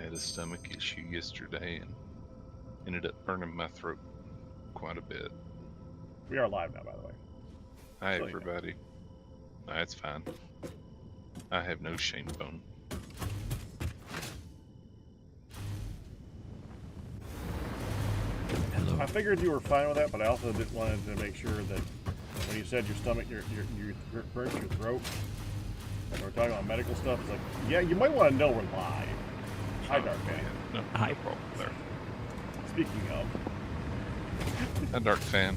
had a stomach issue yesterday and ended up burning my throat quite a bit. We are live now, by the way. Hi, So, everybody. That's fine. I have no shame bone. I figured you were fine with that, but I also wanted to make sure that when you said your stomach, you burnt your throat, and we're talking about medical stuff, it's like, yeah, you might want to know we're live. Hi, Darkphan. No problem there. Speaking of. Hi, Darkphan.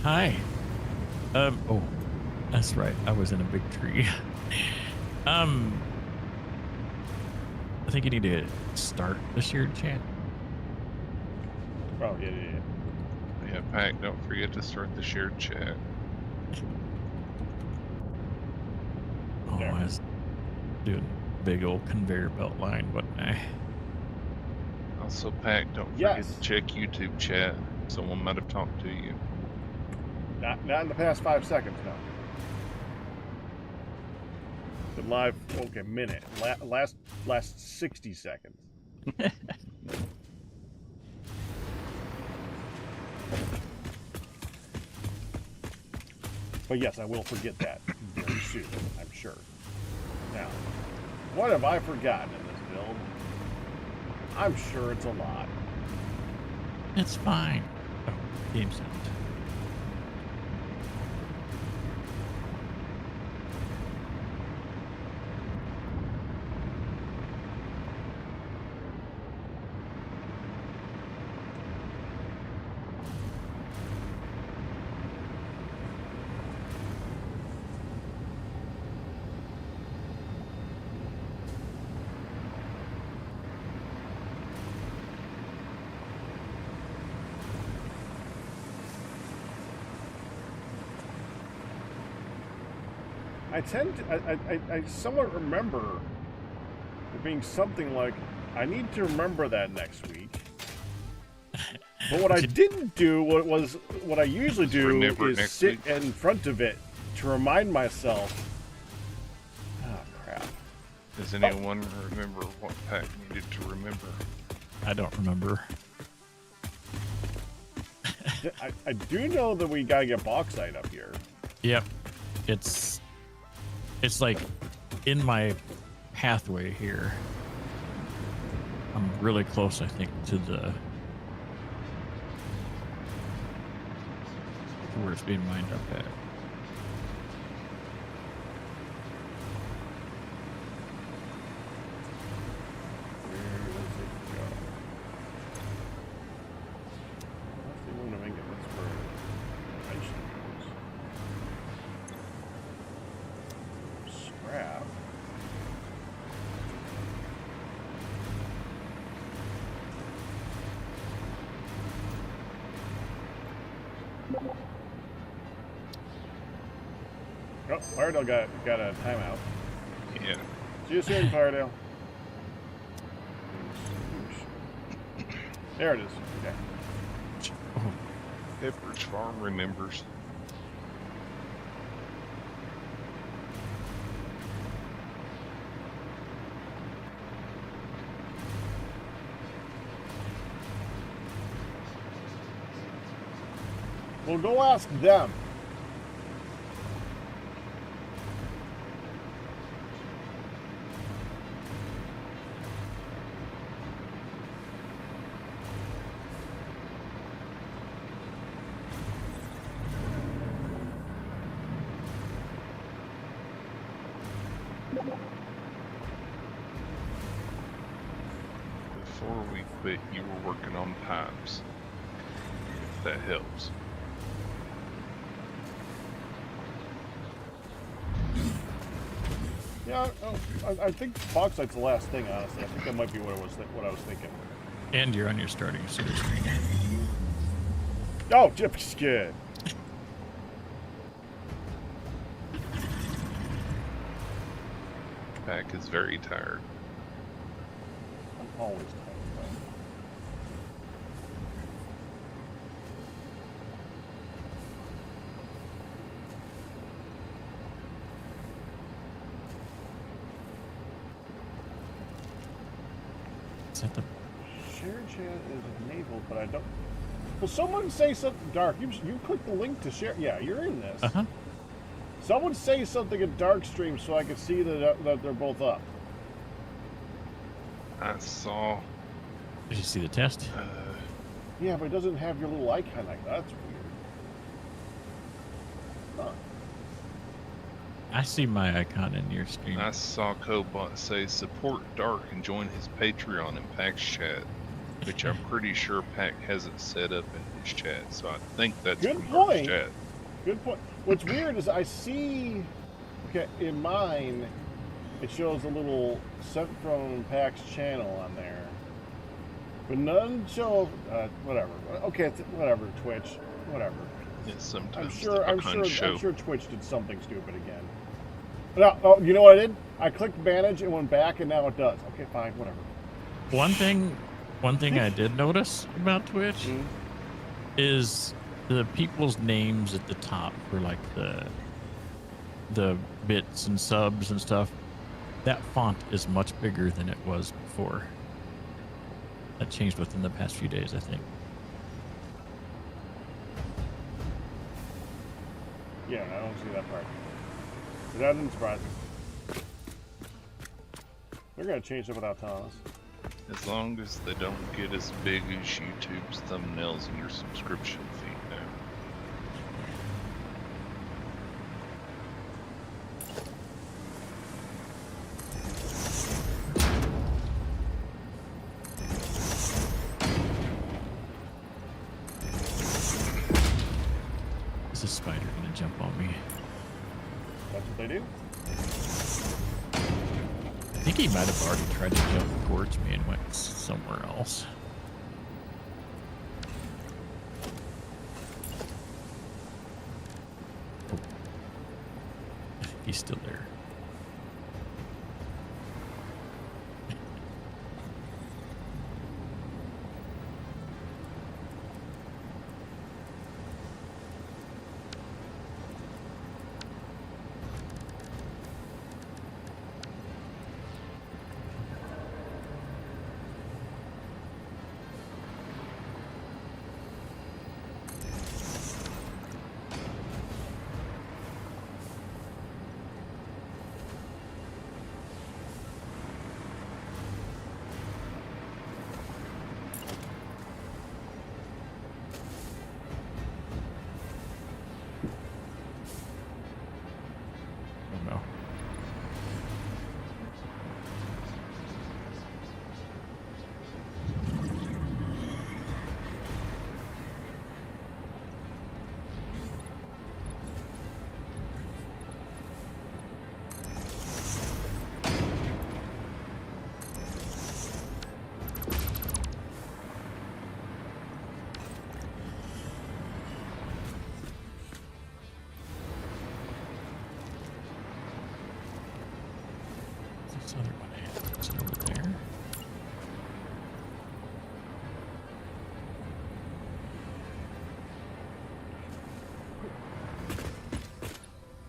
Hi. Oh, that's right. I was in a big tree. I think you need to start the shared chat. Oh, yeah. Yeah, Pack, don't forget to start the shared chat. Oh, I was doing big old conveyor belt line, wasn't I? Also, Pack, don't forget to check YouTube chat. Someone might have talked to you. Not in the past 5 seconds, no. The live, okay, minute. Last 60 seconds. But yes, I will forget that very soon, I'm sure. Now, what have I forgotten in this build? I'm sure it's a lot. It's fine. Oh, game sound. I somewhat remember it being something like, I need to remember that next week. But what I didn't do, what I usually do is sit in front of it to remind myself. Oh, crap. Does anyone remember what Pack needed to remember? I don't remember. I do know that we gotta get bauxite up here. Yep. It's like in my pathway here. I'm really close, I think, to where it's being mined up at. Oh, Firedale got a timeout. Yeah. See you soon, Firedale. There it is. Okay. Oh. Pepperidge Farm remembers. Well, go ask them. Before we quit, you were working on pipes. If that helps. Yeah, I think bauxite's the last thing, honestly. I think that might be what I was thinking. And you're on your starting series screen. Oh, Gyp's good. Pack is very tired. I'm always tired. Is that the... Share chat is enabled, but I don't... Will someone say something, Dark? You click the link to share. Yeah, you're in this. Uh-huh. Someone say something in Dark Stream so I can see that they're both up. I saw. Did you see the test? Yeah, but it doesn't have your little icon like that. That's weird. Huh. I see my icon in your screen. I saw Cobot say support Dark and join his Patreon in Pack's chat, which I'm pretty sure Pack hasn't set up in his chat, so I think that's Good from Dark's point. chat. Good point. What's weird is I see, okay, in mine, it shows a little sent from Pack's channel on there, but none show. Whatever. Okay, whatever. Twitch. Whatever. Yeah, sometimes I'm show. sure Twitch did something stupid again. No, oh, you know what I did? I clicked manage and went back, and now it does. Okay, fine, whatever. One thing I did notice about Twitch is the people's names at the top for like the bits and subs and stuff. That font is much bigger than it was before. That changed within the past few days, I think. Yeah, I don't see that part. But that didn't surprise me. They're gonna change it without telling us. As long as they don't get as big as YouTube's thumbnails in your subscription feed now. Is this spider gonna jump on me? That's what they do. I think he might have already tried to jump towards me and went somewhere else. Oh. He's still there. This other one is over there.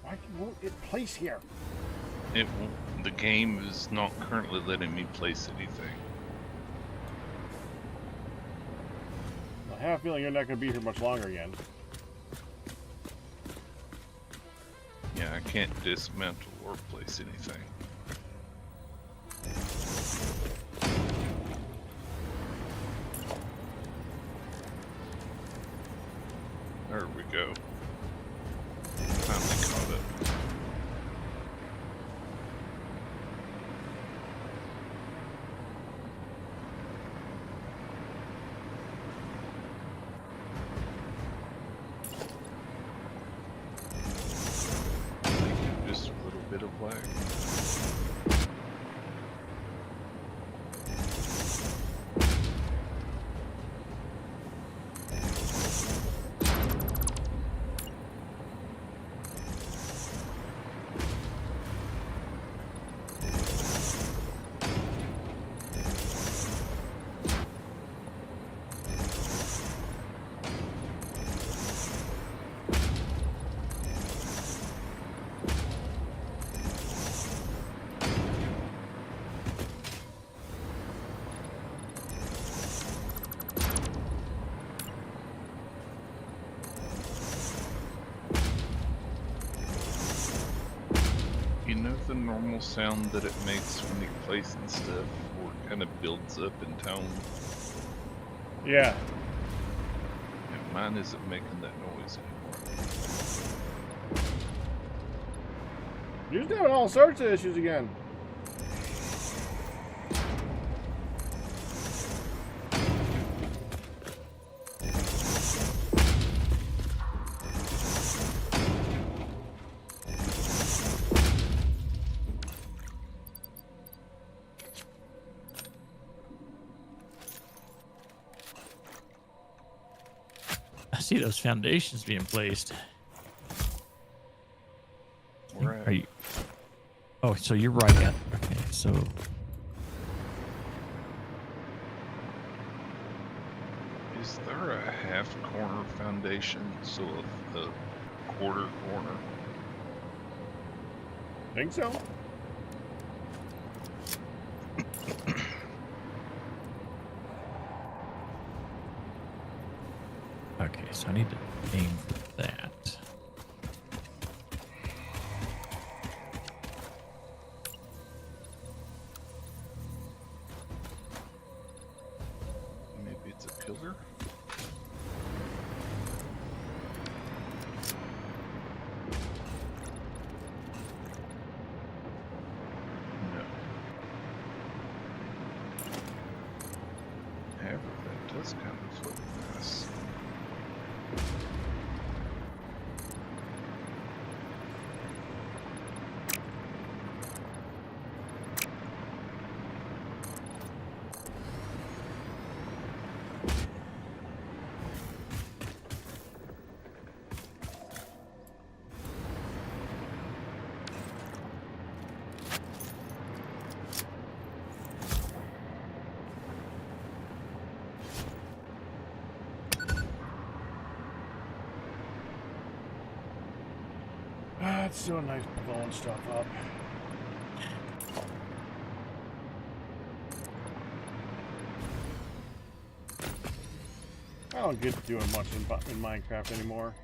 Why won't it place here? It won't, the game is not currently letting me place anything. I have a feeling you're not going to be here much longer again. Yeah, I can't dismantle or place anything. There we go. Finally caught up. Just a little bit of lag. normal sound that it makes when you place and stuff, or it kind of builds up in tone? Yeah. Yeah, mine isn't making that noise anymore. You're just having all sorts of issues again. I see those foundations being placed. Where at? Are you? Oh, so you're right at. Okay, so Is there a half corner foundation, so a quarter corner? Think so? okay, so I need to aim for that. Maybe it's a pillar? No. However, that does kind of look nice. It's so nice blowing stuff up. I don't get to doing much in Minecraft anymore.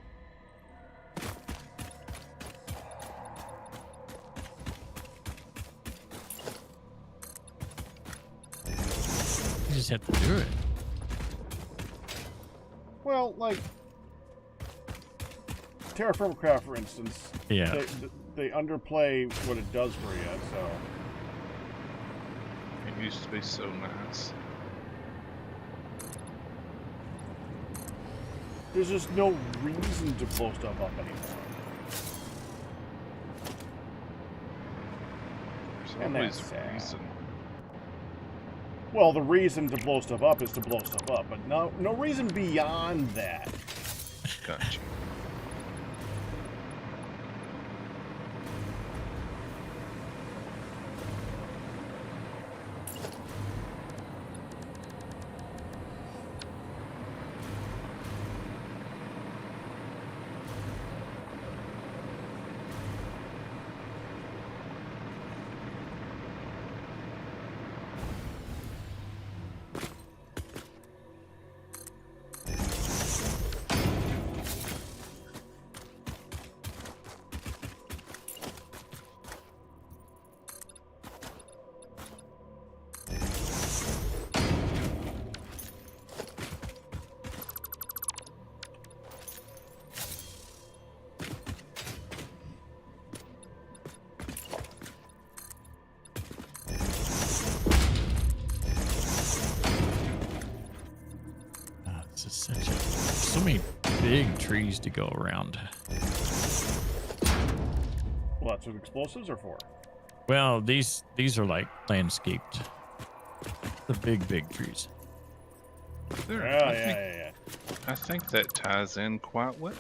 You just have to do it. Well, like Terraformcraft, for instance. Yeah. They underplay what it does for you, so. It used to be so nice. There's just no reason to blow stuff up anymore. There's And always that's a sad. reason. Well, the reason to blow stuff up is to blow stuff up, but no reason beyond that. Gotcha. This is such a so many big trees to go around. Well, that's what explosives are for. Well, these are like landscaped. The big trees. There, Yeah, I yeah, think, yeah, yeah. I think that ties in quite well.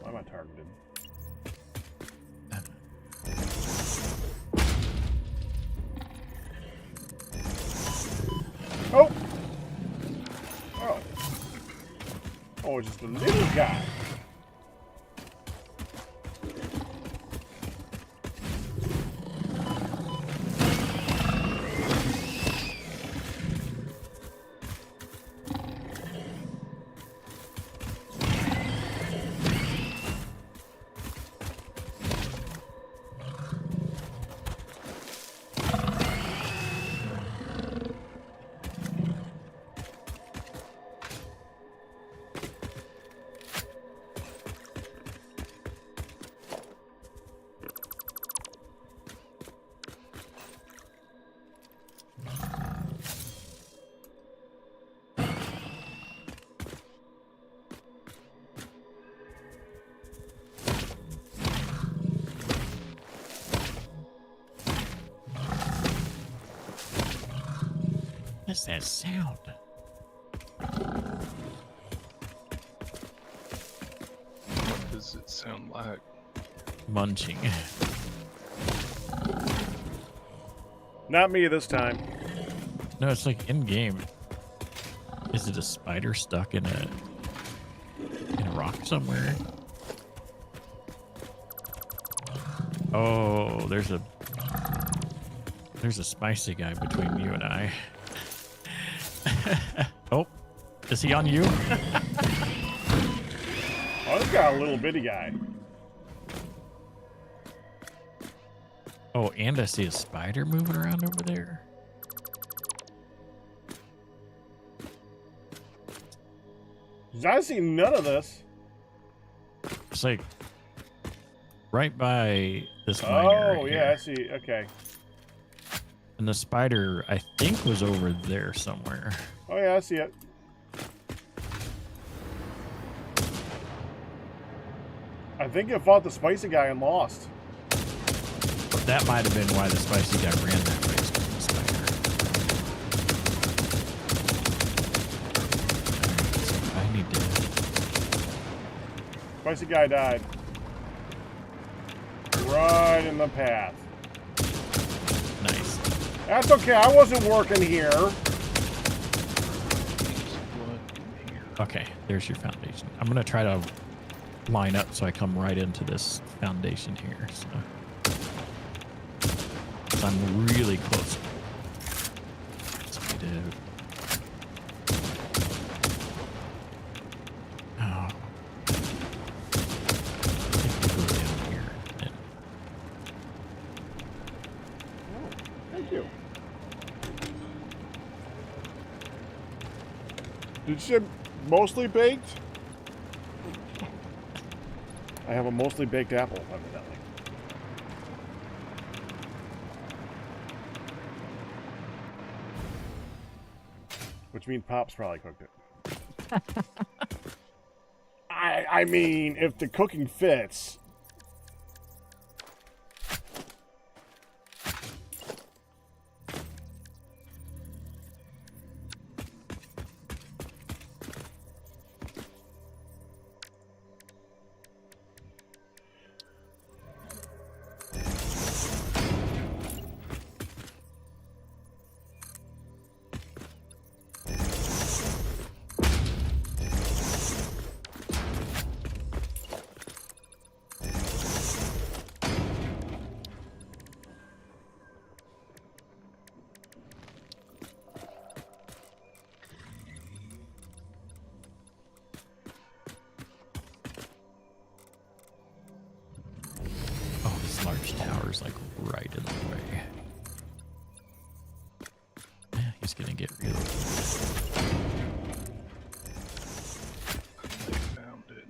Why am I targeted? Oh! Oh. Oh, it's just a little guy. What's that sound? What does it sound like? Munching. Not me this time. No, it's like in game. Is it a spider stuck in a rock somewhere? Oh, there's a spicy guy between you and I. Oh, is he on you? Oh, this got a little bitty guy. Oh, and I see a spider moving around over there. I see none of this. It's like right by this miner. Oh, right yeah, here. I see. Okay. And the spider, I think, was over there somewhere. Oh, yeah, I see it. I think it fought the spicy guy and lost. That might have been why the spicy guy ran that way. The spider. I need to. Spicy guy died. Right in the path. Nice. That's okay. I wasn't working here. There's blood in here. Okay, there's your foundation. I'm gonna try to line up so I come right into this foundation here. So I'm really close. So I did. Oh. I think we'll go down here. And Thank you. Did you say mostly baked? I have a mostly baked apple, evidently. Which means Pop's probably cooked it. I mean, if the cooking fits. oh, this large tower's like right in the way. Yeah, he's gonna get real. They found it.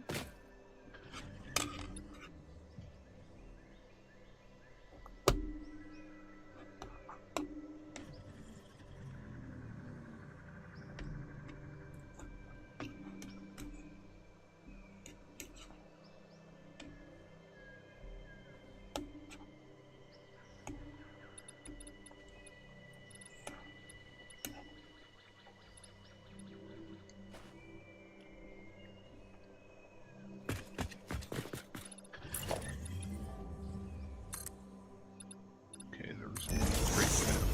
Okay, there's one crate found.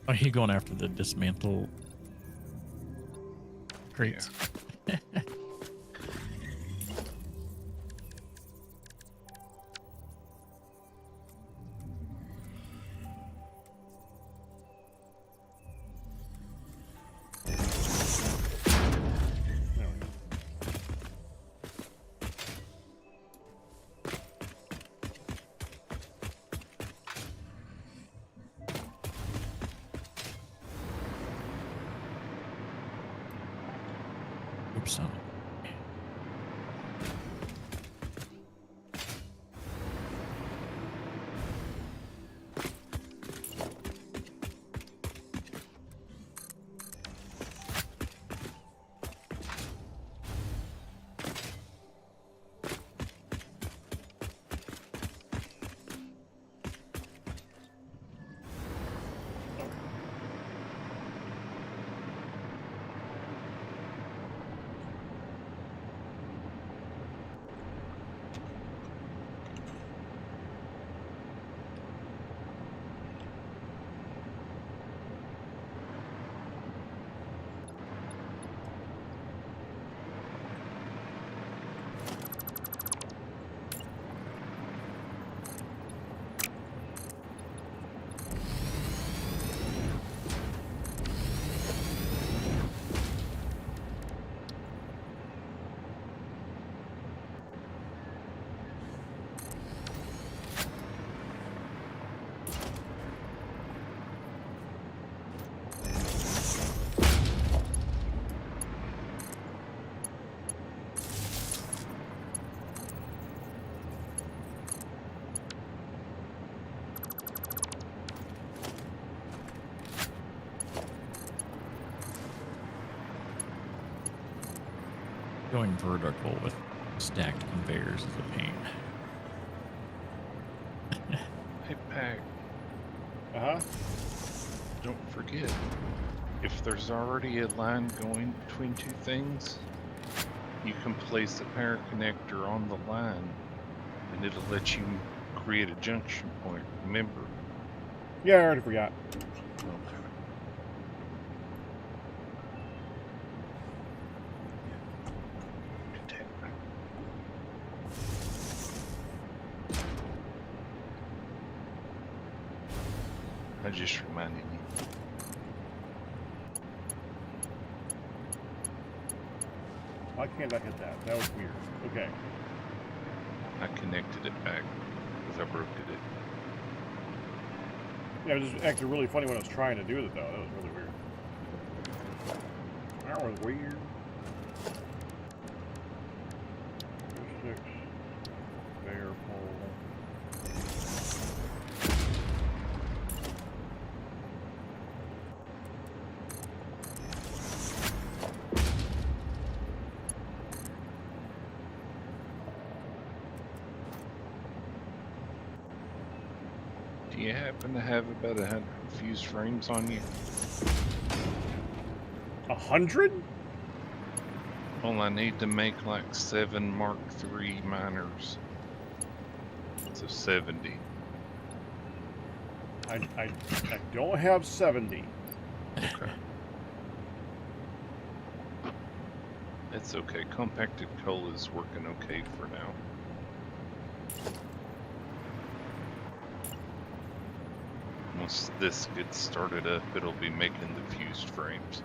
Are you going after the dismantle crates? There we go. Oops. Oh. Going vertical with stacked conveyors is a pain. Hey, Pack, Uh-huh. don't forget, if there's already a line going between two things, you can place a power connector on the line, and it'll let you create a junction point. Remember? Yeah, I already forgot. Okay. I just reminded you. Why can't I hit that? That was weird. Okay. I connected it back because I broke it. Yeah, it was just actually really funny when I was trying to do it, though. That was really weird. That was weird. 6 bear pole. Do you happen to have about 100 fused frames on you? 100? Well, I need to make like 7 Mark III miners. So 70. I don't have 70. Okay. It's okay. Compacted coal is working okay for now. Once this gets started up, it'll be making the fused frames.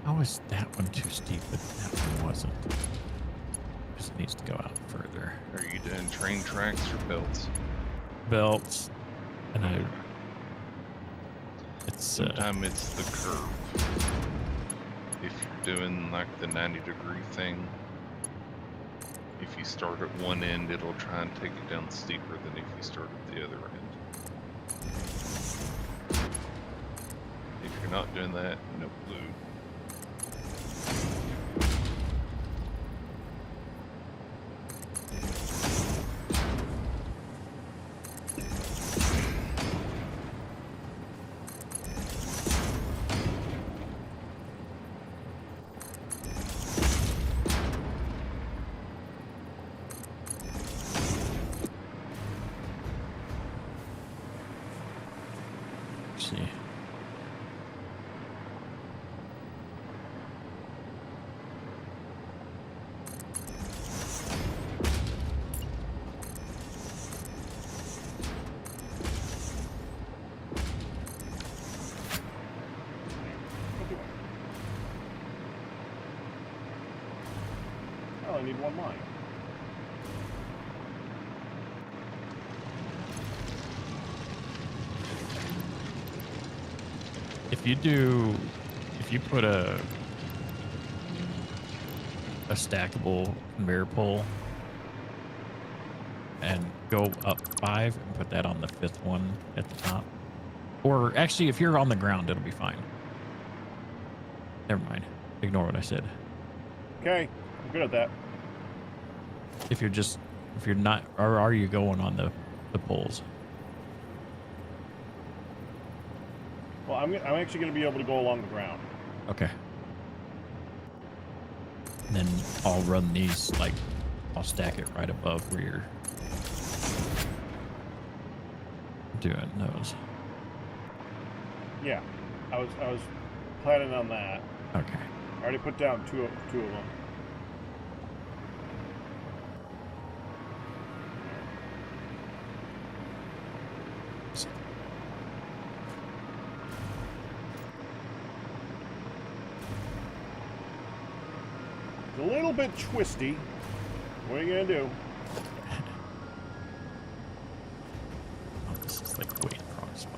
How is that one too steep, but that one wasn't? Just needs to go out further. Are you doing train tracks or belts? Belts, and it's Sometimes it's the curve. If you're doing like the 90-degree thing, if you start at one end, it'll try and take it down steeper than if you start at the other end. If you're not doing that, no clue. see. I only need one line. If you put a stackable conveyor pole and go up 5 and put that on the 5th one at the top, or actually if you're on the ground, it'll be fine. Never mind. Ignore what I said. Okay, I'm good at that. If you're not, or are you going on the poles? Well, I'm actually going to be able to go along the ground. Okay. And then I'll run these, like, I'll stack it right above where you're doing those. Yeah, I was planning on that. Okay. I already put down two of them. It's a little bit twisty. What are you gonna do? Oh, this is like way in the wrong spot.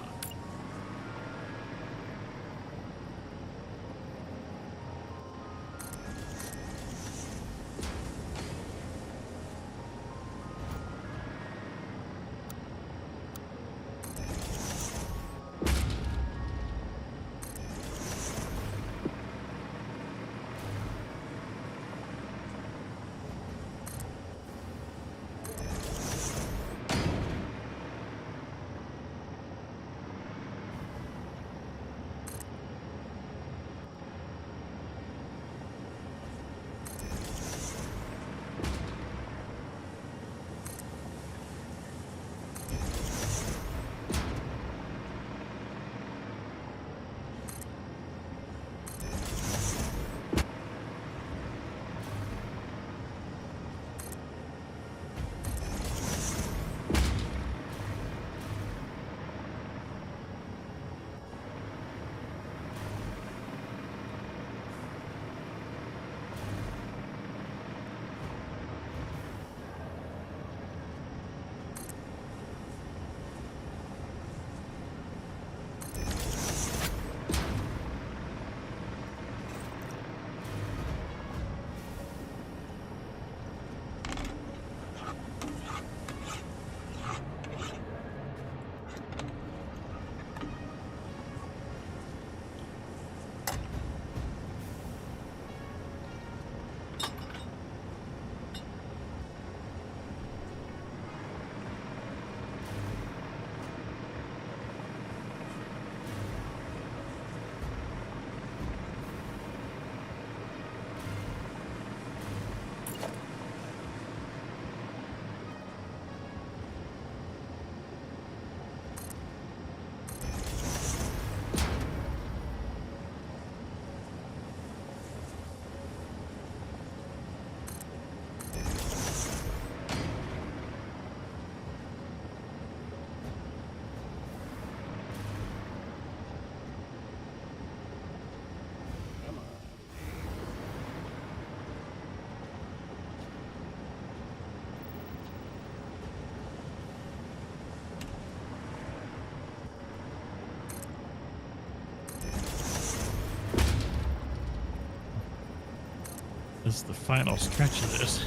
This is the final stretch of this.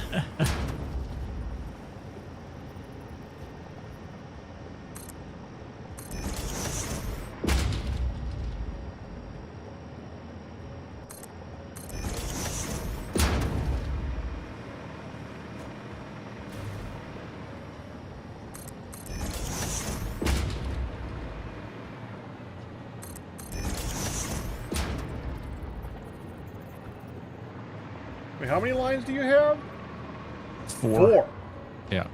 Wait, how many lines do you have? Four. Yeah.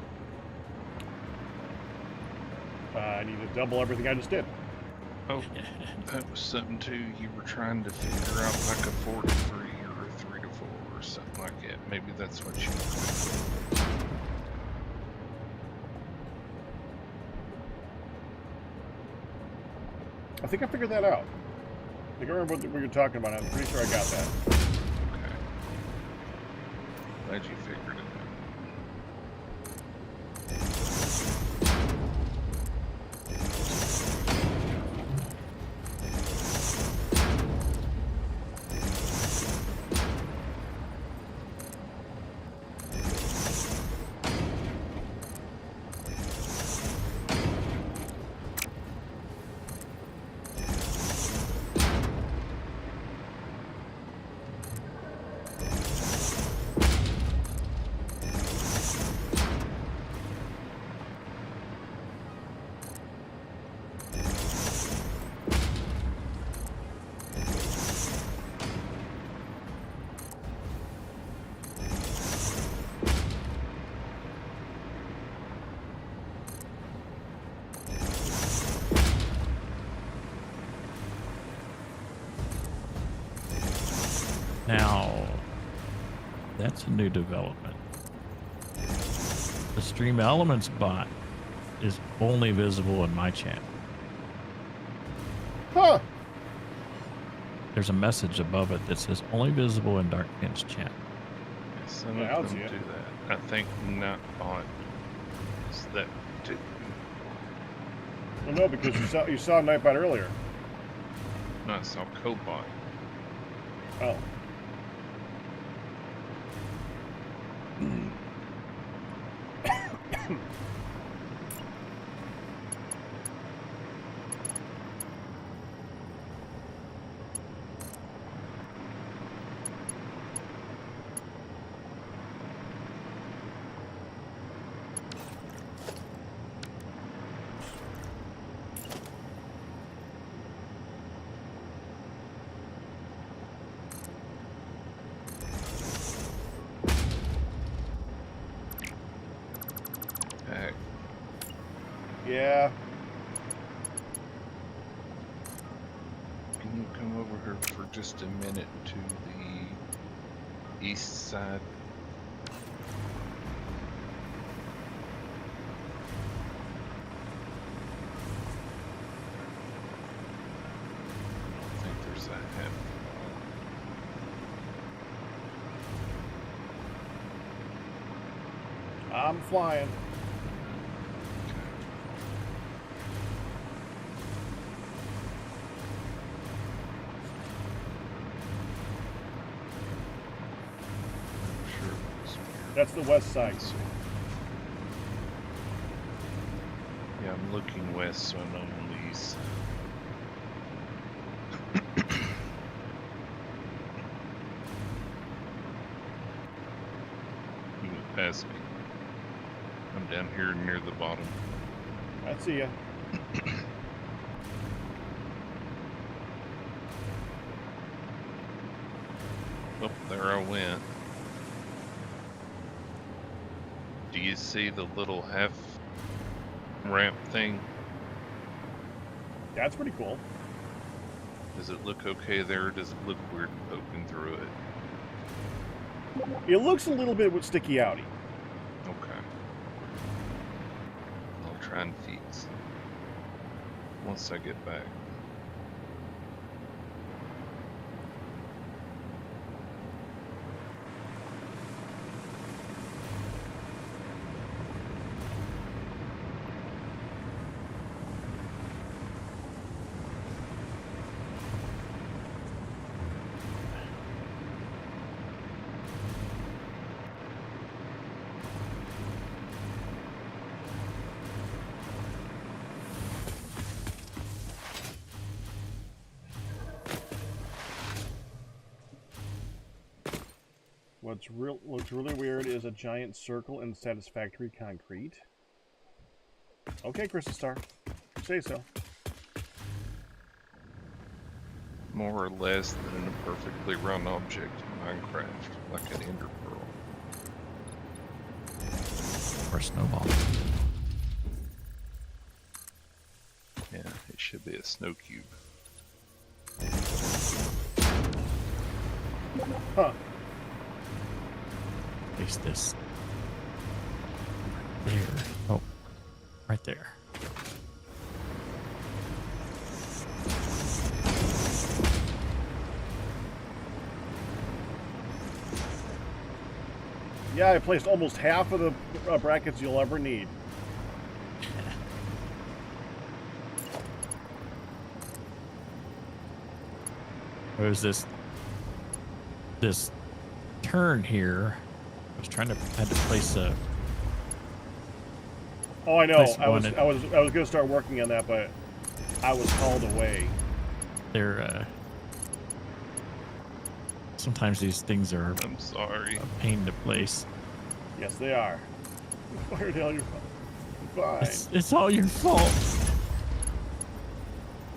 I need to double everything I just did. Oh, that was something too. You were trying to figure out like a 4 to 3 or a 3 to 4 or something like that. Maybe that's what you were doing. I think I figured that out. I think I remember what you're talking about. I'm pretty sure I got that. Okay. Glad you figured it out. That's a new development. The Stream Elements bot is only visible in my chat. Huh. There's a message above it that says only visible in Darkphan's chat. Some Yeah, I'll of see them it. do that. I think not bot is that too. Well, no, because you saw Nightbot earlier. No, I saw Cobot. Oh. Heck, Yeah. can you come over here for just a minute to the east side? I think there's a half. I'm flying. I'm sure it was weird. That's the west side. Let's see. Yeah, I'm looking west, so I know I'm on the east side. You went past me. I'm down here near the bottom. I see ya. Oh, there I went. Do you see the little half ramp thing? That's pretty cool. Does it look okay there, or does it look weird poking through it? It looks a little bit with sticky outy. Okay. I'll try and fix once I get back. What's really weird is a giant circle in Satisfactory concrete. Okay, Crystal Star. You say so. More or less than a perfectly round object in Minecraft, like an ender pearl. Or a snowball. Yeah, it should be a snow cube. Huh. Place this there. Oh, right there. Yeah, I placed almost half of the brackets you'll ever need. There's this turn here. I was trying to had to place a. Oh, I know. Place I was one going to start working on that, but I was called away. They're sometimes these things are I'm sorry. a pain to place. Yes, they are. Firedale, you're fine. It's all your fault.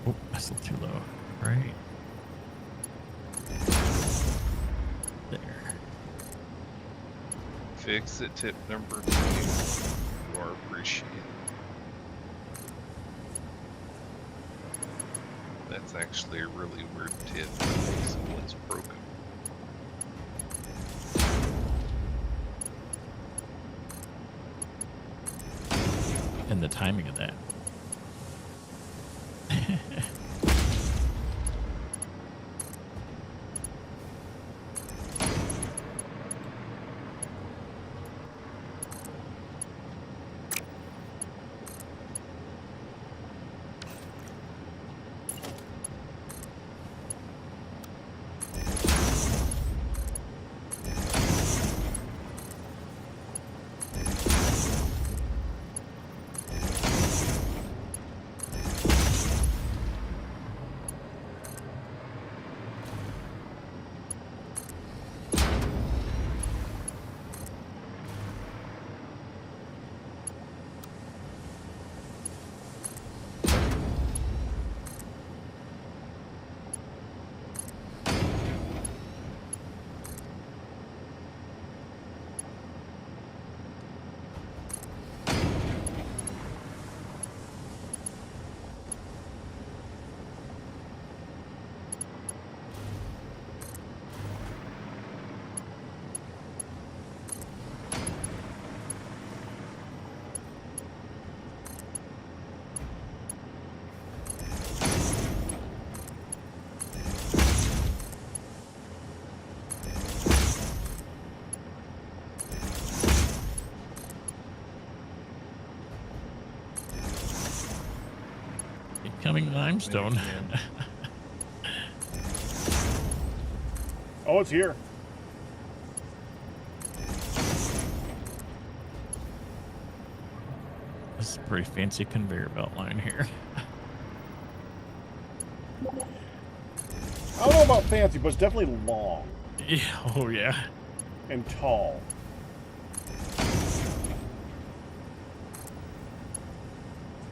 Oh, that's a little too low. Right there. Fix it, tip number 2. You are appreciated. That's actually a really weird tip. So it's broken. and the timing of that. Incoming limestone. Oh, it's here. This is a pretty fancy conveyor belt line here. I don't know about fancy, but it's definitely long Yeah, oh yeah. and tall.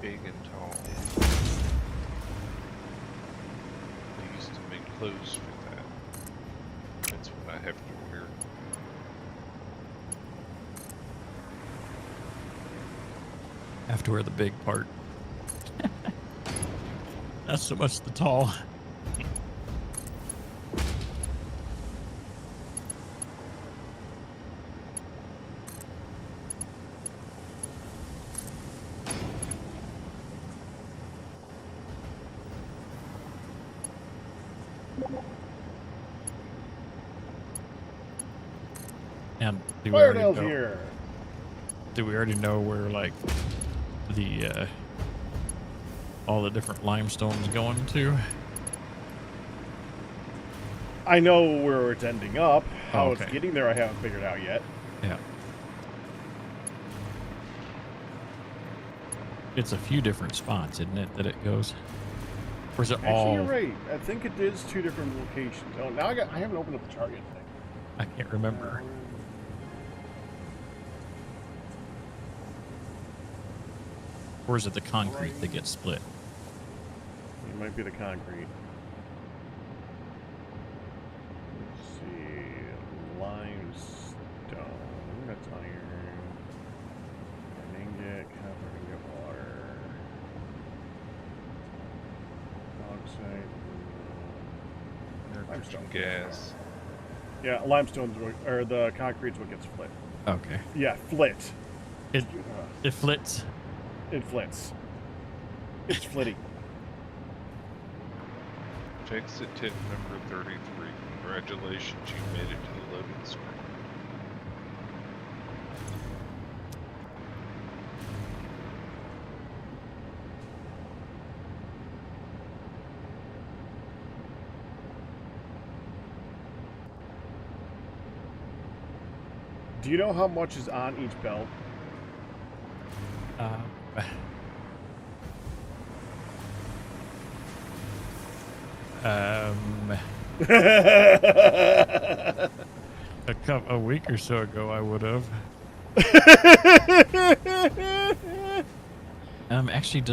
Big and tall. They used to make clothes for that. That's what I have to wear. Have to wear the big part. Not so much the tall. And do we already Firedale's know, here. do we already know where like the all the different limestones going to? I know where it's ending up. How Oh, it's okay. getting there, I haven't figured out yet. Yeah. It's a few different spots, isn't it, that it goes? Or is it Actually, all? you're right. I think it is 2 different locations. Oh, now I haven't opened up the chart yet. I can't remember. Or is it the concrete that gets split? It might be the concrete. Let's see. Limestone. That's iron. An ingot, copper, ingot, water. Oxide. Nitrogen gas. Yeah, limestone's what, or the concrete's what gets split. Okay. Yeah, flit. It flits. It flits. It's flitty. Exit tip number 33. Congratulations, you made it to the loading screen. Do you know how much is on each belt? A week or so ago, I would have. Actually, it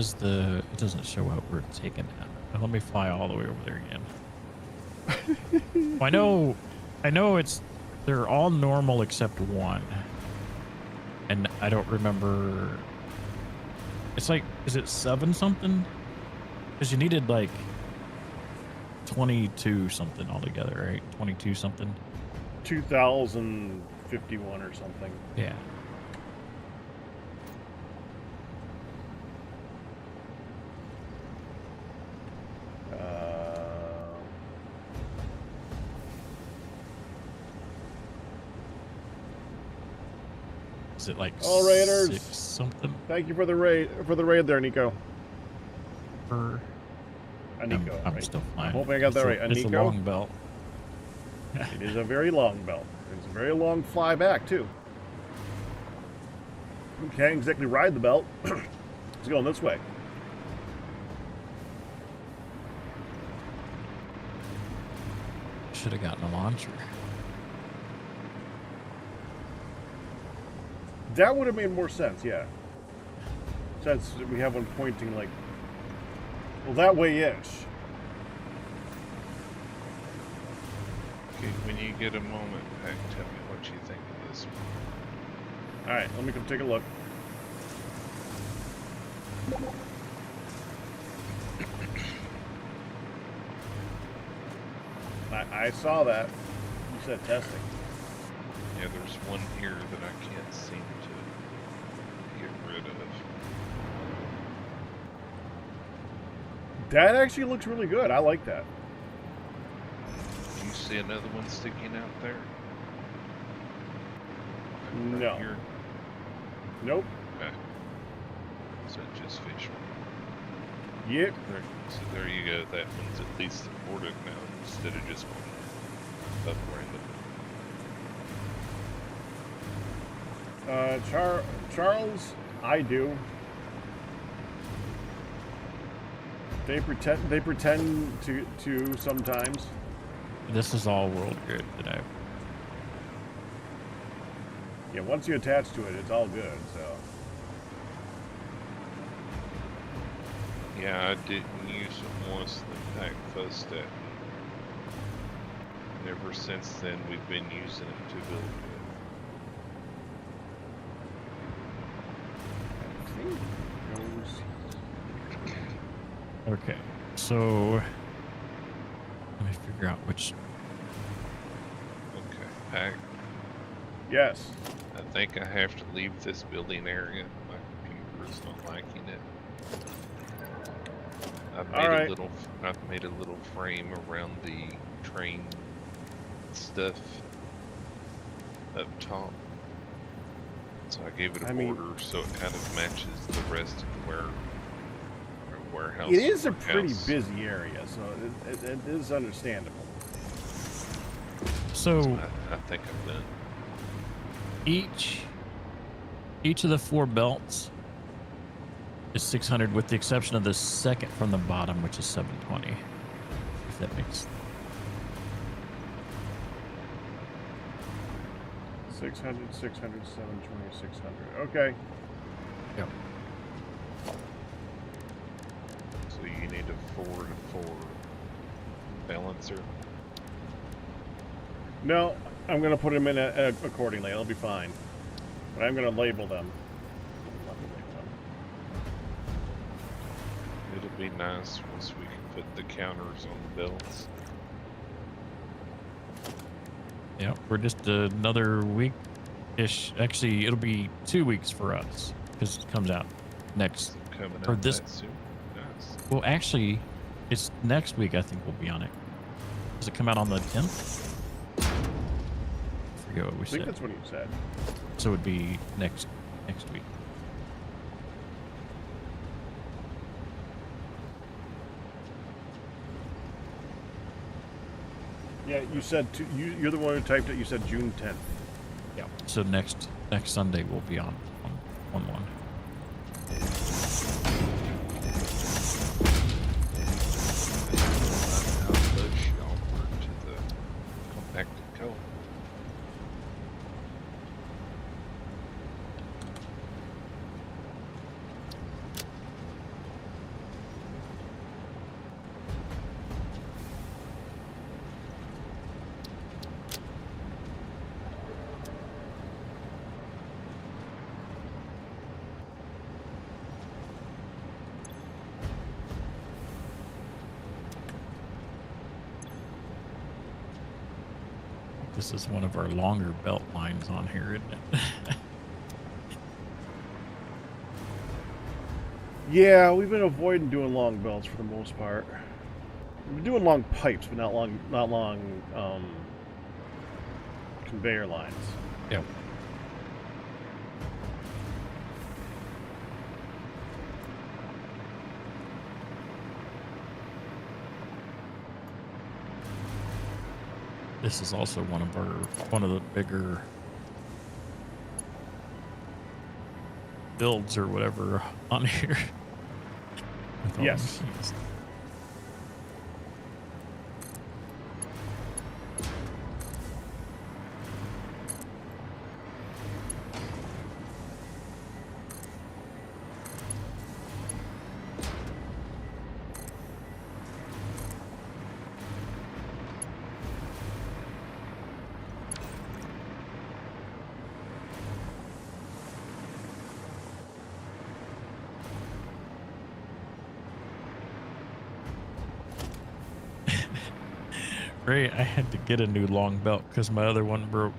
doesn't show out where it's taken down. Let me fly all the way over there again. I know they're all normal except one, and I don't remember. It's like, is it 7 something? Because you needed like 22 something altogether, right? 22 something. 2051 or something. Yeah. Is it like All raiders. 6 something Thank you for the raid there, Nico. per? Nico, I'm right? still flying. I'm hoping I got that right. It's a Nico? long belt. It is a very long belt. It's a very long fly back, too. You can't exactly ride the belt. It's going this way. Should have gotten a launcher. That would have made more sense, yeah. Since we have one pointing like, well, that way-ish. Okay, when you get a moment, Pack, tell me what you think of this one. All right, let me come take a look. I saw that. You said testing. Yeah, there's one here that I can't seem to get rid of. That actually looks really good. I like that. Do you see another one sticking out there? No. Here? Nope. Okay. So just visual. Yep. So there you go. That one's at least supported now instead of just going up random. Charles, I do. They pretend to sometimes. This is all world grid that I. Yeah, once you attach to it, it's all good. So. Yeah, I didn't use it once the pack fussed at me. And ever since then, we've been using it to build with. Okay, so let me figure out which. Okay, Pack. Yes. I think I have to leave this building area. My computer is not liking it. I've made a little frame around the train stuff up top. So I gave it a border so it kind of matches the rest of the warehouse. It is a pretty busy area, so it is understandable. So I think I'm done. Each of the 4 belts is 600, with the exception of the second from the bottom, which is 720. If that makes 600, 600, 720, 600. Okay. Yep. So you need a 4-to-4 balancer. No, I'm going to put them in accordingly. It'll be fine. But I'm going to label them. It'll be nice once we can put the counters on the belts. Yeah, we're just another week-ish. Actually, it'll be 2 weeks for us because it comes out next. Coming or out this. that soon. Nice. Well, actually, it's next week. I think we'll be on it. Does it come out on the 10th? I forget what we I think said. that's what you said. So it would be next week. Yeah, you said you're the one who typed it. You said June 10th. Yeah. So next Sunday we'll be on 1-1. How push onward to the compacted coal. This is one of our longer belt lines on here, isn't it? Yeah, we've been avoiding doing long belts for the most part. We've been doing long pipes, but not long conveyor lines. Yep. this is also one of the bigger builds or whatever on here. With all the Yes. machines. Ray, I had to get a new long belt because my other one broke.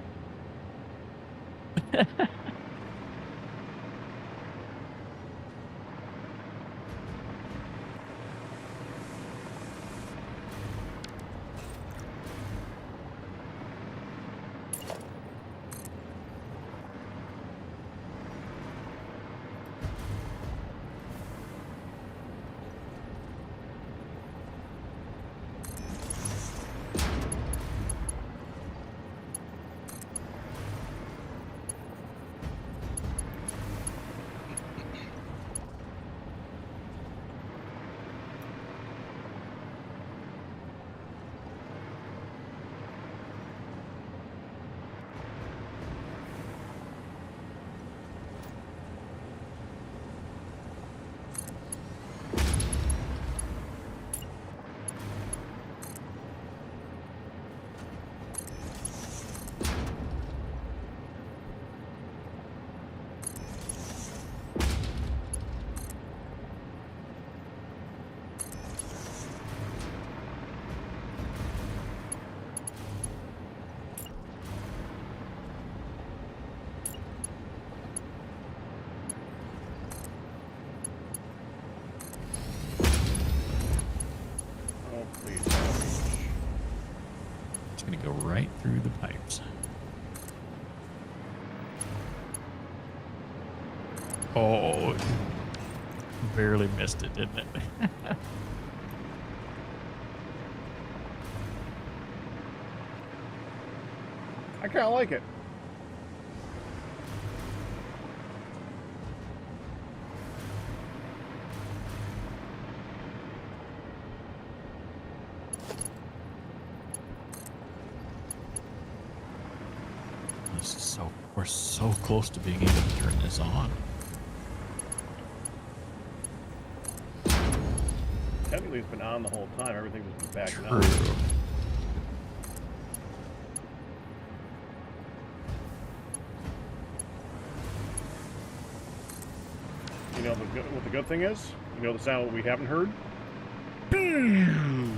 Oh, please. don't reach. It's going to go right through the pipes. Oh, barely missed it, didn't it? I kind of like it. This is so, we're so close to being able to turn this on. Technically, it's been on the whole time. Everything's just been backing True. up. You know what the good thing is? You know the sound we haven't heard?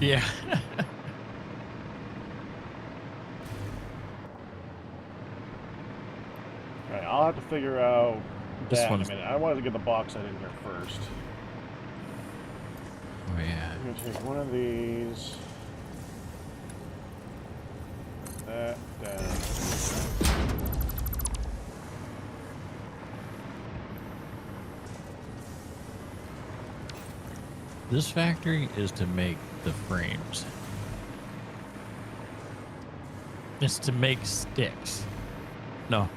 Yeah. Alright, I'll have to figure out This that in a one's- minute. I wanted to get the box set in here first. Oh, yeah. I'm gonna take one of these. That down. This factory is to make the frames. It's to make sticks. No.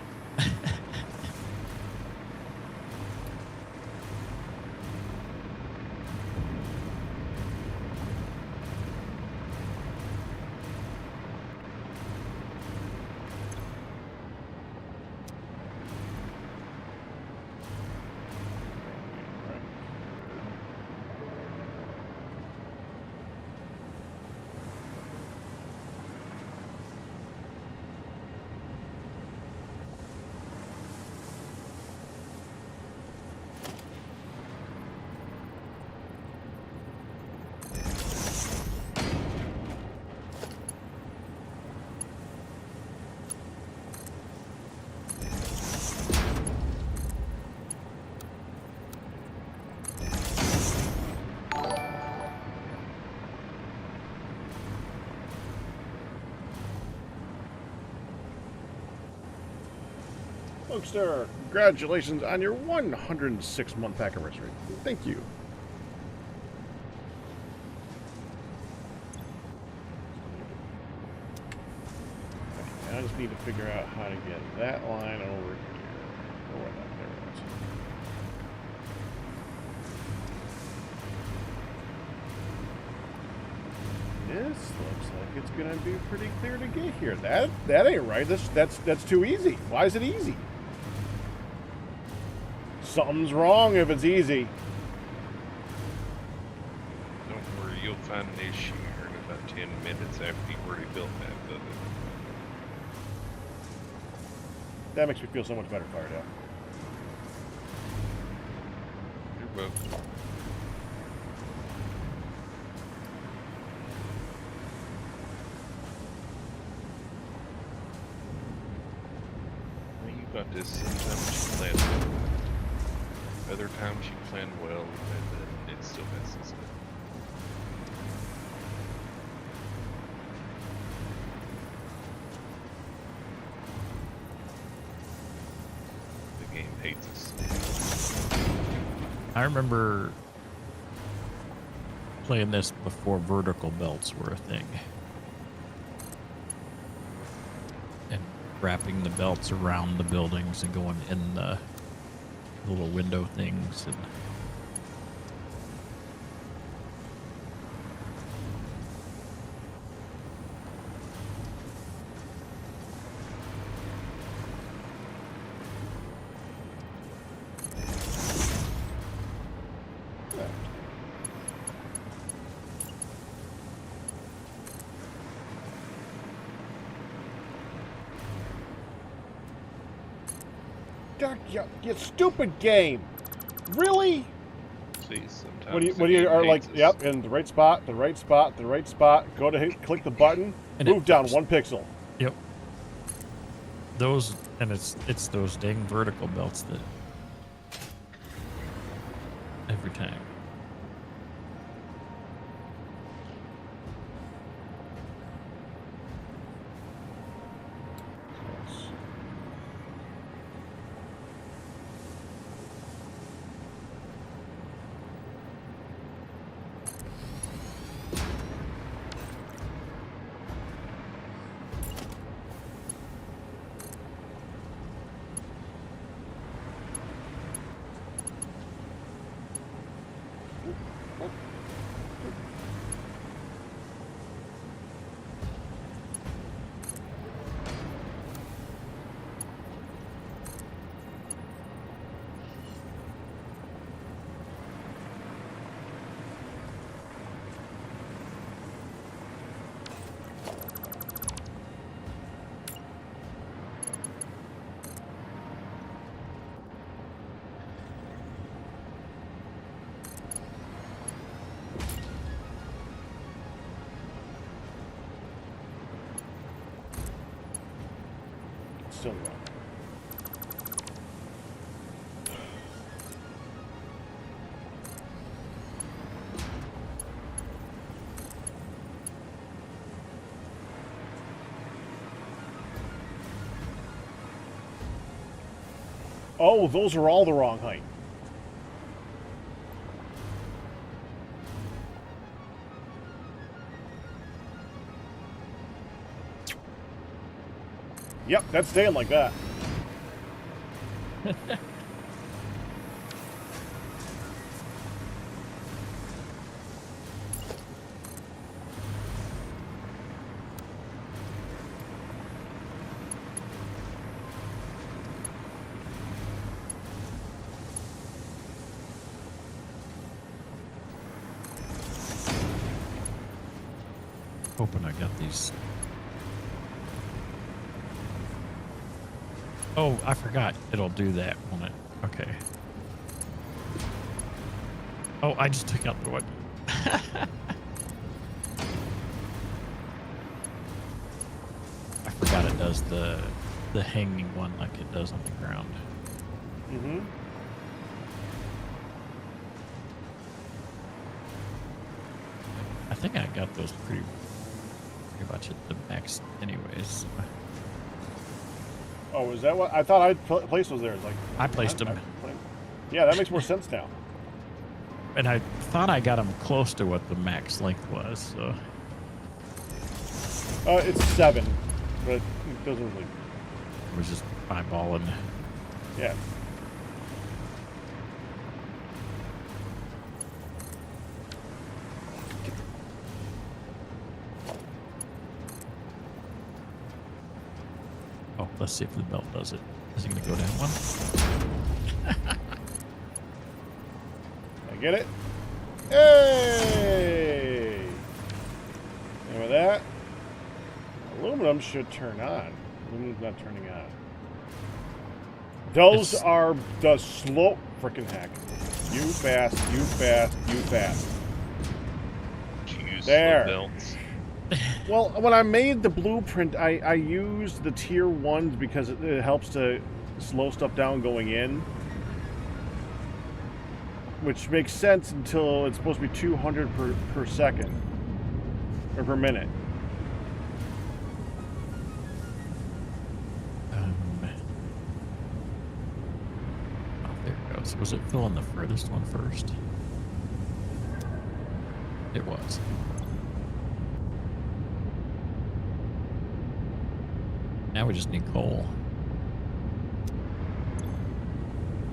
Folkster, congratulations on your 106-month pack anniversary. Thank you. need to figure out how to get that line over here. Oh, where that? There it is. This looks like it's gonna be pretty clear to get here. That ain't right. That's too easy. Why is it easy? Something's wrong if it's easy. Don't worry, you'll find an issue here in about 10 minutes after you've already built that building. That makes me feel so much better, Firedale. You're welcome. Well, you got this. Sometimes you plan well. Other times you plan well, and then it still messes up. The game hates us. I remember playing this before vertical belts were a thing. And wrapping the belts around the buildings and going in the little window things. And You stupid game. Really? See, sometimes What do the you game are like? hates us. Yep, in the right spot, the right spot, the right spot. Go to hit, click the button, And move it down flips. 1 pixel. yep. Those, and it's those dang vertical belts that every time. Still wrong. Oh, those are all the wrong height. Yep, that's staying like that. Hoping I got these. Oh, I forgot. It'll do that, won't it? Okay. Oh, I just took out the one. I forgot it does the hanging one like it does on the ground. Mm-hmm. I think I got those pretty much at the max anyways. Oh, is that what I thought I'd placed those there? Like I placed them. Yeah, that makes more sense now. And I thought I got them close to what the max length was, so. It's 7. but it doesn't really. It was just eyeballing. Yeah. Oh, let's see if the belt does it. Is it going to go down one? I get it. Hey! And with that, aluminum should turn on. Aluminum's not turning on. Those are the slow freaking heck. You fast, you fast, you fast. Use There. the belts. Well, when I made the blueprint, I used the tier 1s because it helps to slow stuff down going in. Which makes sense until it's supposed to be 200 per second. Or per minute. Oh, there it goes. Was it filling the furthest one first? It was. Now we just need coal.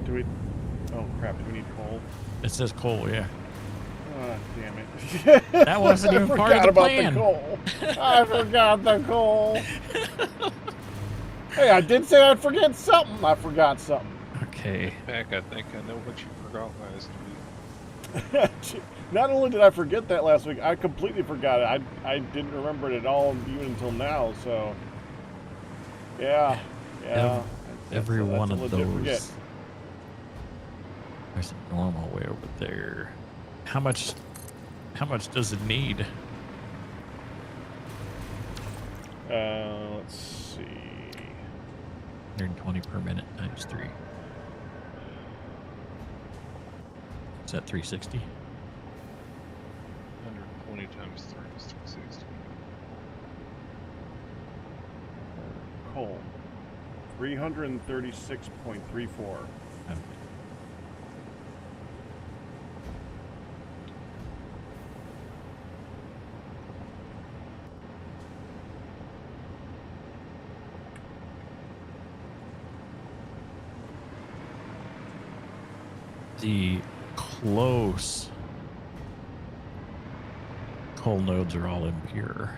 Do we... Oh, crap. Do we need coal? It says coal, yeah. Ah, damn it. That wasn't even part of the plan. I forgot about the coal. I forgot the coal. Hey, I did say I'd forget something. I forgot something. Okay. Back, I think I know what you forgot last week. Not only did I forget that last week, I completely forgot it. I didn't remember it at all even until now, so... Yeah. Yeah. Every one of a legit those. forget. There's a normal way over there. How much does it need? Let's see. 120 per minute times 3. Is that 360? 120 times 3 is 360. Coal. 336.34. Okay. The close coal nodes are all impure.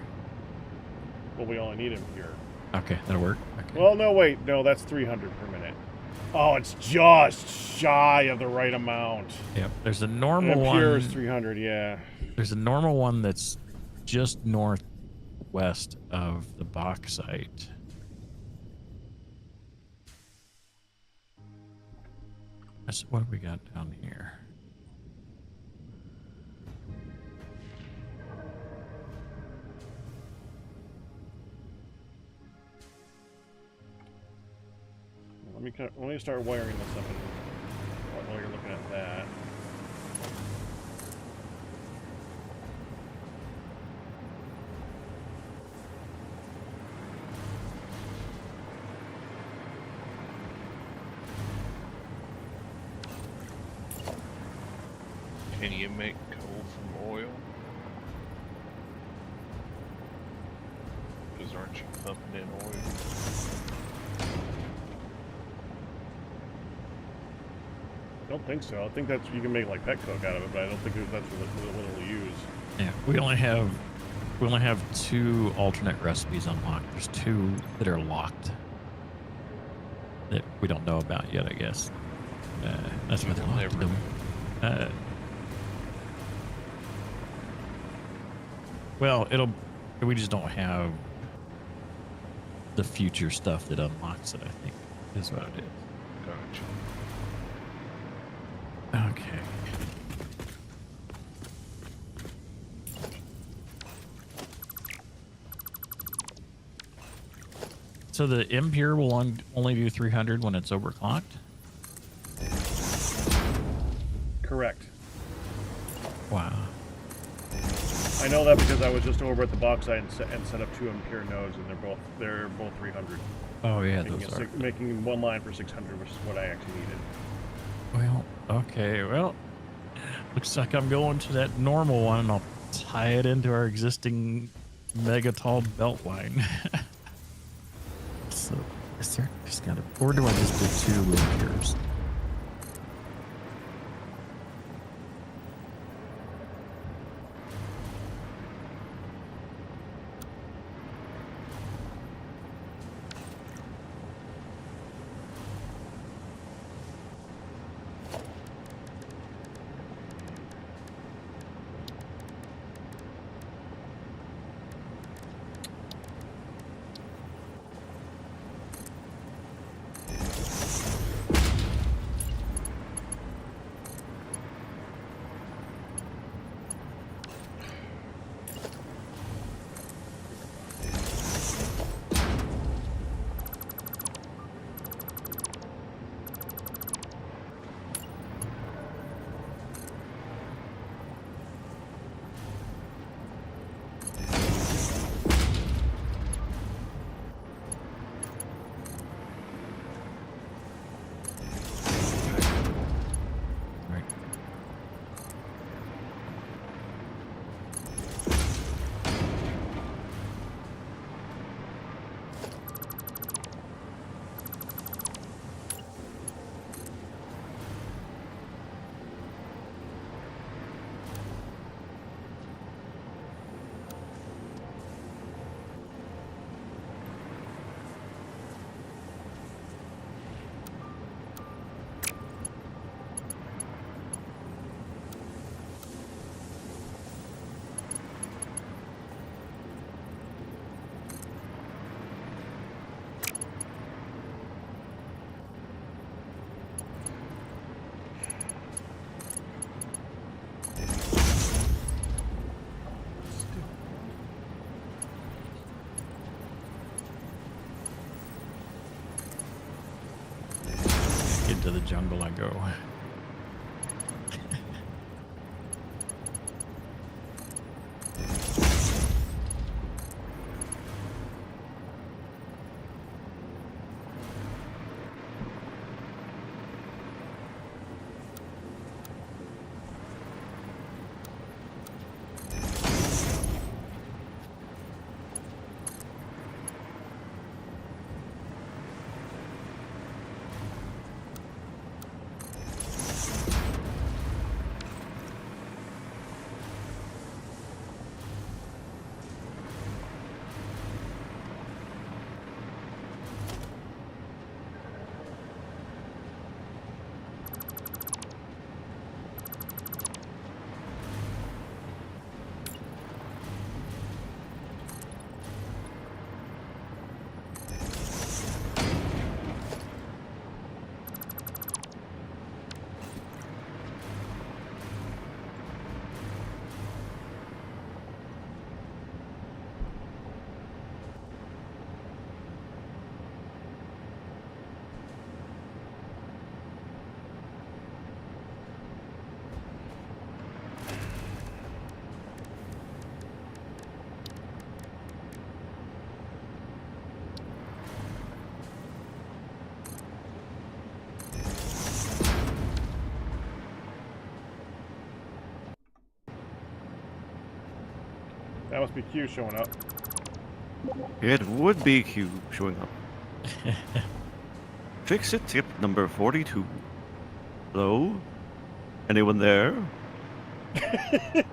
Well, we only need them here. Okay, that'll work. Okay. Well, no, wait. No, that's 300 per minute. Oh, it's just shy of the right amount. Yep. There's a normal one. Impure is 300, yeah. There's a normal one that's just northwest of the bauxite. What have we got down here? Let me start wiring this up while you're looking at that. Can you make coal from oil? Because aren't you pumping in oil? I don't think so. I think that's you can make like pet coke out of it, but I don't think that's what it'll use. Yeah, we only have 2 alternate recipes unlocked. There's 2 that are locked that we don't know about yet, I guess. That's what they're We'll locked. never Well, we just don't have the future stuff that unlocks it, I think, is what it is. Gotcha. Okay. So the impure will only do 300 when it's overclocked? Correct. Wow. I know that because I was just over at the bauxite and set up 2 impure nodes, and they're both 300. Oh yeah, Making, those are. making 1 line for 600, which is what I actually needed. Well, okay. Well, looks like I'm going to that normal one, and I'll tie it into our existing mega tall belt line. So is there just got to, or do I just do 2 rapiers? Into the jungle I go. That must be Q showing up. It would be Q showing up. Fix-it tip number 42. Hello? Anyone there? This is the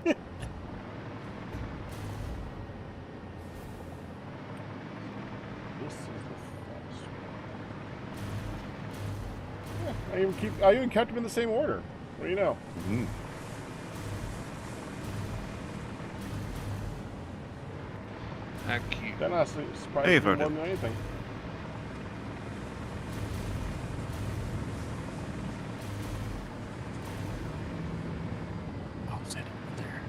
fast one. Yeah, I even kept them in the same order. What do you know? Mm. Heck, you. That honestly surprised Hey, me more Vernon. than anything. Oh, is that it there?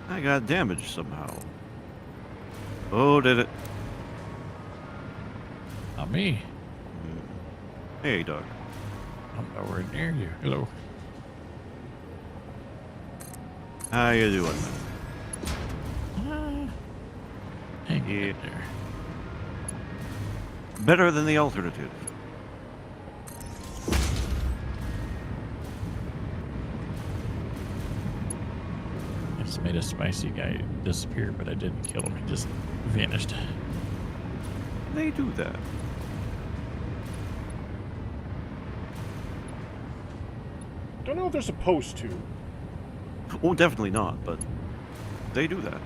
I got damaged somehow. Oh, did it? Not me. Hey, Doc. I'm nowhere near you. Hello. How you doing? Hang Yeah. in there. Better than the alternative. I just made a spicy guy disappear, but I didn't kill him. He just vanished. They do that. Don't know if they're supposed to. Oh, definitely not, but they do that.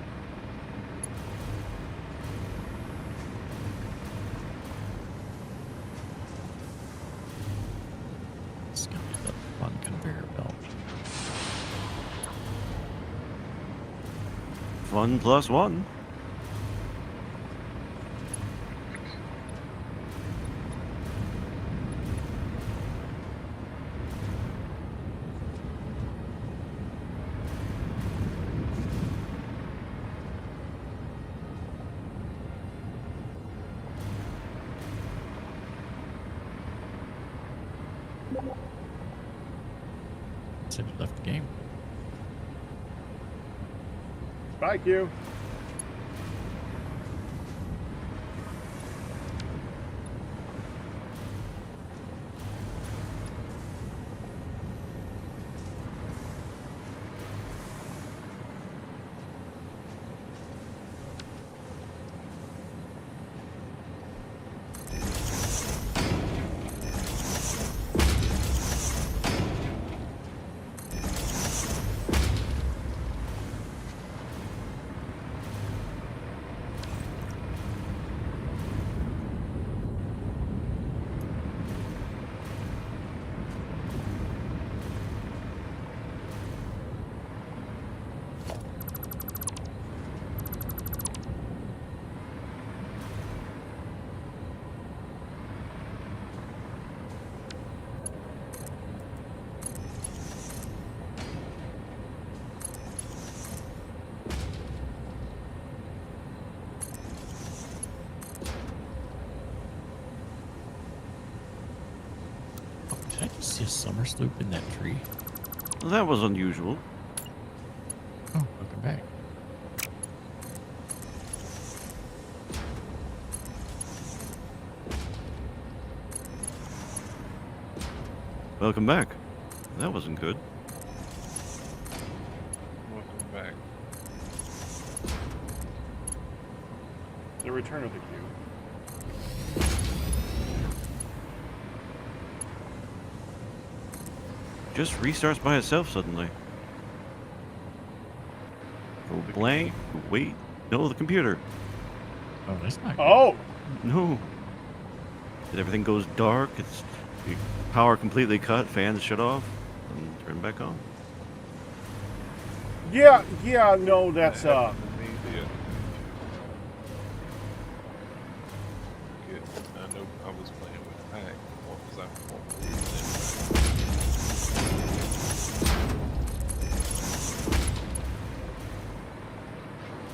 It's gonna be the fun conveyor belt. Fun plus one. Said you left the game. Bye, Q. Did I just see a summer sloop in that tree? That was unusual. Oh, welcome back. Welcome back. That wasn't good. Welcome back. The return of the Q. Just restarts by itself suddenly. Go blank. Wait. No, the computer. Oh, that's not good. Oh! No. And everything goes dark. It's the power completely cut. Fans shut off and turn back on. Yeah, no, that's, That happened to me the other day, too. Good. I know I was playing with Pack. What was I?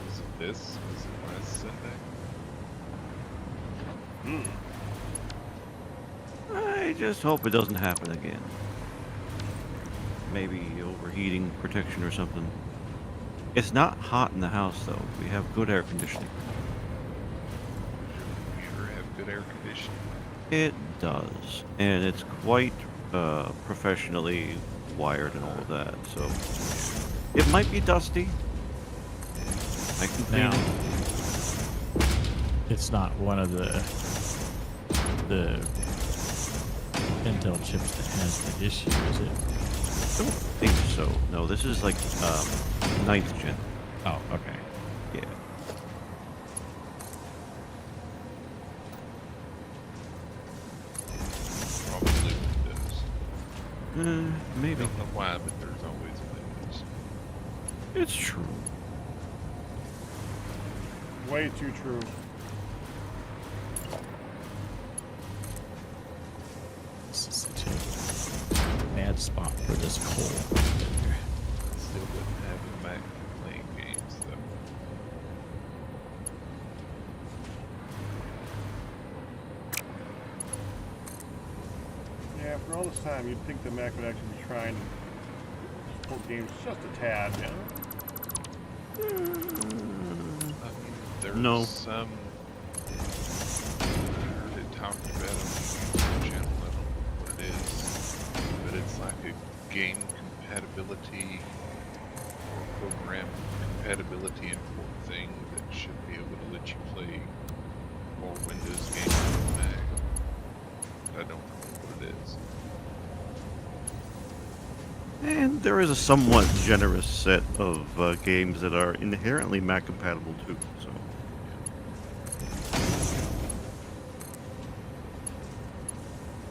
Was it this? Was it last Sunday? I just hope it doesn't happen again. Maybe overheating protection or something. It's not hot in the house, though. We have good air conditioning. Sure have good air conditioning. It does. And it's quite professionally wired and all of that, so it might be dusty. I can clean Now, it. it's not one of the Intel chips that has the issue, is it? I don't think so. No, this is like 9th gen. Oh, okay. Yeah. Probably Windows. I Maybe. don't know why, but there's always Windows. It's true. way too true. This is such a bad spot for this coal. Still wouldn't have it back playing games. all this time, you'd think the Mac would actually be trying to support games just a tad, you know? I mean, there's No. some. I heard it talked about on the YouTube channel. I don't know what it is, but it's like a game compatibility or program compatibility import thing that should be able to let you play more Windows games on the Mac. I don't know what it is. And there is a somewhat generous set of games that are inherently Mac compatible too. So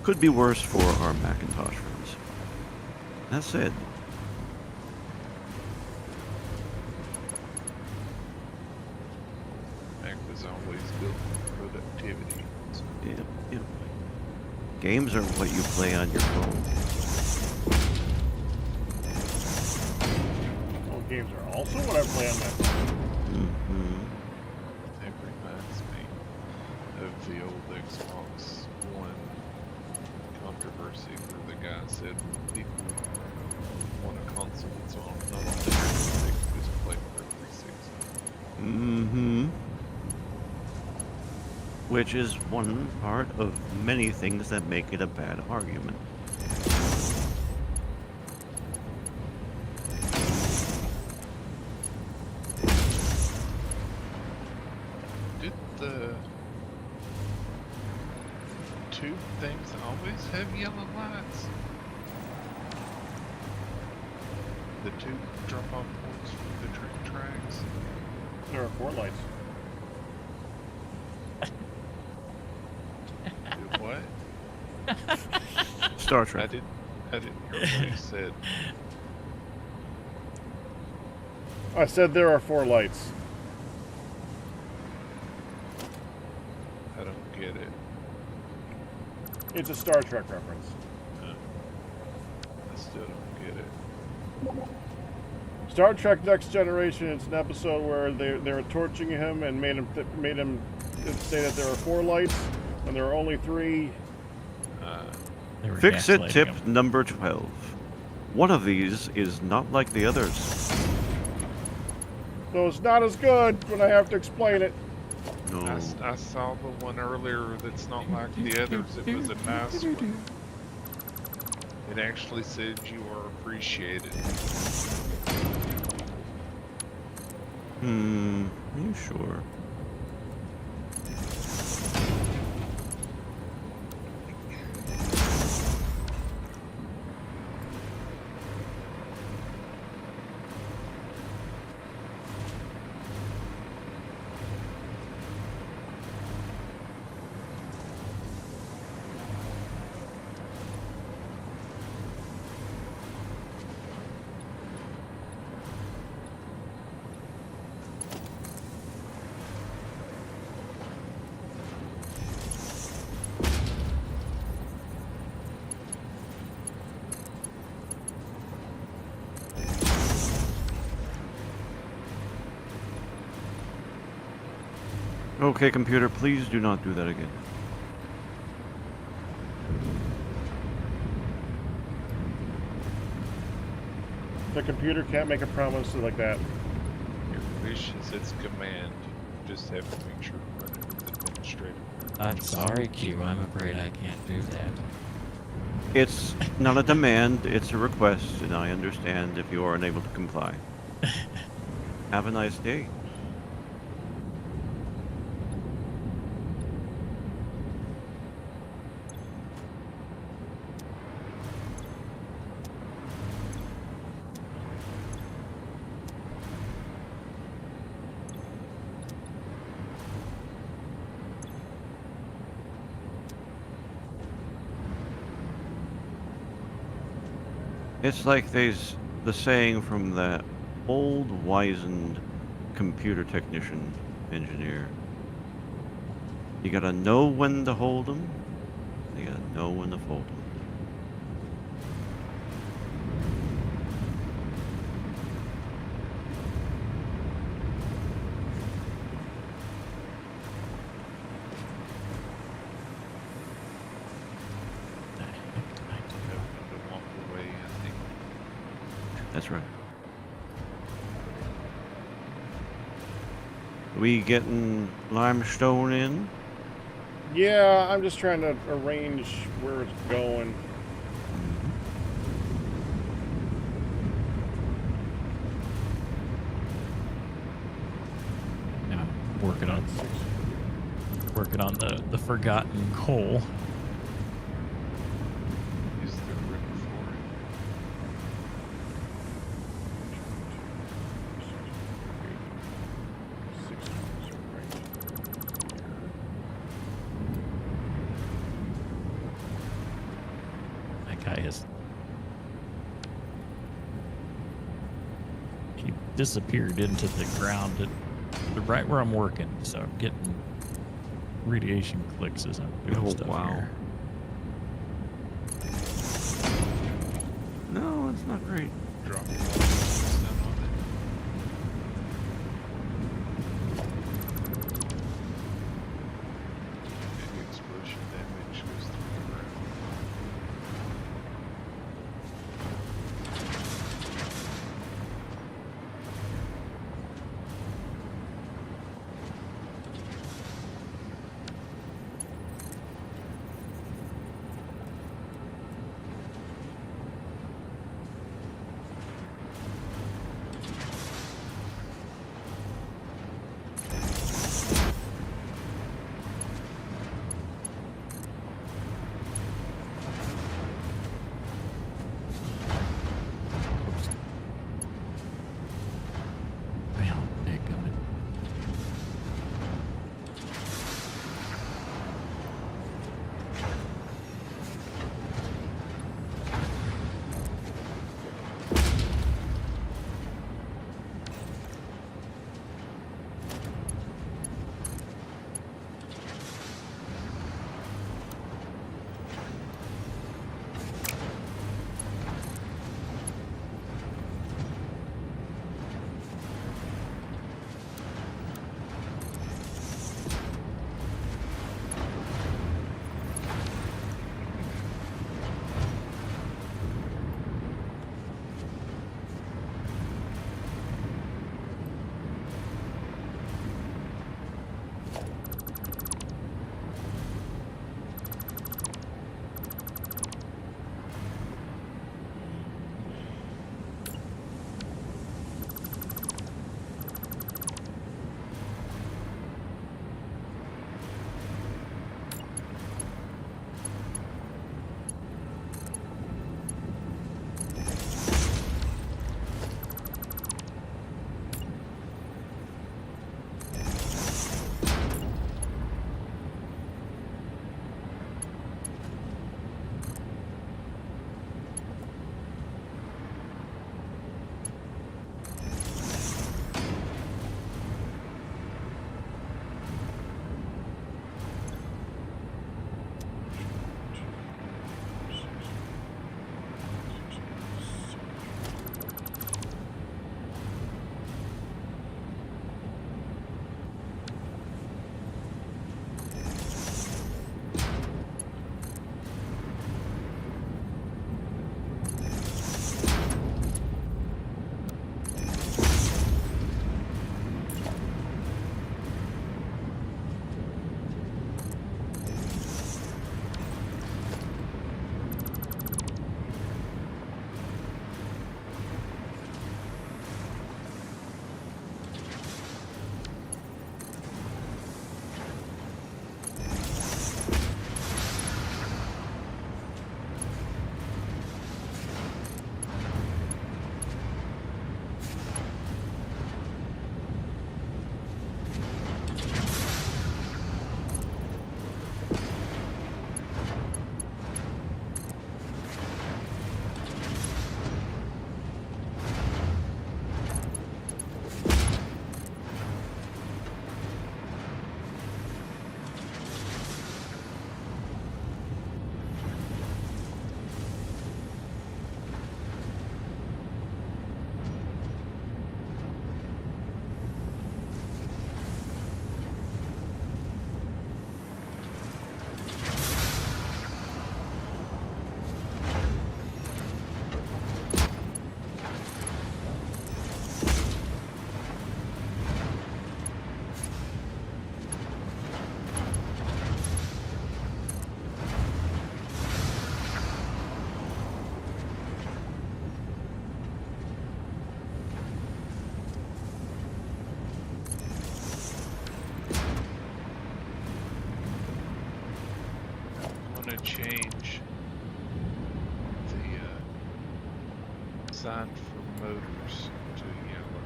could be worse for our Macintosh friends. That said, Mac was always built for productivity. So yeah, games are what you play on your phone. Well, games are also what I play on my phone. Mm-hmm. it reminds me of the old Xbox One controversy where the guy said when people want a console that's on not on the Xbox, they can just play for 360. Mm-hmm. Which is one part of many things that make it a bad argument. Did the tube things always have yellow lights? The tube drop-off points for the train tracks? There are 4 lights. What? Star I Trek. didn't hear what he said. I said there are 4 lights. I don't get it. It's a Star Trek reference. I still don't get it. Star Trek Next Generation. It's an episode where they were torching him and made him say that there are 4 lights when there are only 3. They were Fix it gaslighting tip him. number 12. One of these is not like the others. So it's not as good when I have to explain it. No. I saw the one earlier that's not like the others. It was a nice one. It actually said you are appreciated. Are you sure? Okay, computer, please do not do that again. The computer can't make a promise like that. Your wish is its command. You just have to make sure to run it with administrative. I'm sorry, Q. I'm afraid I can't do that. It's not a demand, it's a request, and I understand if you are unable to comply. Have a nice day. It's like there's the saying from that old wizened computer technician engineer. You gotta know when to hold 'em. You gotta know when to fold 'em. The heck did I do? That's right. We getting limestone in? Yeah, I'm just trying to arrange where it's going. Yeah, working on the forgotten coal. Is there room for it? That guy has. He disappeared into the ground right where I'm working, so I'm getting radiation clicks as I'm doing Oh, stuff wow. here. No, it's not great. Drop down on it. Any explosion damage goes through the ground. to change the sign for motors to yellow.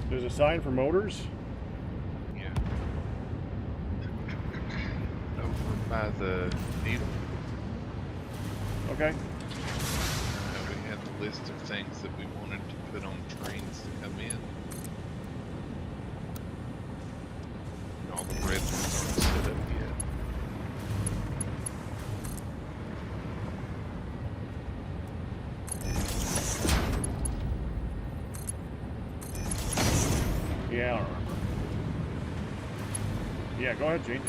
There's a sign for motors? Yeah. Over by the needle. Okay. We had the list of things that we wanted to put on trains to come in. And all the red ones aren't set up yet. Yeah, I don't remember. Yeah, go ahead, Gene.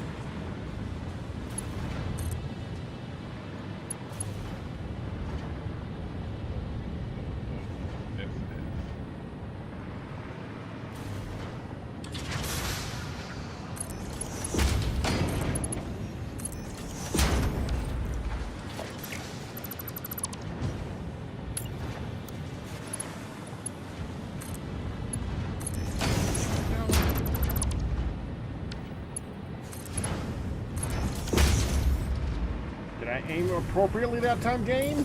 Did I aim appropriately that time, game?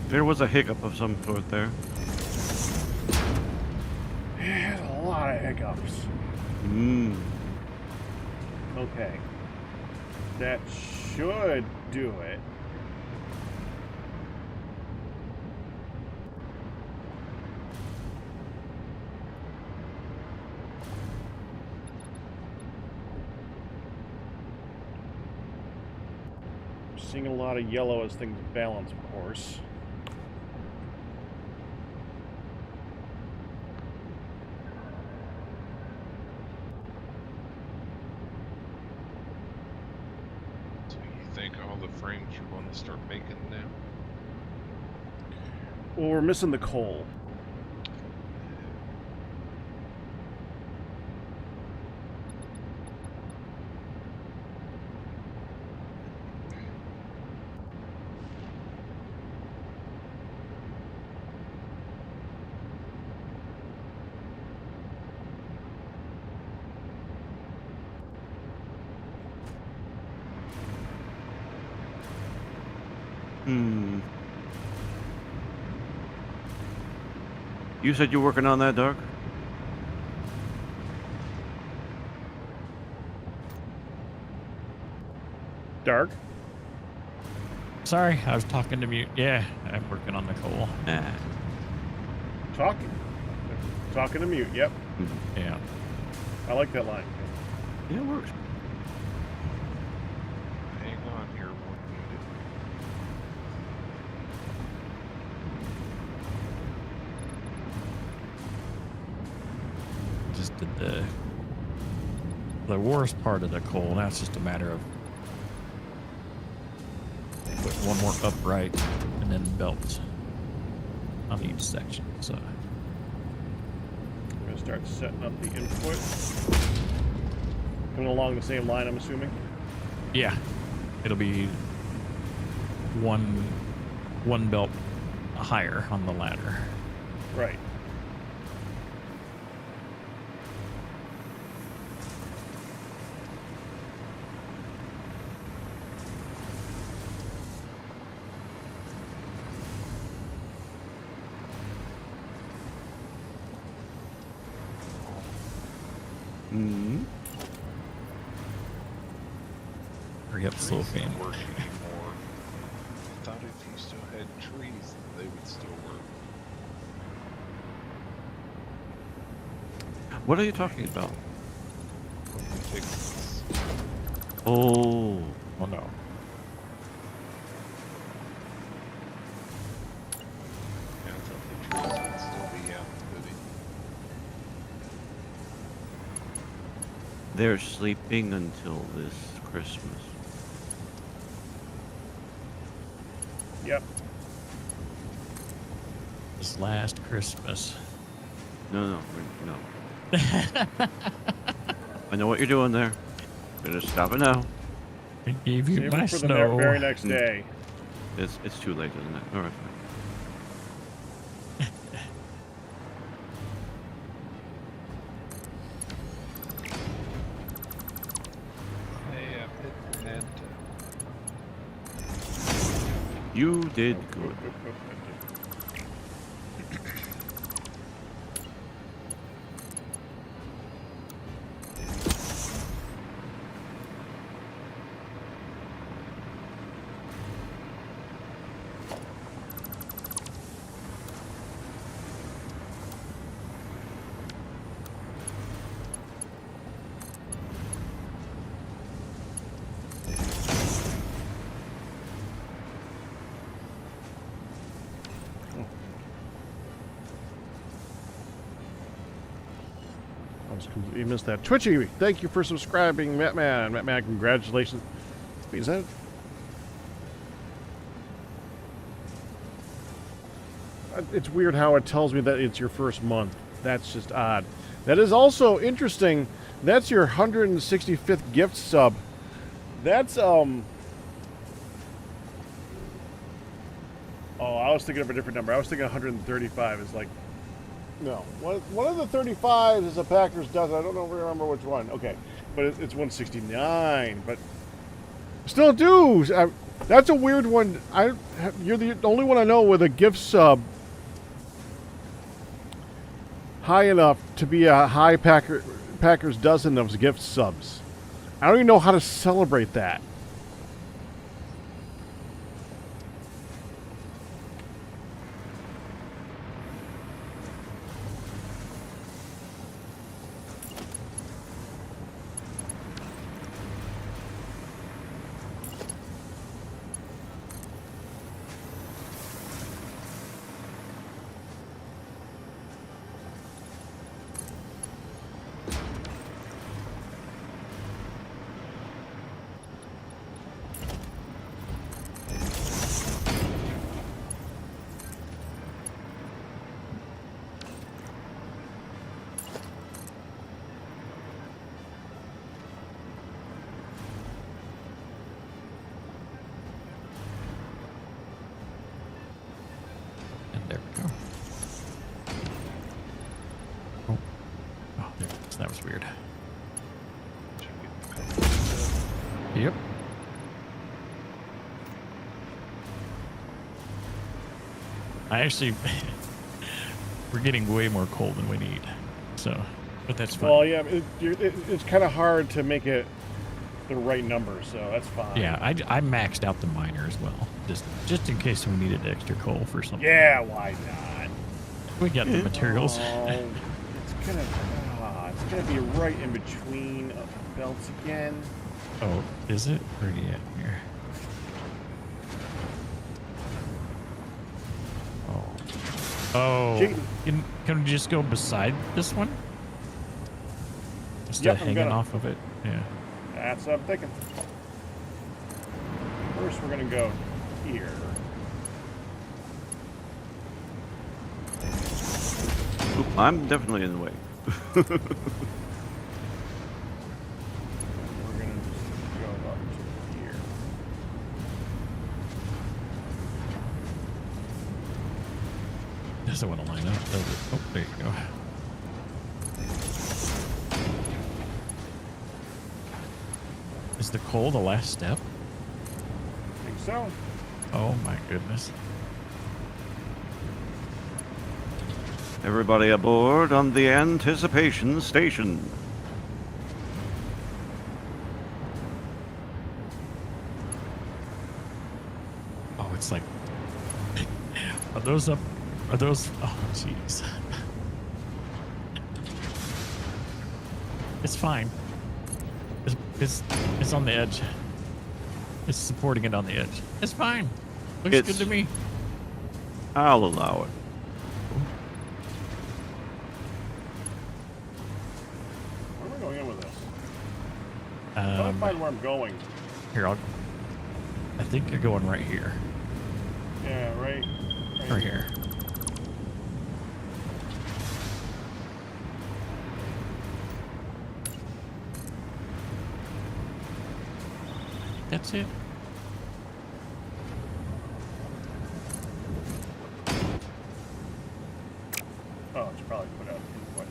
There was a hiccup of some sort there. There's a lot of hiccups. Mmm. Okay. That should do it. Seeing a lot of yellow as things balance, of course. So you think all the frames are going to start making now? Well, we're missing the coal. Hmm. You said you're working on that, Dark? Dark? Sorry, I was talking to mute. Yeah, I'm working on the coal. Nah. Talking. Talking to mute, yep. Yeah. I like that line. Yeah, it works. Hang on here one minute. Just did the worst part of the coal. Now it's just a matter of putting one more upright and then belt on each section. So We're going to start setting up the input. Coming along the same line, I'm assuming. yeah, it'll be one belt higher on the ladder. Right. Hmm. Hurry up, slow Trees fan. don't work anymore. I thought if you still had trees, they would still work. What are you talking about? Fixes. Oh. Oh no. Yeah, I thought the trees would still be outputting. They're sleeping until this Christmas. Yep. This last Christmas. No. I know what you're doing there. Better stop it now. I gave you Save my it for the snow. very next day. It's too late, isn't it? All right. Fine. You did good. You missed that. Twitchy, thank you for subscribing, Mattman. Mattman, congratulations. Wait, is that? It's weird how it tells me that it's your first month. That's just odd. That is also interesting. That's your 165th gift sub. That's Oh, I was thinking of a different number. I was thinking 135 is like. No, one of the 35s is a Packers dozen. I don't know if I remember which one. Okay, but it's 169. But still, dudes, that's a weird one. You're the only one I know with a gift sub high enough to be a high Packers dozen of gift subs. I don't even know how to celebrate that. There we go. Oh, there. That was weird. Yep. I actually, we're getting way more coal than we need, so, but that's fine. Well, yeah, it's kind of hard to make it the right number, so that's fine. Yeah, I maxed out the miner as well, just in case we needed extra coal for something. Yeah, why not? We got the materials. It's gonna be right in between belts again. Oh, is it? Where are you at here? Oh, can we just go beside this one? Instead of hanging off of it? Yeah. That's what I'm thinking. First, we're gonna go here. Oop, I'm definitely in the way. We're gonna just go up to here. Doesn't want to line up, does it? Oh, there you go. Is the coal the last step? I think so. Oh my goodness. Everybody aboard on the anticipation station. Oh, it's like, are those up? Are those? Oh, jeez. It's fine. It's on the edge. It's supporting it on the edge. It's fine. Looks good to me. I'll allow it. Where am I going in with this? I'm trying to find where I'm going. Here, I think you're going right here. Yeah, right here. That's it. Oh, it's probably put out input.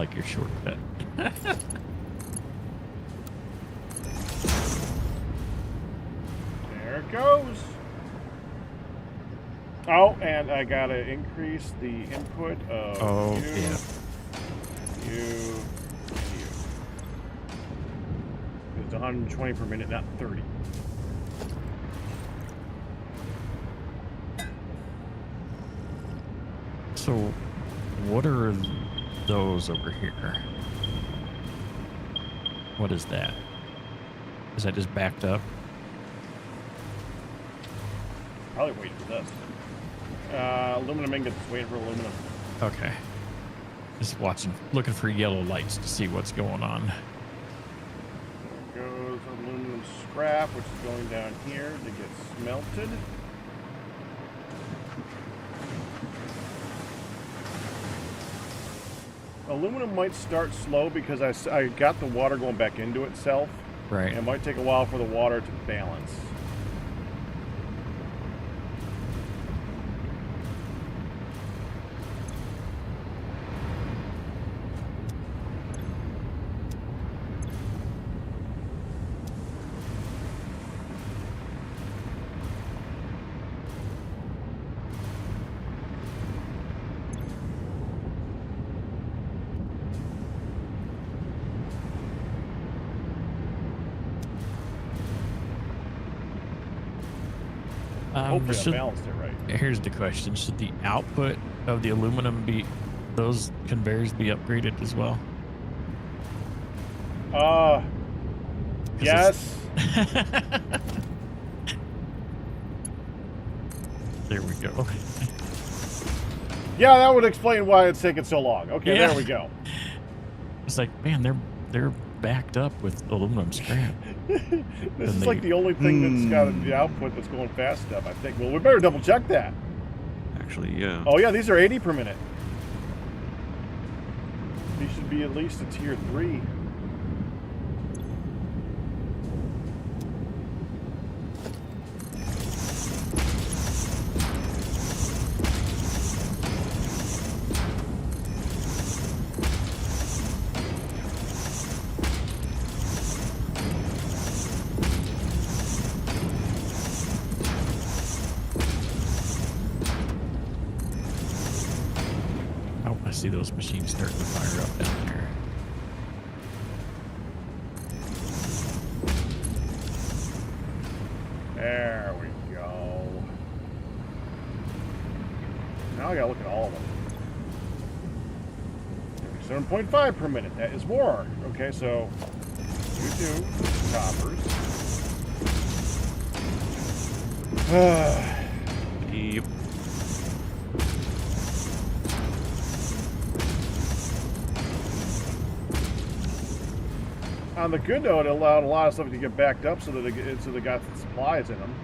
like your shortcut. There it goes. Oh, and I gotta increase the input of Oh, you, yeah. you, and you. It's 120 per minute, not 30. So, what are those over here? What is that? Is that just backed up? Probably waiting for this. Aluminum ingots, waiting for aluminum. Okay. Just watching, looking for yellow lights to see what's going on. There goes aluminum scrap, which is going down here to get smelted. Aluminum might start slow because I got the water going back into itself. Right. And it might take a while for the water to balance. Hopefully I balanced it right. Here's the question. Should the output of the aluminum be, those conveyors be upgraded as well? Yes. There we go. Yeah, that would explain why it's taking so long. Okay, Yeah. there we go. It's like, man, they're backed up with aluminum scrap. This is like the only thing that's got the output that's going fast enough, I think. Well, we better double check that. Actually, yeah. Oh, yeah, these are 80 per minute. These should be at least a tier 3. I see those machines starting to fire up down there. There we go. Now I gotta look at all of them. 7.5 per minute. That is more. Okay, so you two coppers. Yep. On the good note, it allowed a lot of stuff to get backed up so that they got the supplies in them.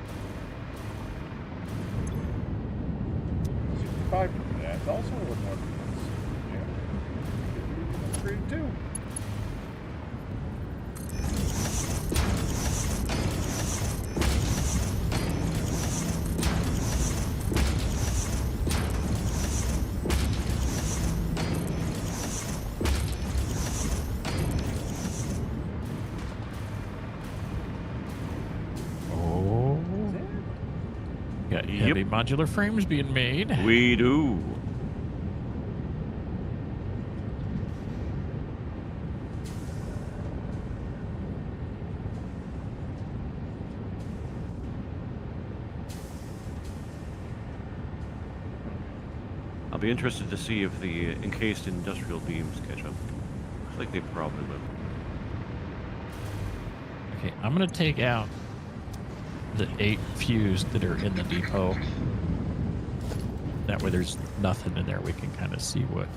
65 for that. It's also a little more than this. Yeah. That's great too. Got heavy modular frames being made. We do. I'll be interested to see if the encased industrial beams catch up. Looks like they probably will. Okay, I'm gonna take out the 8 fuse that are in the depot. That way there's nothing in there. We can kind of see what...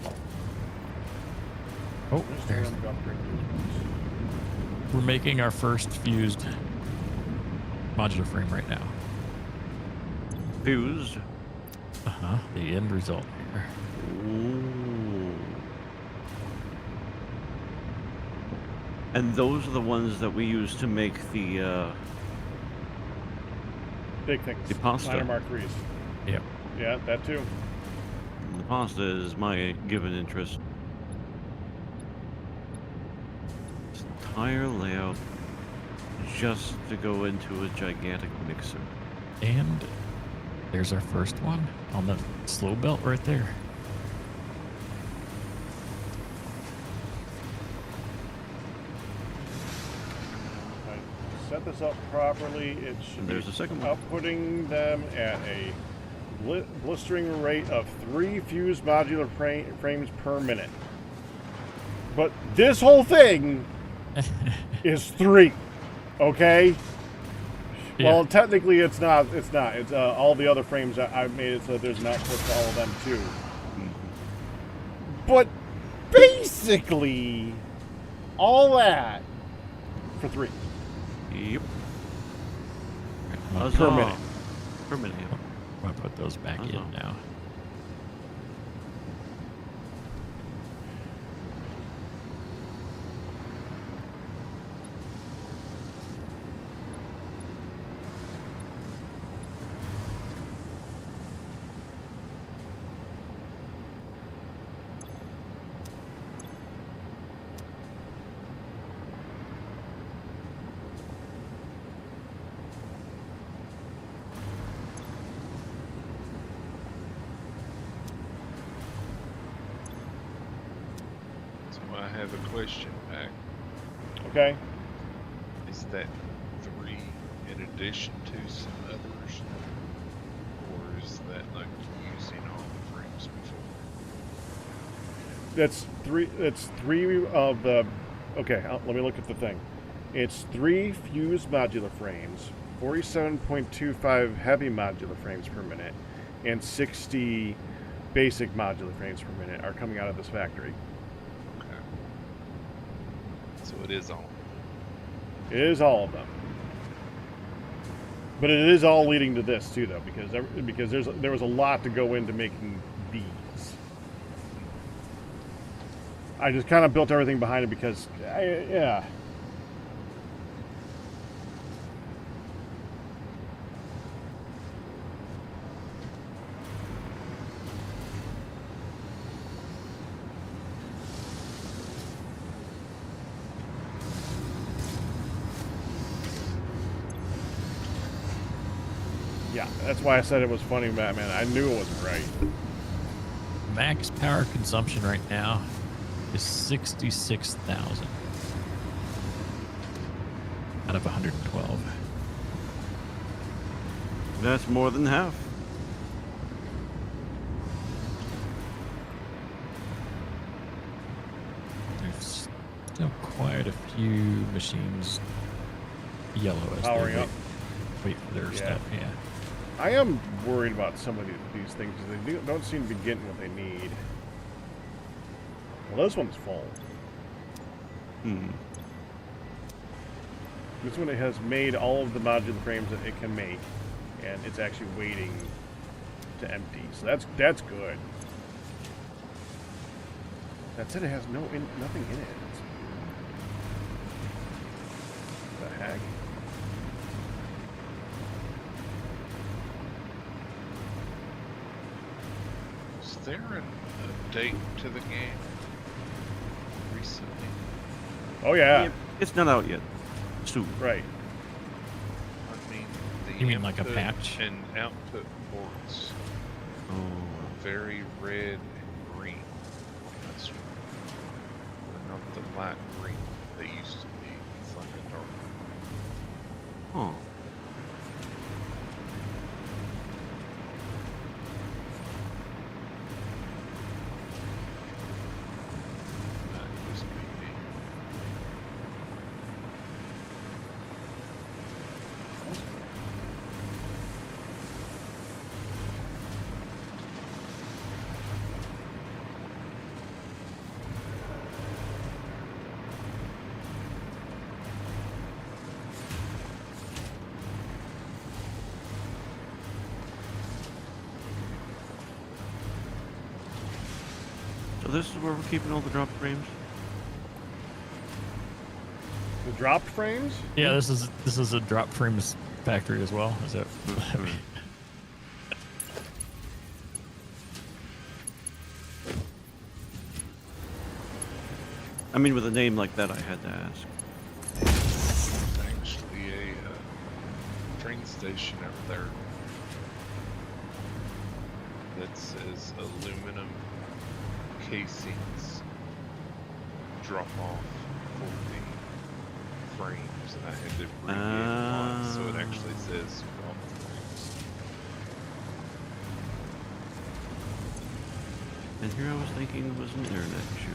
Oh, there's... We're making our first fused modular frame right now. Fused. Uh-huh, the end result here. Ooh. And those are the ones that we use to make the Big things. The pasta. Minor Mark 3s. Yep. Yeah, that too. pasta is my given interest. entire layout just to go into a gigantic mixer. And there's our first one on the slow belt right there. If I set this up properly, it should And there's be a second one. outputting them at a blistering rate of 3 fused modular frames per minute. But this whole thing is 3, okay? Yeah. Well, technically it's not. It's not. It's all the other frames I've made it so that there's an output to all of them too. But basically, all that for 3 Yep. per Huzzah. minute. Per minute. Yep. I'm gonna put those back in Uh-huh. now. So I have a question back. Okay. Is that 3 in addition to some others? Or is that like using all the frames before? That's 3. That's 3 of the. Okay, let me look at the thing. It's 3 fused modular frames, 47.25 heavy modular frames per minute, and 60 basic modular frames per minute are coming out of this factory. Okay. So it is all. It is all of them. But it is all leading to this too, though, because there was a lot to go into making these. I just kind of built everything behind it because, yeah. Yeah, that's why I said it was funny, Batman. I knew it wasn't right. Max power consumption right now is 66,000 out of 112. That's more than half. There's still quite a few machines yellow as Powering they up. wait for their Yeah. stuff. Yeah. I am worried about some of these things because they don't seem to be getting what they need. Well, this one's full. Hmm. This one has made all of the modular frames that it can make, and it's actually waiting to empty. So that's good. That said, it has nothing in it. What the heck? Is there an update to the game recently? Oh yeah, Yep, it's not out yet. Soon. right. I mean, the You mean like a input patch? and output ports Oh. are very red and green. That's they're not the light green they used to be. It's like a dark. Huh. That used to be me. So this is where we're keeping all the drop frames? The dropped frames. Yeah, this is a drop frames factory as well. Is that? I mean, with a name like that, I had to ask. There's actually a train station over there that says aluminum casings drop off for the frames, and I had to abbreviate a lot, so it actually says drop frames. And here I was thinking it was an internet issue.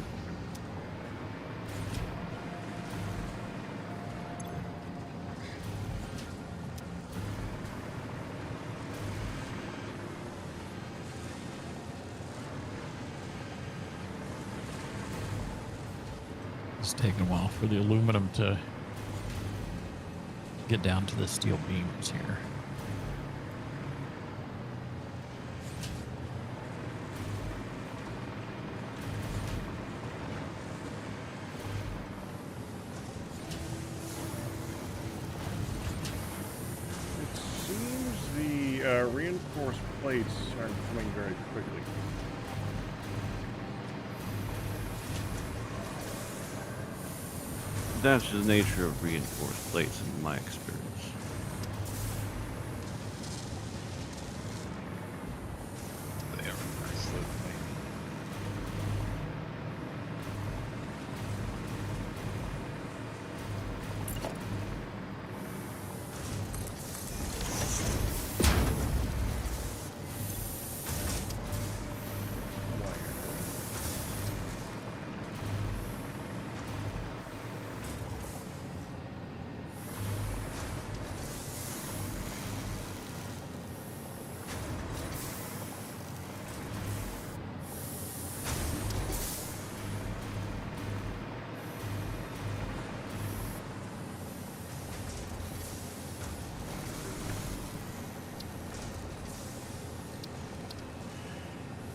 It's taking a while for the aluminum to get down to the steel beams here. It seems the reinforced plates aren't coming very quickly. That's the nature of reinforced plates in my experience. They are very slow to make.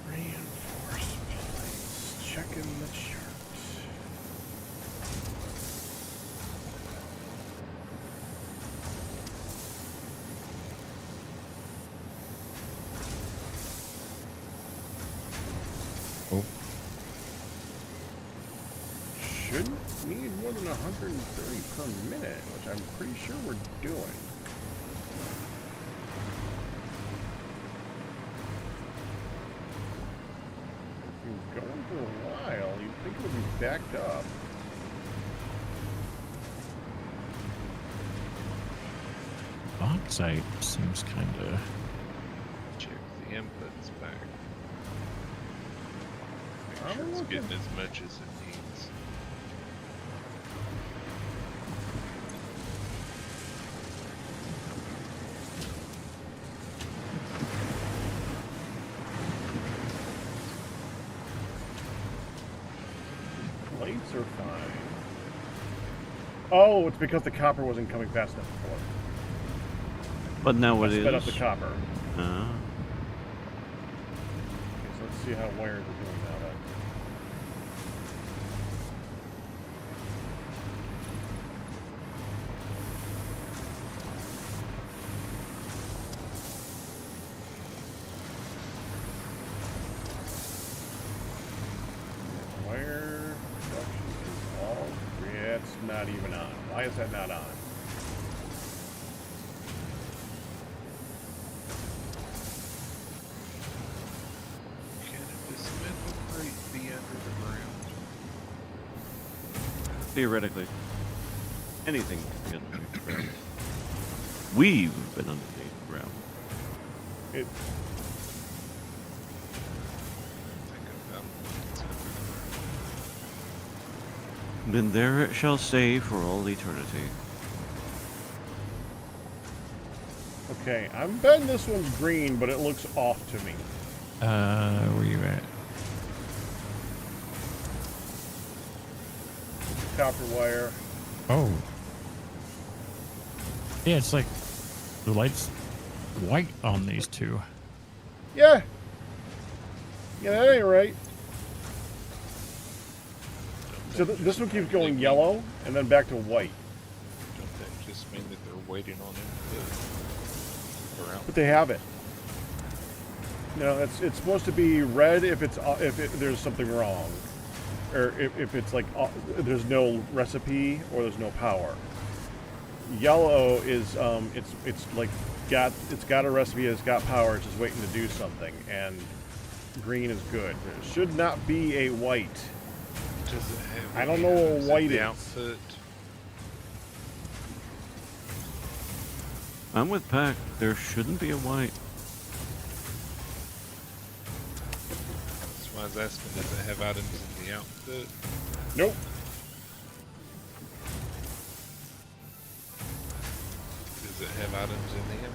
Reinforced plates. Checking the charts. Oh. Shouldn't need more than 130 per minute, which I'm pretty sure we're doing. Been going for a while. You'd think it would be backed up. Bauxite seems kind of... Check the inputs back. Make I'm sure it's looking. getting as much as it needs. Plates are fine. Oh, it's because the copper wasn't coming fast enough before. But now I it is. sped up the copper. Uh, Okay, so let's see how wires are doing now then. Wire production is all. Yeah, it's not even on. Why is that not on? Can this metal crate be under the ground? theoretically, anything can be underneath the ground. We've been underneath the ground. It. Think about what's under the ground. Then there it shall stay for all eternity. Okay, I'm betting this one's green, but it looks off to me. where you at? Copper wire. Oh. Yeah, it's like the light's white on these two. Yeah. Yeah, that ain't right. So this one keeps going yellow and then back to white. Don't that just mean that they're waiting on it to go out? But they have it. No, it's supposed to be red if there's something wrong. or if it's like there's no recipe or there's no power. Yellow is it's like it's got a recipe, it's got power, it's just waiting to do something, and green is good. It should not be a white. Does it have I don't any know what items in white the is. outfit? I'm with Pack. There shouldn't be a white. That's why I was asking, does it have items in the outfit? Nope. Does it have items in the outfit?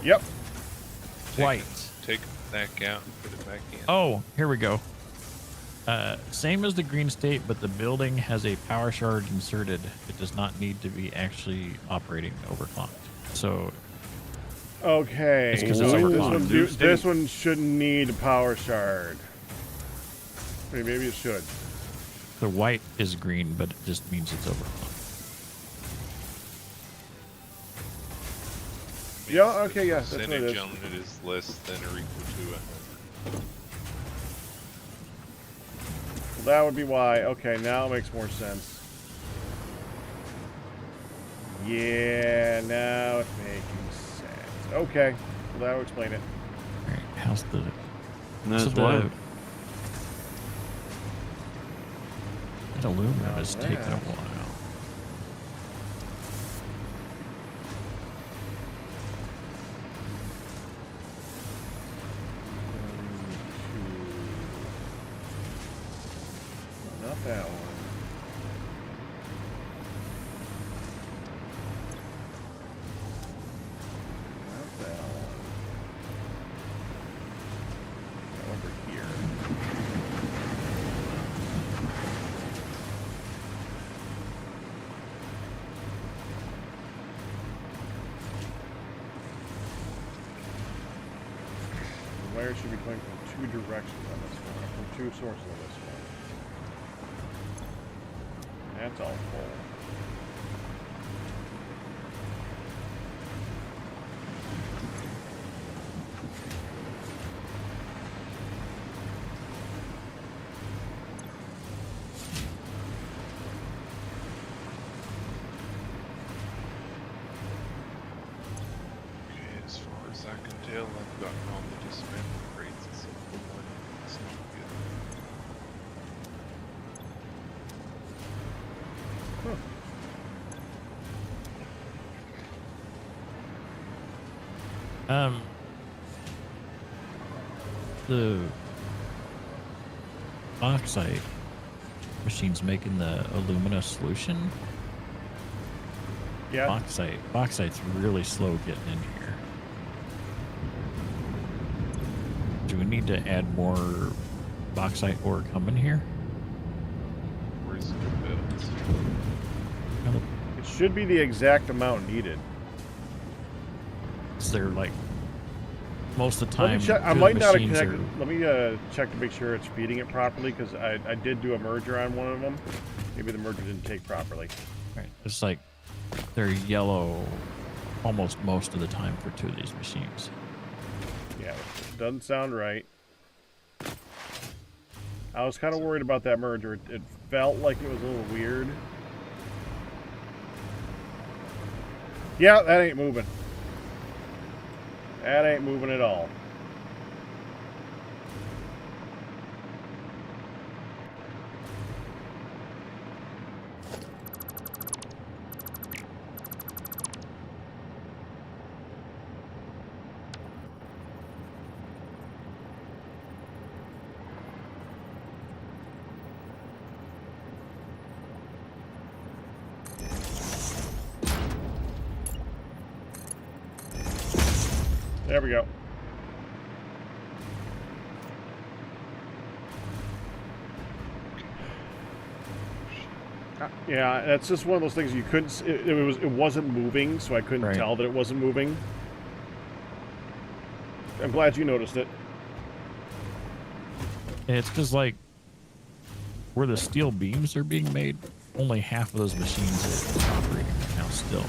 Yep. White. Take it back out and put it back in. Oh, here we go. Same as the green state, but the building has a power shard inserted. It does not need to be actually operating overclocked. So Okay. It's 'cause so it's this overclocked. one, this one shouldn't need a power shard. Maybe it should. the white is green, but it just means it's overclocked. Yeah, okay, yeah, that's what it Percentage is. on it is less than or equal to 100. Well, that would be why. Okay, now it makes more sense. Yeah, now it's making sense. Okay, well, that would explain it. All right, how's the? And that's so why. that aluminum Now is taking a that- while. Not that one. Not that one. Over here. The wire should be coming from two directions on this one, from two sources on this one. That's all full. Okay, as far as I can tell, I've gotten all the dismantle crates except for one. It's not good. The bauxite machine's making the alumina solution. Yeah. Bauxite's really slow getting in here. Do we need to add more bauxite ore coming here? Where's the bills? No, It should be the exact amount needed. is there like most of the Let time? me check. I good might not have machines connected. are- Let me check to make sure it's feeding it properly, because I did do a merger on one of them. Maybe the merger didn't take properly. Right. It's like they're yellow almost most of the time for two of these machines. Yeah, it doesn't sound right. I was kind of worried about that merger. It felt like it was a little weird. Yeah, that ain't moving. That ain't moving at all. There we go. Yeah, that's just one of those things you couldn't. It wasn't moving, so I couldn't Right. tell that it wasn't moving. I'm glad you noticed it. And it's because like where the steel beams are being made, only half of those machines are operating right now still.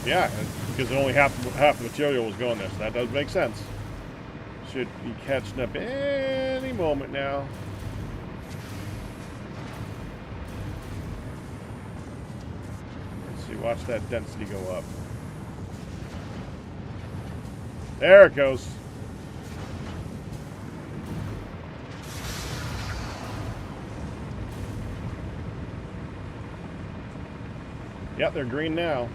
Yeah, because only half the material was going there, so that does make sense. Should be catching up any moment now. Watch that density go up. There it goes. Yep, they're green now.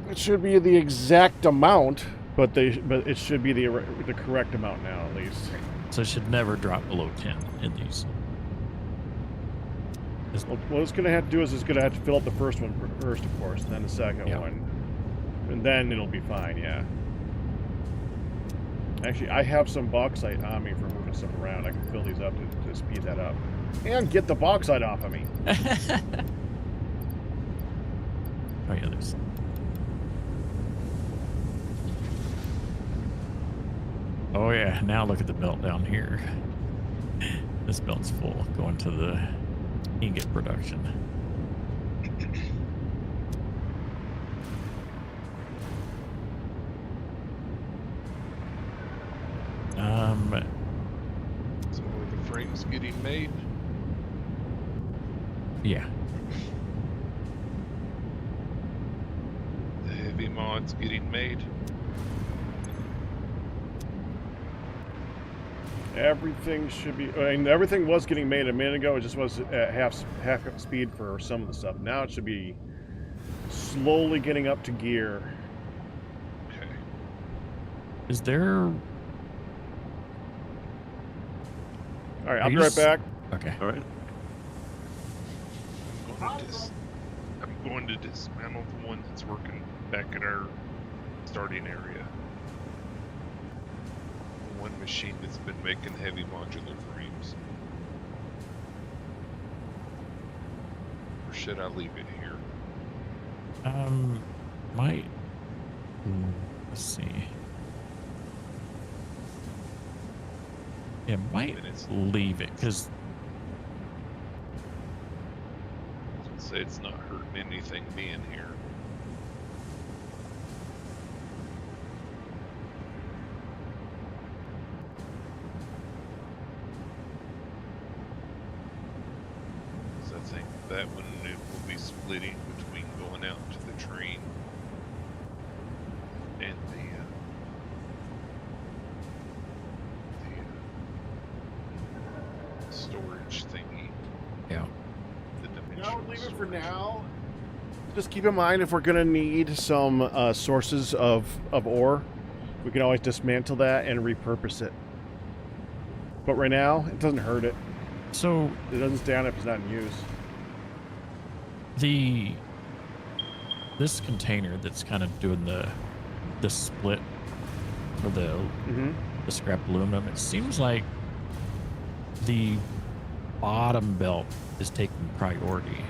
It should be the exact amount, but it should be the correct amount now at least. So it should never drop below 10 in these. Well, what it's going to have to do is it's going to have to fill up the first one first, of course, and then the second Yeah. one. And then it'll be fine, yeah. Actually, I have some bauxite on me for moving stuff around. I can fill these up to speed that up. And get the bauxite off of me. Oh yeah, there's. Oh yeah, now look at the belt down here. This belt's full, going to the ingot production. So are the frames getting made? Yeah. The heavy mods getting made? Everything should be... I mean, everything was getting made a minute ago. It just was at half speed for some of the stuff. Now it should be slowly getting up to gear. Okay. Is there? All right, Are I'll be you right back. Okay. All right. I'm going to dismantle the one that's working back at our starting area. The one machine that's been making heavy modular frames. Or should I leave it here? Might. Let's see. Yeah, might Minutes. leave it because I was gonna say it's not hurting anything being here. So I think that one it will be splitting between going out to the train and the storage thingy. yeah. The No, dimensional leave it for storage. now. Just keep in mind if we're going to need some sources of ore, we can always dismantle that and repurpose it. But right now, it doesn't hurt it. So It doesn't stay on if it's not in use. this container that's kind of doing the split for the Mm-hmm. scrap aluminum, it seems like the bottom belt is taking priority.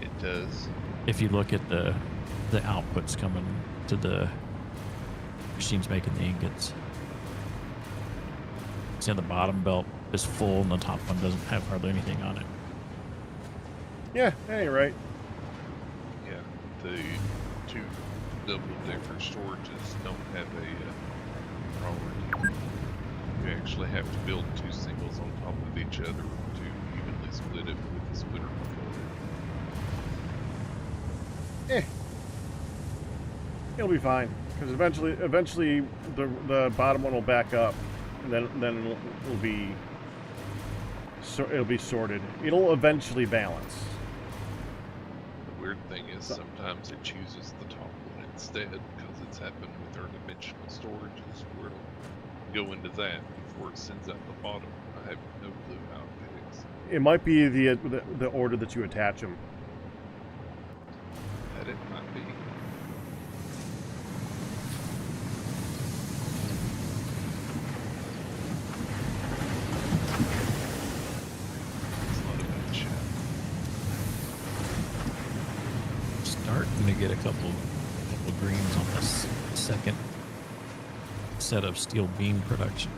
It does. If you look at the outputs coming to the machines making the ingots, see how the bottom belt is full and the top one doesn't have hardly anything on it. Yeah, that ain't right. Yeah, the two double-decker storages don't have a priority. You actually have to build two singles on top of each other to evenly split it with the splitter component. It'll be fine because eventually the bottom one will back up, and then it'll be sorted. It'll eventually balance. The weird thing is sometimes it chooses the top one instead because it's happened with our dimensional storages where it'll go into that before it sends out the bottom. I have no clue how it picks. It might be the order that you attach them. That it might be. It's not a bad shot. Starting to get a couple greens on this second set of steel beam production.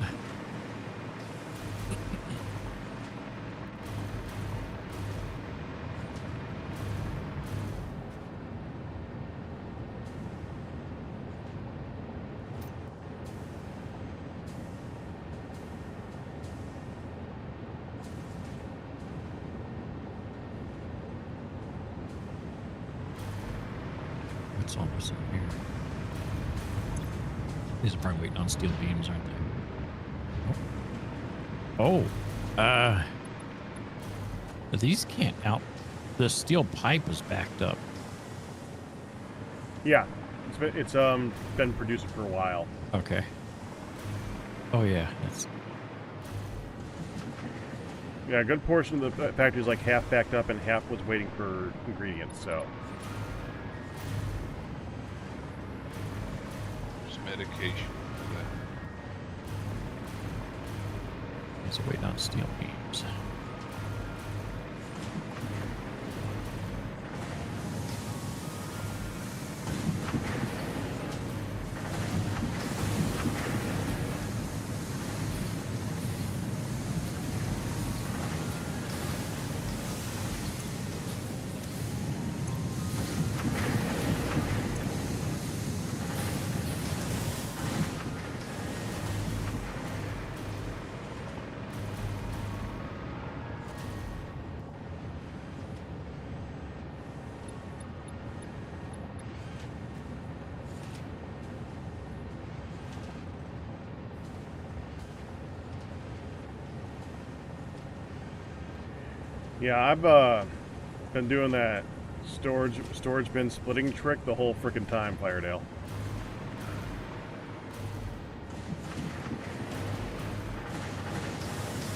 What's all this in here? These are probably waiting on steel beams, aren't they? Oh. These can't out. The steel pipe is backed up. Yeah, it's been producing for a while. Okay. Oh yeah, that's. Yeah, a good portion of the factory is like half backed up and half was waiting for ingredients. So There's medication for that. These are waiting on steel beams. yeah, I've been doing that storage bin splitting trick the whole frickin' time, Firedale.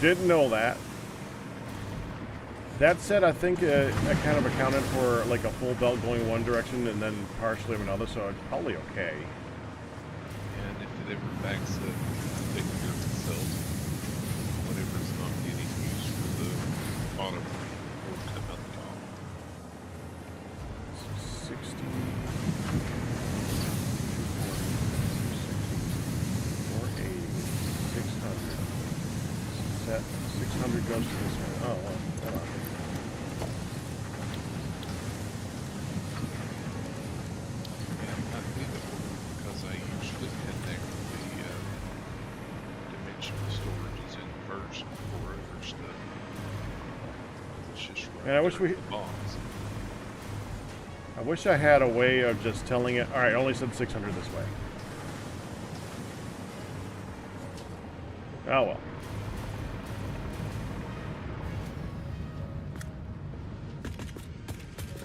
Didn't know that. That said, I think I kind of accounted for like a full belt going one direction and then partially of another, so it's probably okay. And if it ever backs up, take care of itself. Whatever's not getting used for the bottom will come out the top. 60. 480. 600. Set 600 goes to this one. Oh, well, hold on. And I think it will, because I usually connect the dimensional storages in first before other stuff. It's just right And I wish there we- in the box. I wish I had a way of just telling it. All right, I only said 600 this way. Oh well.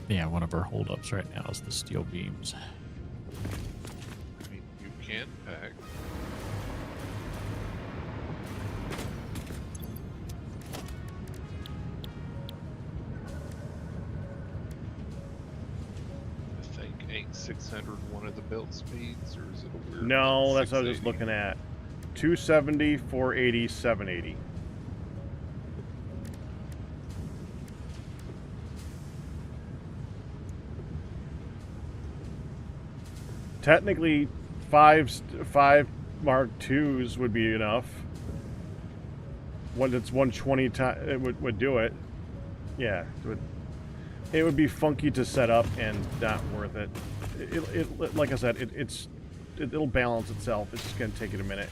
Yeah, one of our holdups right now is the steel beams. I mean, you can pack. I think ain't 600 one of the belt speeds, or is it a weird? No, that's what I was just 680? looking at. 270, 480, 780. Technically, five Mark IIs would be enough. When it's 120 times, it would do it. Yeah, it would be funky to set up and not worth it. It like I said, it'll balance itself. It's just gonna take it a minute.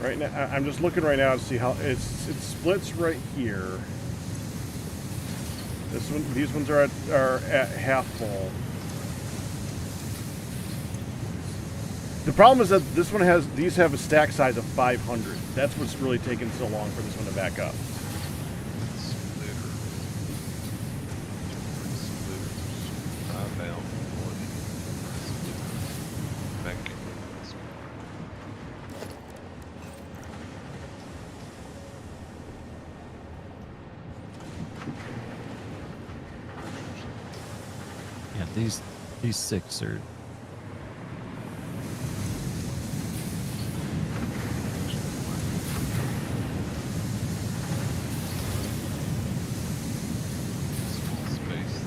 Right now, I'm just looking right now to see how it splits right here. This one, these ones are at half full. The problem is that this one these have a stack size of 500. That's what's really taking so long for this one to back up. Splitter. Splitters. I found one. Splitter. Back in this one. Yeah, these six are. Small space.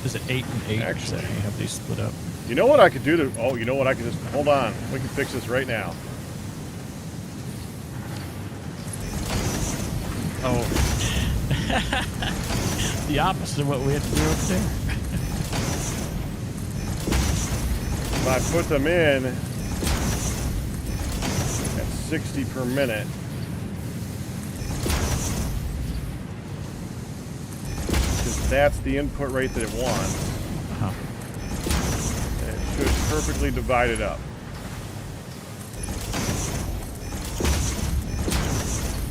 Is it 8 and 8? Actually. That you have these split up. You know what I could do to? Oh, you know what I could just hold on. We can fix this right now. Oh. The opposite of what we had to do up there. I put them in at 60 per minute, because that's the input rate that it wants, Uh-huh. and it should perfectly divide it up.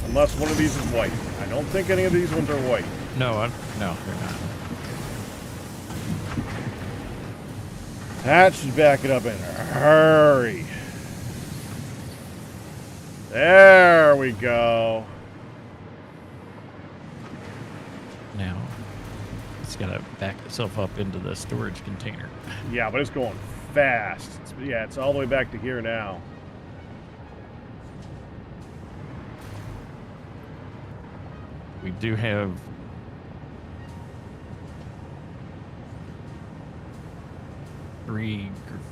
Unless one of these is white. I don't think any of these ones are white. No, no, they're not. That should back it up in a hurry. There we go. Now, it's got to back itself up into the storage container. Yeah, but it's going fast. Yeah, it's all the way back to here now. We do have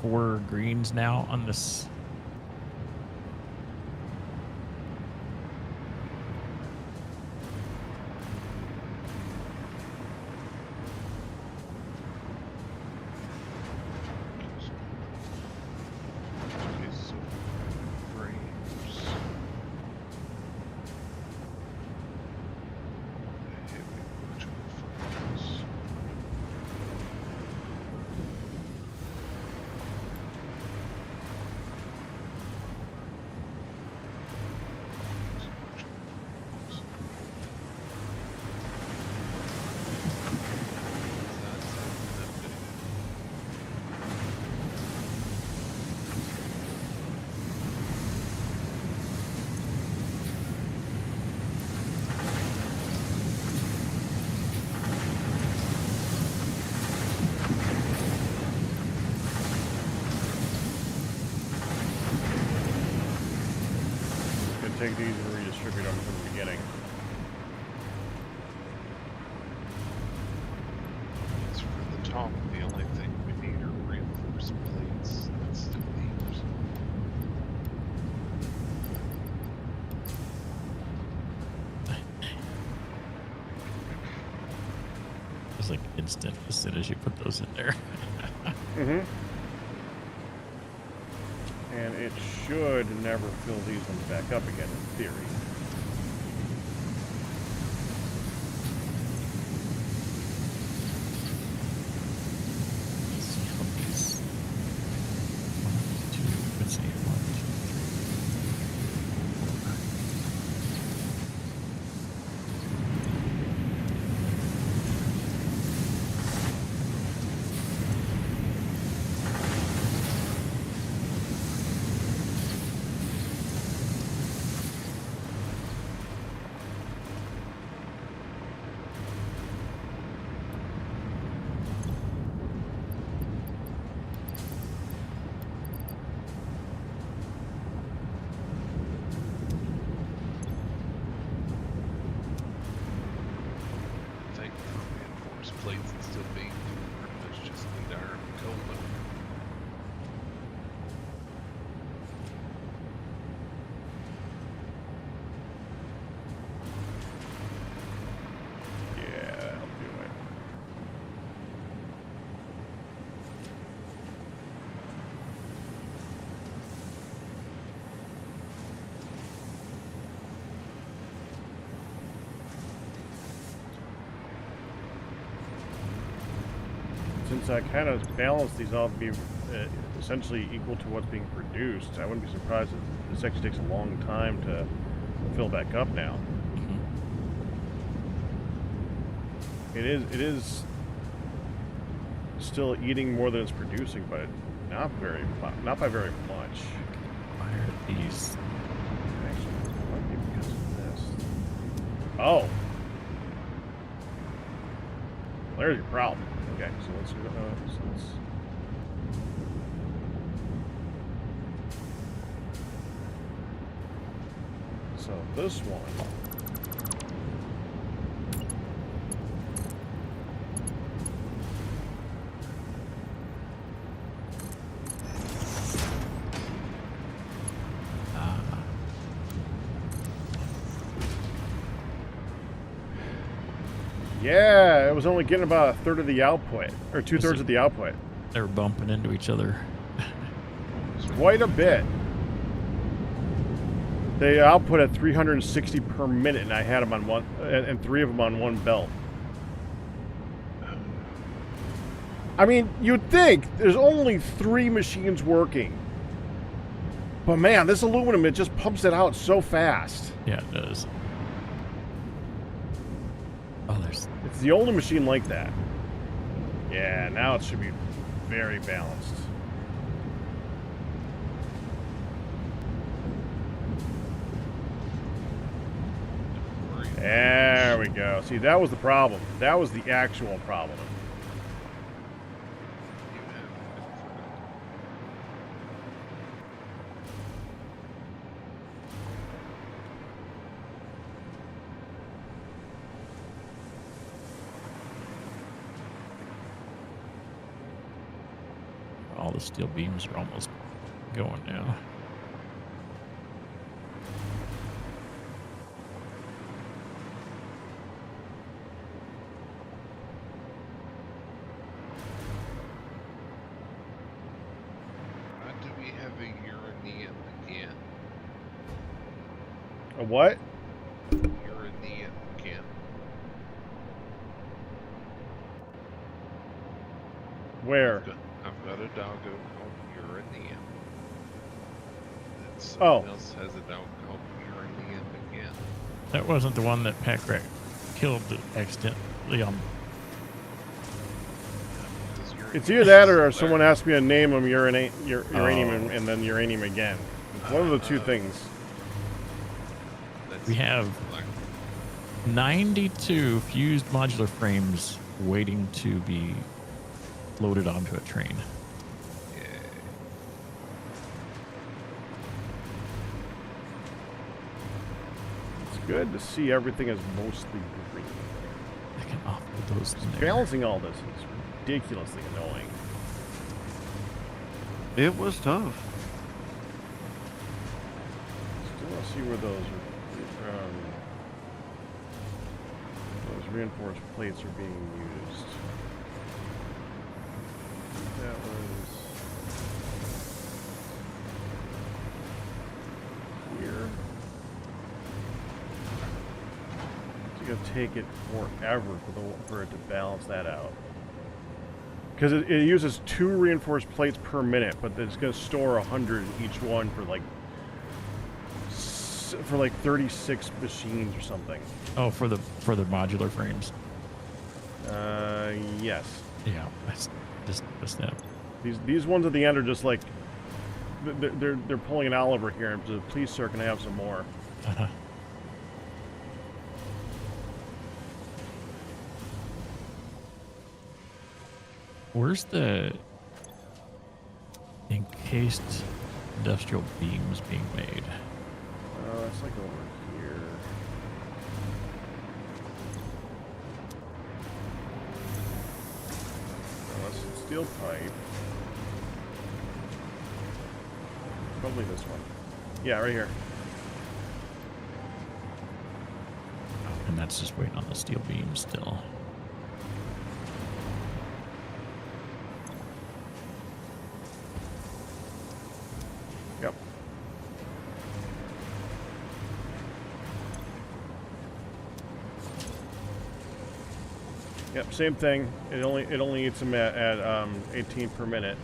four greens now on this. Okay, so frames. Heavy virtual frames. Gonna take these and redistribute them from the beginning. It's for the top. The only thing we need are reinforced plates. That's still these. It's like instant as soon as you put those in there. Mm-hmm. And it should never fill these ones back up again, in theory. Let's see how these. 1, 2, let's see, 1, I think for reinforced plates instead of being pretty much just need iron and coal. Yeah, that'll do it. Since I kind of balanced these all to be essentially equal to what's being produced, I wouldn't be surprised if this actually takes a long time to fill back up now. It is still eating more than it's producing, but not by very much. why are these? Actually, it might be because of this. Oh, well, there's your problem. Okay, so let's so this one. Yeah, it was only getting about a third of the output, or 2/3 of the output. They're bumping into each other. quite a bit. They output at 360 per minute, and I had them on one, and 3 of them on one belt. I mean, you'd think there's only 3 machines working. But man, this aluminum, it just pumps it out so fast. Yeah, it does. Oh, there's... It's the only machine like that. Yeah, now it should be very balanced. There we go. See, that was the problem. That was the actual problem. All the steel beams are almost going now. Why do we have a uranium again? A what? Uranium again. Where? I've got a doggo called uranium. And Oh. someone else has a dog called uranium again. That wasn't the one that Packrat killed accidentally on. It's either that or someone asked me to name them uranium Oh. and then uranium again. It's one of the two things. That's We have like 92 fused modular frames waiting to be loaded onto a train. yeah. It's good to see everything is mostly green. I can offload those in there. Balancing all this is ridiculously annoying. It was tough. Still want to see where those reinforced plates are being used. That was here. It's gonna take it forever for it to balance that out. Because it uses 2 reinforced plates per minute, but it's going to store 100 in each one for like 36 machines or something. Oh, for the modular frames. Yes. Yeah, that's just that. These ones at the end are just like they're pulling an Oliver here, and so please, sir, can I have some more? Uh-huh. Where's the encased industrial beams being made? It's like over here. That's steel pipe. Probably this one. Yeah, right here. And that's just waiting on the steel beams still. Yep. Yep, same thing. It only eats them at 18 per minute.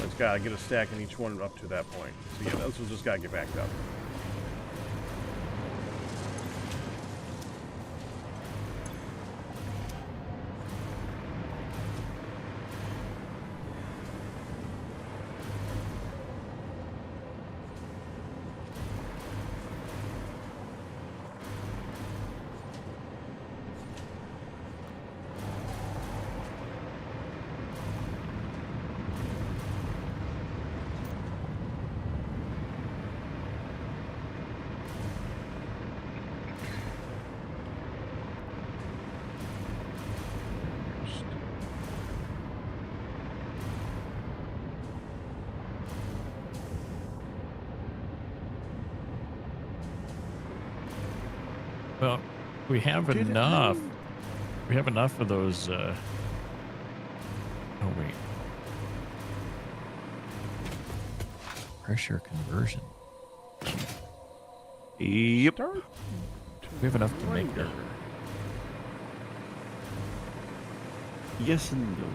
It's got to get a stack in each one up to that point. So yeah, this one's just got to get backed up. Well, we have enough. We have enough of those. Oh wait. pressure conversion. Yep. Start We have enough to make grinder. that. Yes and no.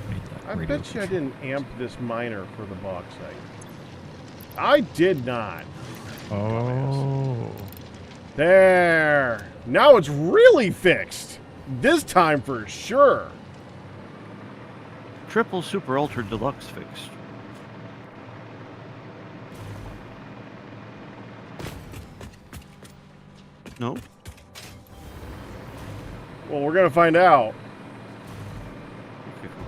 Make that I radio bet you I control. didn't amp this miner for the bauxite. I did not. Oh. There. Now it's really fixed. This time for sure. Triple Super Ultra Deluxe fixed. No? Well, we're going to find out. Okay, cool.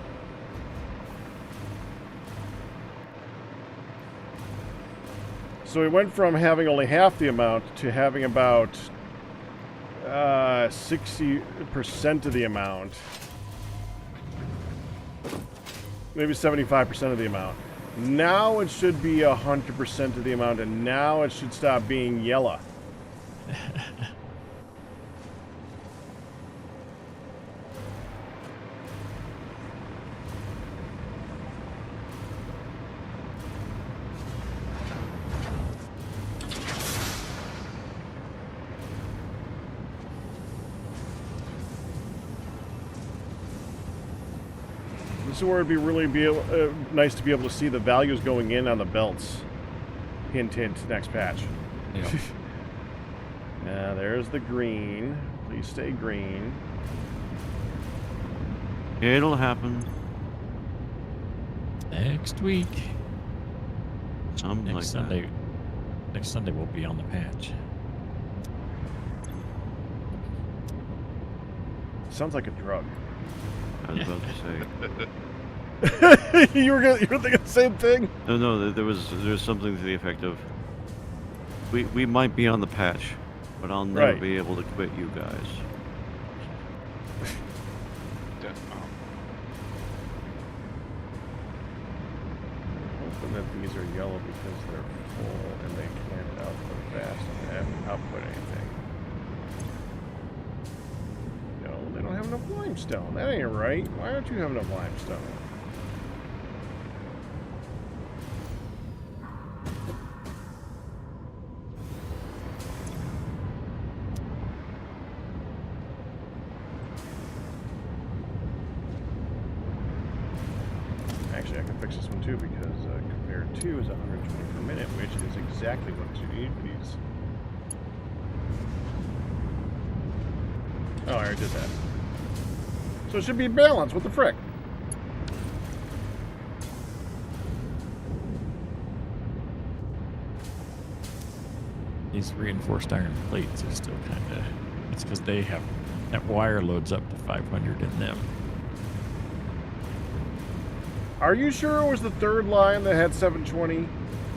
So we went from having only half the amount to having about 60% of the amount. Maybe 75% of the amount. Now it should be 100% of the amount, and now it should stop being yellow. This is where it'd be really nice to be able to see the values going in on the belts. Hint, hint, next patch. Yeah. Now, there's the green. Please stay green. It'll happen. Next week. Something Next like Sunday. Next Sunday we'll be on the patch. Sounds like a drug. that. I was about to say. you were thinking the same thing? No, there was something to the effect of we might be on the patch, but I'll never Right. be able to quit you guys. Hoping that these are yellow because they're full and they can't output fast and they haven't output anything. No, they don't have enough limestone. That ain't right. Why don't you have enough limestone? Actually, I can fix this one too because compare 2 is 120 per minute, which is exactly what you need, please. Oh, I already did that. So it should be balanced. What the frick? These reinforced iron plates are still kind of. It's because they have that wire loads up to 500 in them. Are you sure it was the third line that had 720?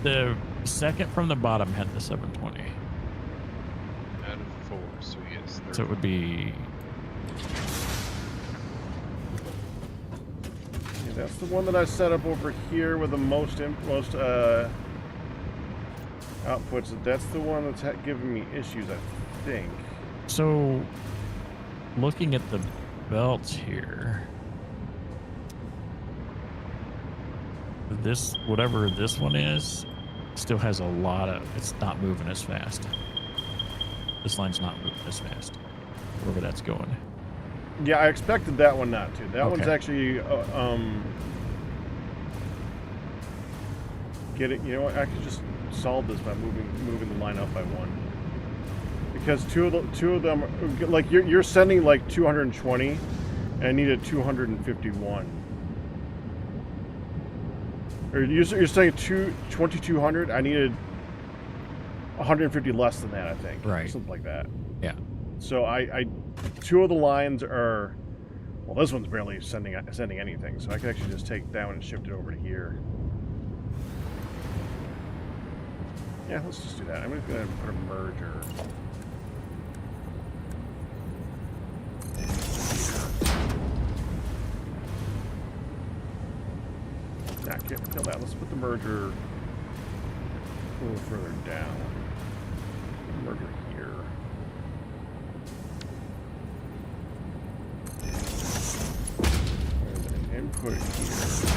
The second from the bottom had the 720, Out of 4, so yes. so it would be. Yeah, that's the one that I set up over here with the most outputs. That's the one that's giving me issues, I think. So, looking at the belts here, this whatever this one is, still has a lot of. It's not moving as fast. This line's not moving as fast. Wherever that's going. Yeah, I expected that one not to. That one's Okay. actually get it. You know what? I could just solve this by moving the line up by 1. Because two of them, like you're sending like 220, and I needed 251. Or you're saying 2200. I needed 150 less than that, I think. Right. Something like that. Yeah. So I 2 of the lines are, well, this one's barely sending anything. So I could actually just take that one and shift it over to here. Yeah, let's just do that. I'm going to go ahead and put a merger. Nah, can't kill that. Let's put the merger a little further down. Merger here. And an input here.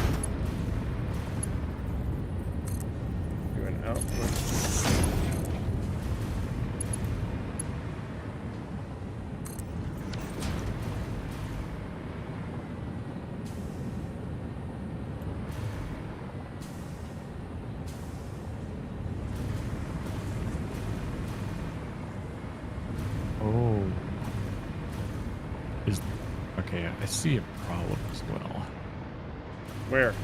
is okay. I see a problem as well. Where?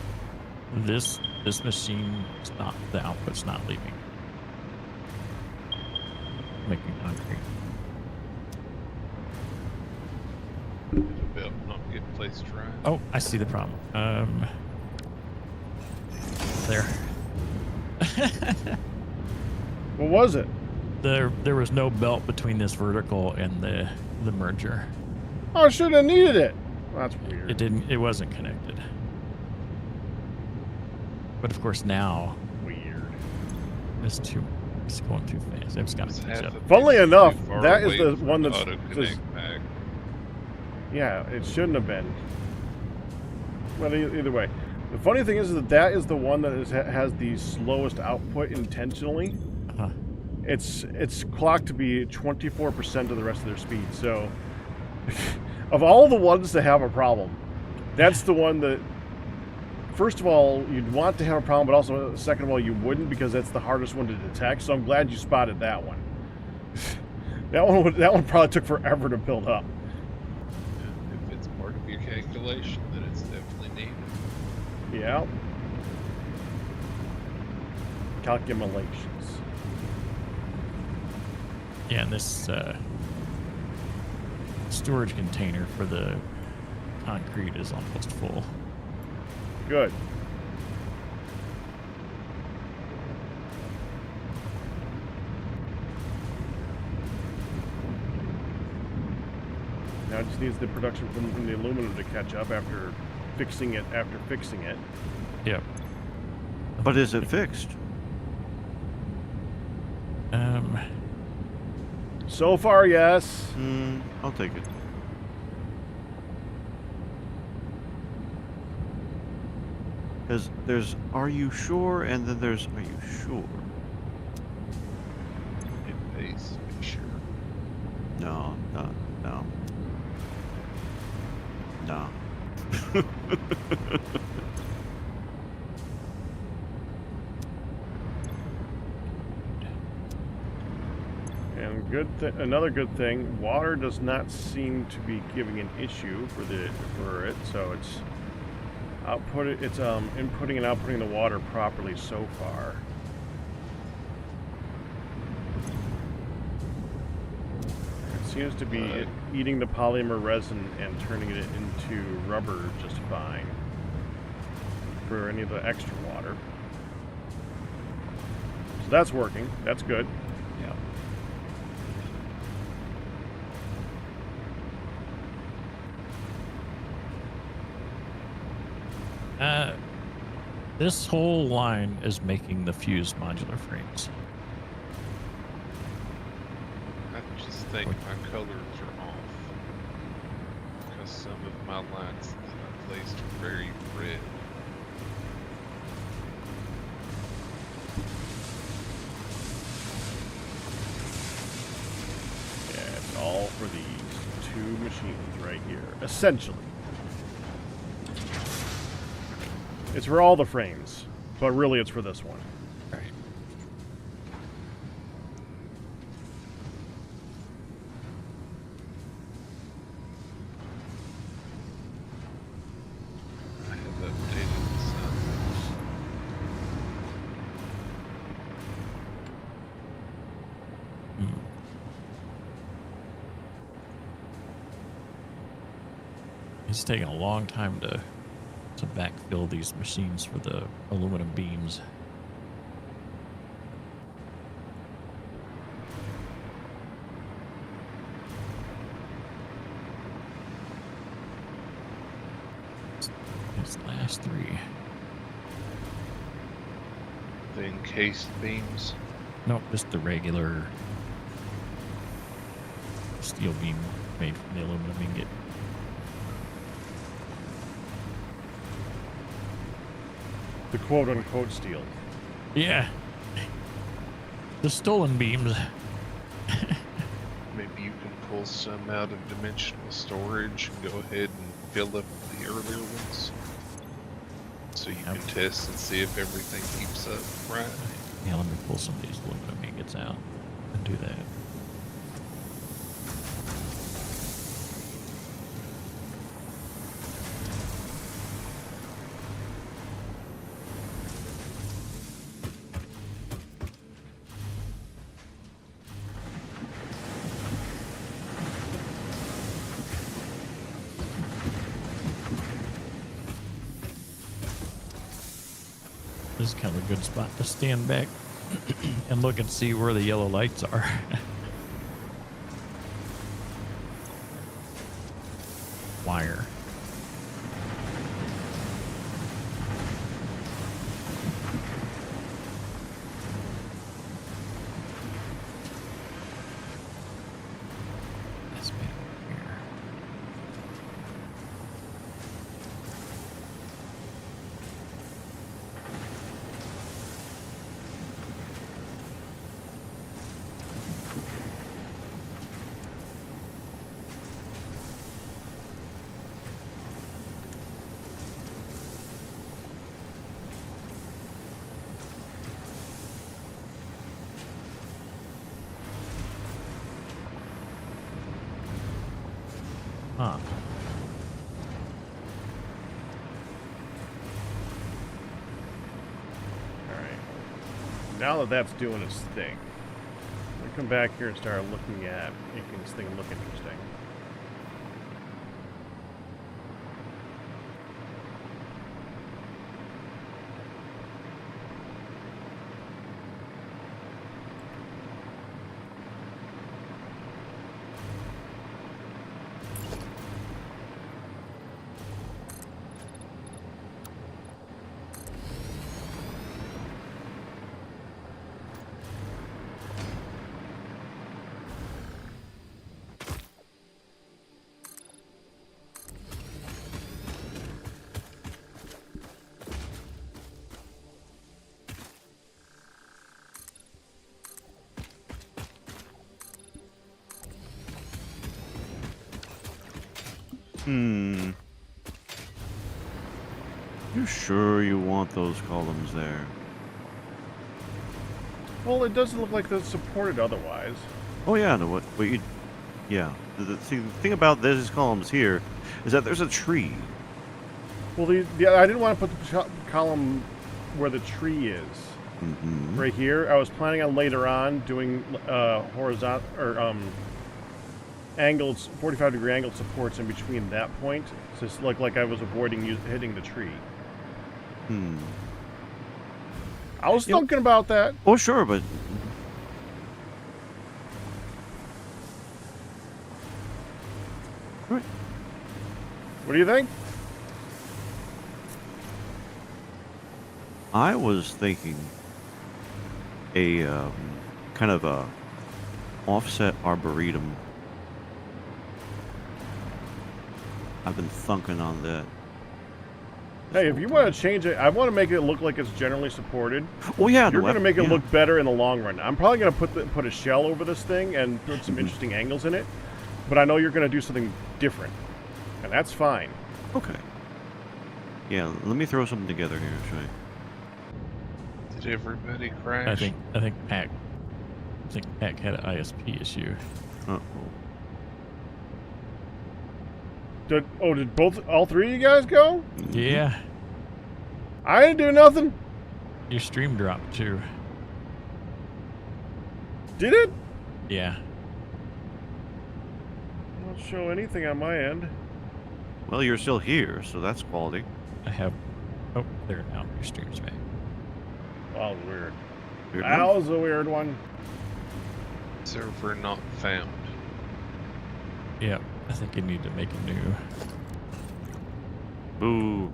This machine is not, the output's not leaving. Making concrete. The belt not get placed right. Oh, I see the problem. There. What was it? There was no belt between this vertical and the merger. Oh, I should have needed it. Well, that's weird. It wasn't connected. But of course now Weird. it's going too fast. It's got to catch up. Funnily enough, Too far that is away the from one that's auto-connect back. yeah, it shouldn't have been. Well, either way, the funny thing is that is the one that has the slowest output intentionally. Uh-huh. It's clocked to be 24% of the rest of their speed. So, of all the ones that have a problem, that's the one that. First of all, you'd want to have a problem, but also, second of all, you wouldn't because that's the hardest one to detect. So I'm glad you spotted that one. that one probably took forever to build up. If it's part of your calculation, then it's definitely needed. Yeah. Calculations. Yeah, and this storage container for the concrete is almost full. Good. Now it just needs the production from the aluminum to catch up after fixing it. Yep. But is it fixed? So far, yes. I'll take it. Because there's, are you sure? And then there's, are you sure? It pays to be sure. No. And another good thing, water does not seem to be giving an issue for it. So it's inputting and outputting the water properly so far. It seems to be eating the polymer resin and turning it into rubber just fine for any of the extra water. So that's working. That's good. Yeah. This whole line is making the fused modular frames. I just think my colors are off. Because some of my lines that I placed are very red. Yeah, it's all for these two machines right here, essentially. It's for all the frames, but really it's for this one. Right. I have updated the signs. It's taking a long time to backfill these machines for the aluminum beams. It's the last three. The encased beams. Nope, just the regular steel beam made from the aluminum ingot. The quote-unquote steel. Yeah. The stolen beams. Maybe you can pull some out of dimensional storage and go ahead and fill up the earlier ones. So you can test and see if everything keeps up right. Yeah, let me pull some of these aluminum ingots out and do that. is kind of a good spot to stand back and look and see where the yellow lights are. Wire. That's me over here. Huh. Alright. Now that that's doing its thing, we come back here and start looking at making this thing look interesting. Hmm. You sure you want those columns there? Well, it doesn't look like that's supported otherwise. Oh yeah, no, what you... Yeah. See, the thing about these columns here is that there's a tree. Well, I didn't want to put the column where the tree is. Mm-hmm. Right here. I was planning on later on doing horizontal or angled 45-degree angled supports in between that point, so it's like I was avoiding hitting the tree. Hmm. I was thinking about that. Oh, sure, but... Right. What do you think? I was thinking a kind of a offset arboretum. I've been thunking on that. Hey, if you want to change it, I want to make it look like it's generally supported. Oh yeah, You're no, going to make it yeah. look better in the long run. I'm probably going to put a shell over this thing and put some interesting angles in it, but I know you're going to do something different, and that's fine. Okay. Yeah, let me throw something together here, shall I? Did everybody crash? I think Pac had an ISP issue. Uh-oh. Did all three of you guys go? Yeah, I didn't do nothing. your stream dropped too. Did it? Yeah. Don't show anything on my end. Well, you're still here, so that's quality. I have. Oh, there now. Your stream's back. That was weird. Weird That enough. was a weird one. Server not found. Yep. I think you need to make a new. Boo.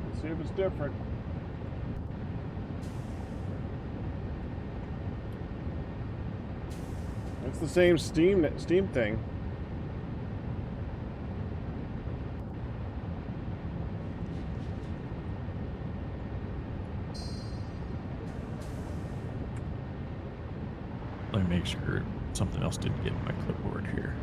Let's see if it's different. It's the same Steam thing. Let me make sure something else didn't get in my clipboard here.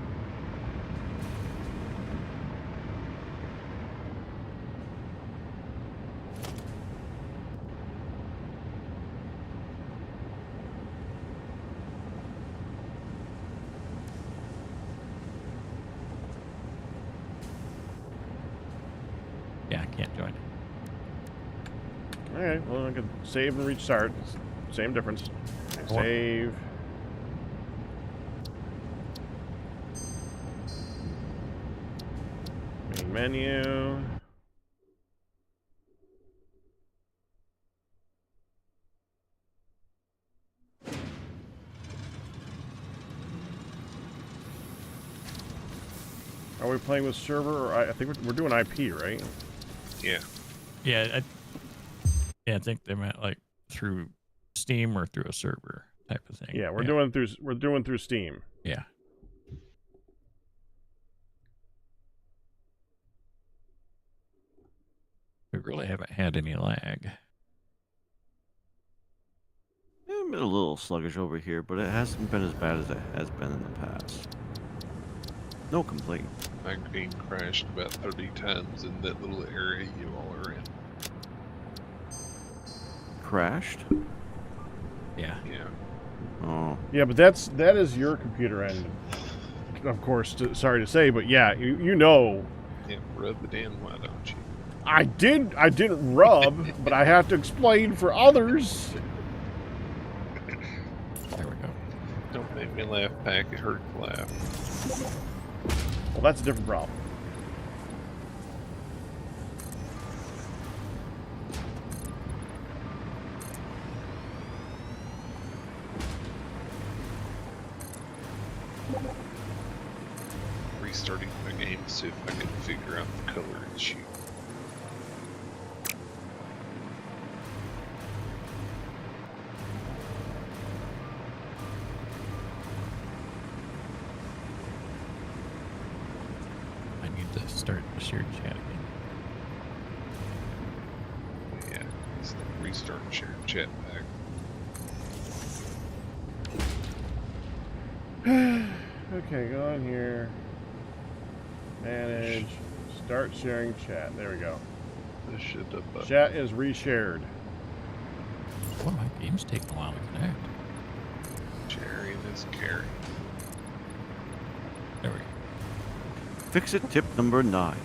Yeah, I can't join. Alright, well I can save and restart. Same difference. Save. menu. Are we playing with server? Or I think we're doing IP, right? Yeah. Yeah, I think they meant like through Steam or through a server type of thing. Yeah, we're doing through Steam. Yeah. We really haven't had any lag. I'm a little sluggish over here, but it hasn't been as bad as it has been in the past. No complaint. My game crashed about 30 times in that little area you all are in. Crashed? Yeah. Yeah. Oh. Yeah, but that is your computer end. Of course, sorry to say, but yeah, you know. Yeah, rub it in, why don't you? I didn't rub, but I have to explain for others. There we go. Don't make me laugh, Pack. It hurt to laugh. Well, that's a different problem. Restarting my game to see if I can figure out the color issue. I need to start the shared chat again. Yeah, it's the restart shared chat back. Okay, go on here. Manage. Start sharing chat. There we go. This should have Chat is reshared. Boy, my game's taking a while to connect. Jerry this carry. There we go. Fix-it tip number 9.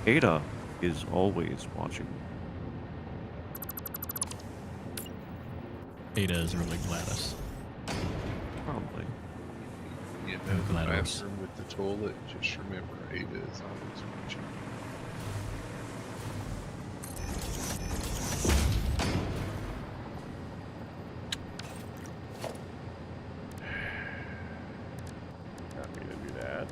Ada is always watching. Ada is really Gladys. Probably. You know, I'm the glad I was- bathroom with the toilet, just remember Ada is always watching. Got me to do that.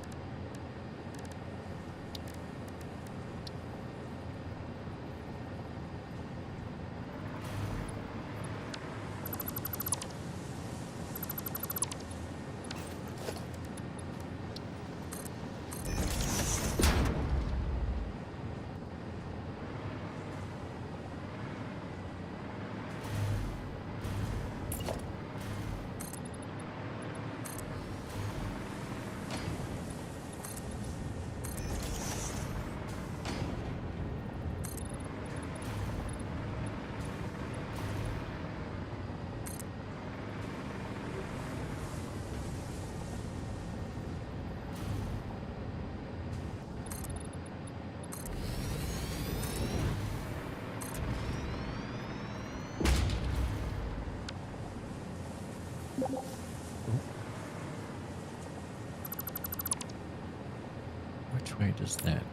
Which way does that?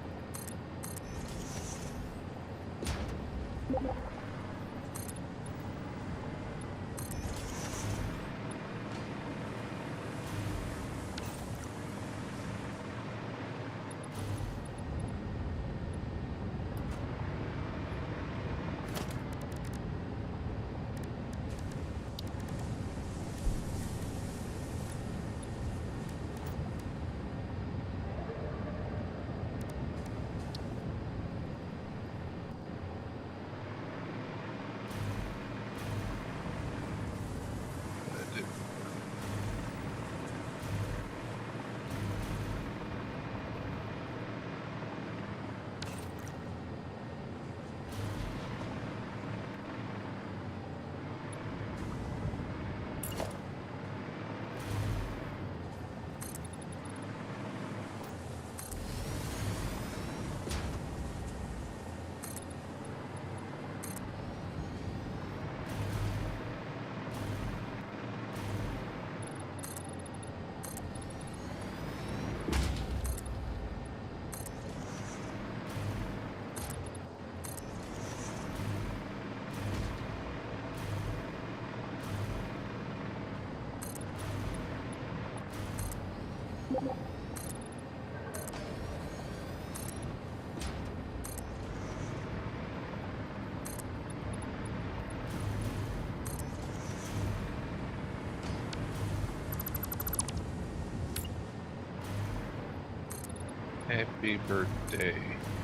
Happy birthday,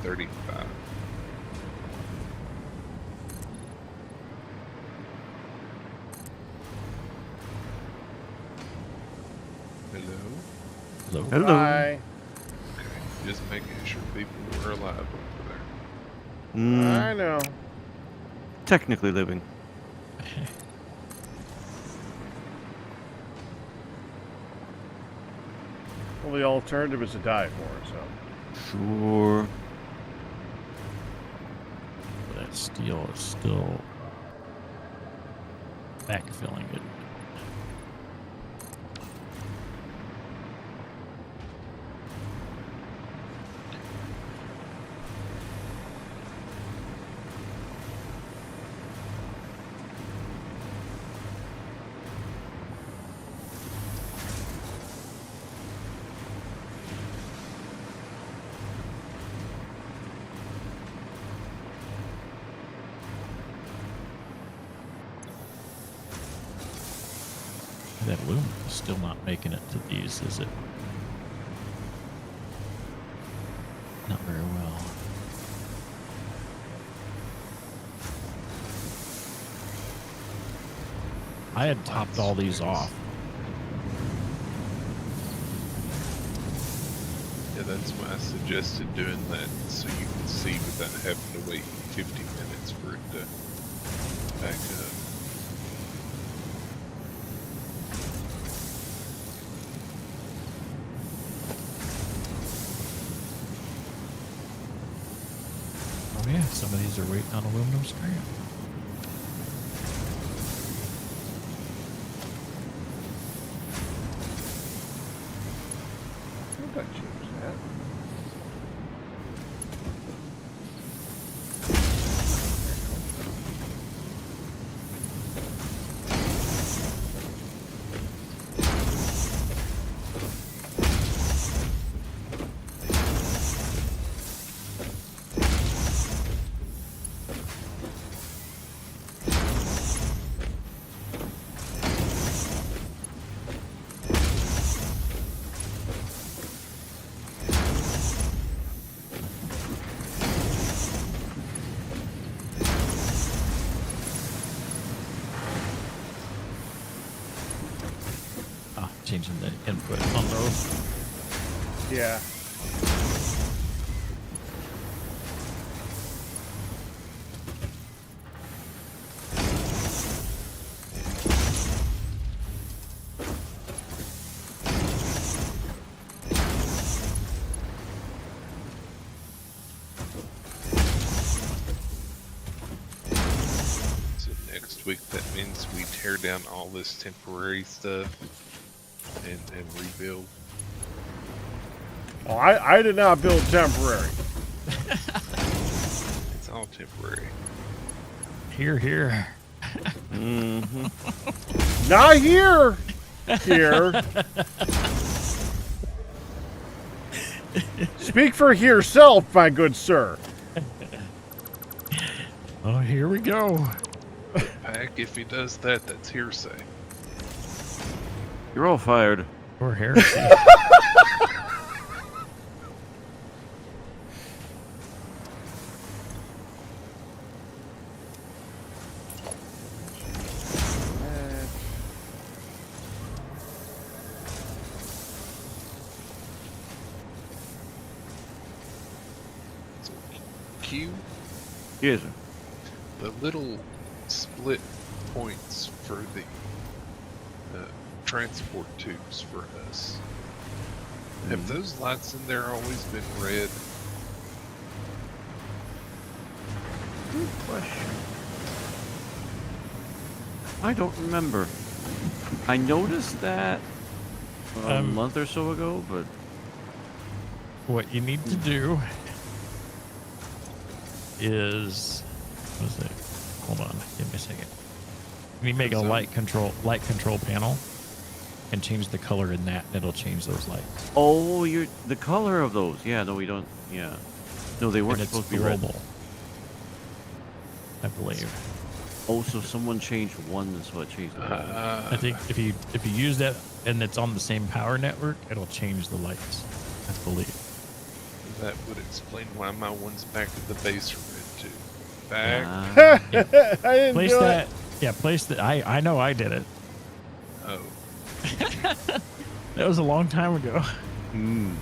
35. Hello? Hello. Hello. Bye. Okay, just making sure people were alive over there. I Mm, know. technically living. Well, the alternative is to die for it, so. Sure. That steel is still backfilling it. That aluminum is still not making it to these, is it? Not very well. I had topped all these off. Yeah, that's why I suggested doing that, so you can see without having to wait 50 minutes for it to back up. Oh yeah, some of these are waiting on aluminum scrap. I think I changed that. Ah, changing the input on those. Yeah. So next week, that means we tear down all this temporary stuff and rebuild. Oh, I did not build temporary. It's all temporary. Here, here. Mm-hmm. Not here. Here. Speak for yourself, my good sir. Oh, here we go. Pack, if he does that, that's hearsay. You're all fired. Or heresy. So, Q, Yes, sir. the little split points for the transport tubes for us. Have those lights in there always been red? Good question. I don't remember. I noticed that a month or so ago, but What you need to do is, what is it? Hold on, give me a second. You need to make a light control panel and change the color in that, and it'll change those lights. oh, you're the color of those. Yeah, no, we don't. Yeah, no, they weren't And it's supposed to be red. global, I believe. Oh, so someone changed one, so it changed. I think if you use that and it's on the same power network, it'll change the lights, I believe. That would explain why my ones back at the base are red too. Back. I didn't Place do that. it. Yeah, place that. I know I did it. Oh, That was a long time ago. Hmm.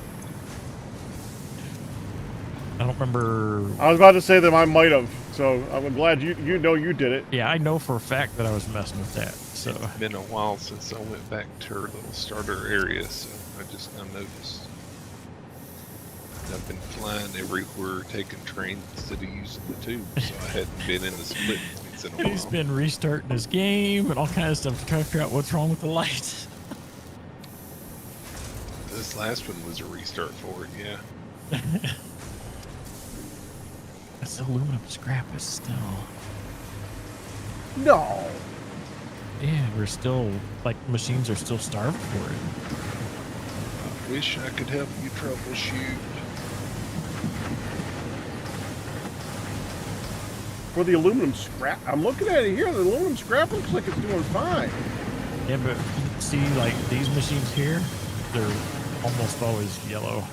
I don't remember. I was about to say that I might have, so I'm glad you know you did it. Yeah, I know for a fact that I was messing with that. So it's been a while since I went back to her little starter area, so I just now noticed. I've been flying everywhere, taking trains instead of using the tube, so I hadn't been in the split points in a he's while. been restarting his game and all kinds of stuff to try to figure out what's wrong with the lights. This last one was a restart for it, yeah. This aluminum scrap is still. No. Yeah, we're still like machines are still starved for it. I wish I could help you troubleshoot. For the aluminum scrap, I'm looking at it here. The aluminum scrap looks like it's doing fine. Yeah, but see, like these machines here, they're almost always yellow.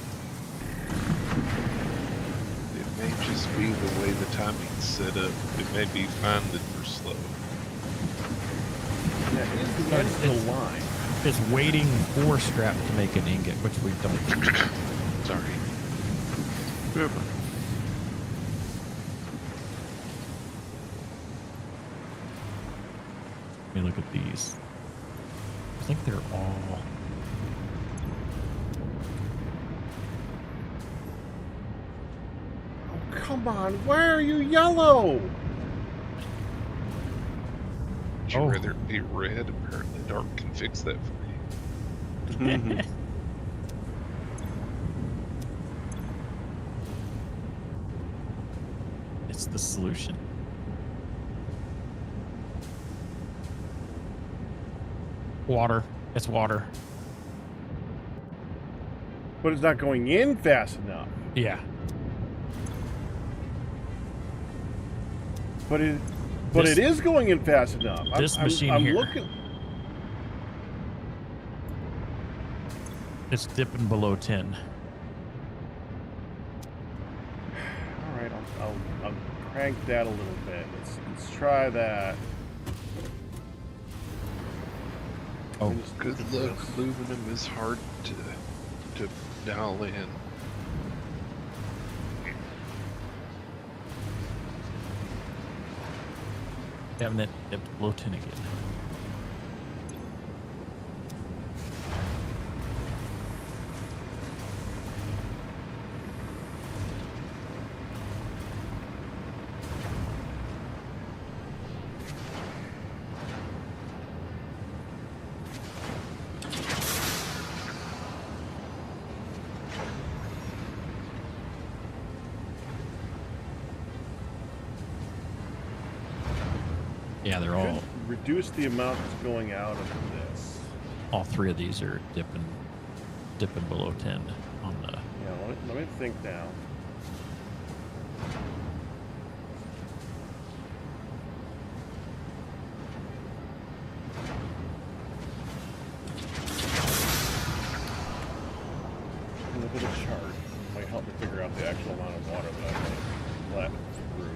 It may just be the way the timing's set up. It may be fine that we're slow. Yeah, it is the end of the line. It's waiting for scrap to make an ingot, which we don't. Sorry. Super. Let me look at these. I think they're all. Oh, come on. Why are you yellow? Would you Oh. rather it be red? Apparently Dark can fix that for you. Mhm. It's the solution. Water. It's water. But it's not going in fast enough. Yeah. But it This- it is going in fast enough. this machine I'm here. looking. It's dipping below 10. All right, I'll crank that a little bit. Let's try that. Oh, Just Good look at luck. this. Aluminum is hard to dial in. having that dipped below 10 again. Yeah, they're all. Should reduce the amount that's going out of this. All three of these are dipping below 10 on the. Yeah, let me think now. Look at the chart. It might help me figure out the actual amount of water that I let through.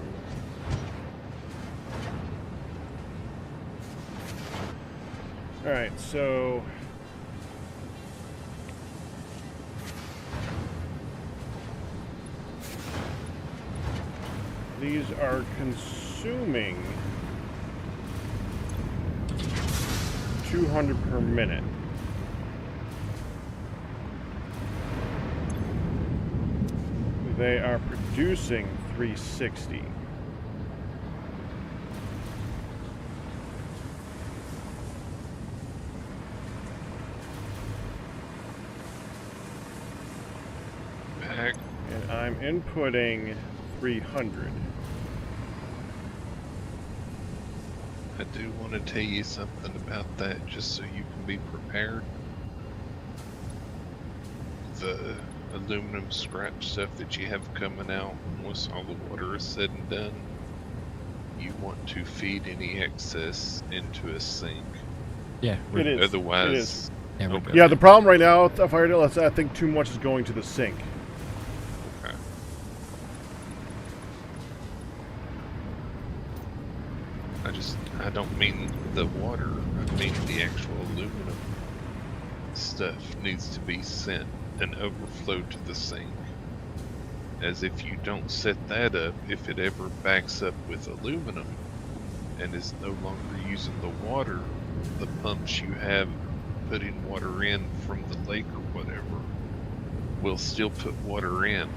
Alright, so these are consuming 200 per minute. They are producing 360. Back. And I'm inputting 300. I do want to tell you something about that, just so you can be prepared. The aluminum scrap stuff that you have coming out, once all the water is said and done, you want to feed any excess into a sink. Yeah, It is. Otherwise, It is. there we Okay. go. Yeah, the problem right now with Firedale is I think too much is going to the sink. I don't mean the water. I mean the actual aluminum stuff needs to be sent and overflow to the sink. As if you don't set that up, if it ever backs up with aluminum and is no longer using the water, the pumps you have putting water in from the lake or whatever will still put water in.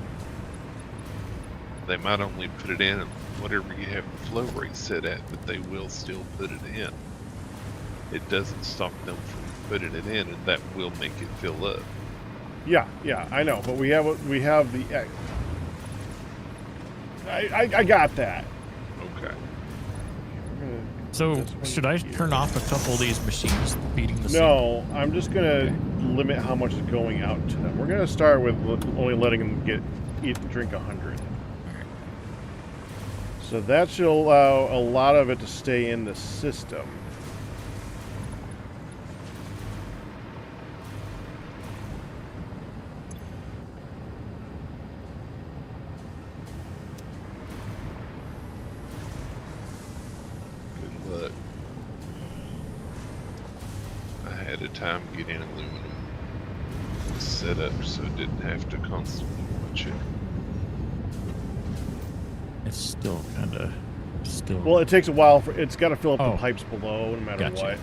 They might only put it in at whatever you have the flow rate set at, but they will still put it in. It doesn't stop them from putting it in, and that will make it fill up. Yeah, I know, but we have the. I got that. Okay. So should I turn off a couple of these machines feeding the No, I'm just gonna limit how much is going out to them. We're gonna start with only letting them drink 100. So that should allow a lot of it to stay in the system. Good luck. I had a time getting aluminum set up so it didn't have to constantly watch it. It's still kind of Well, it takes a while for it's got to fill up the pipes below, no matter Gotcha. what.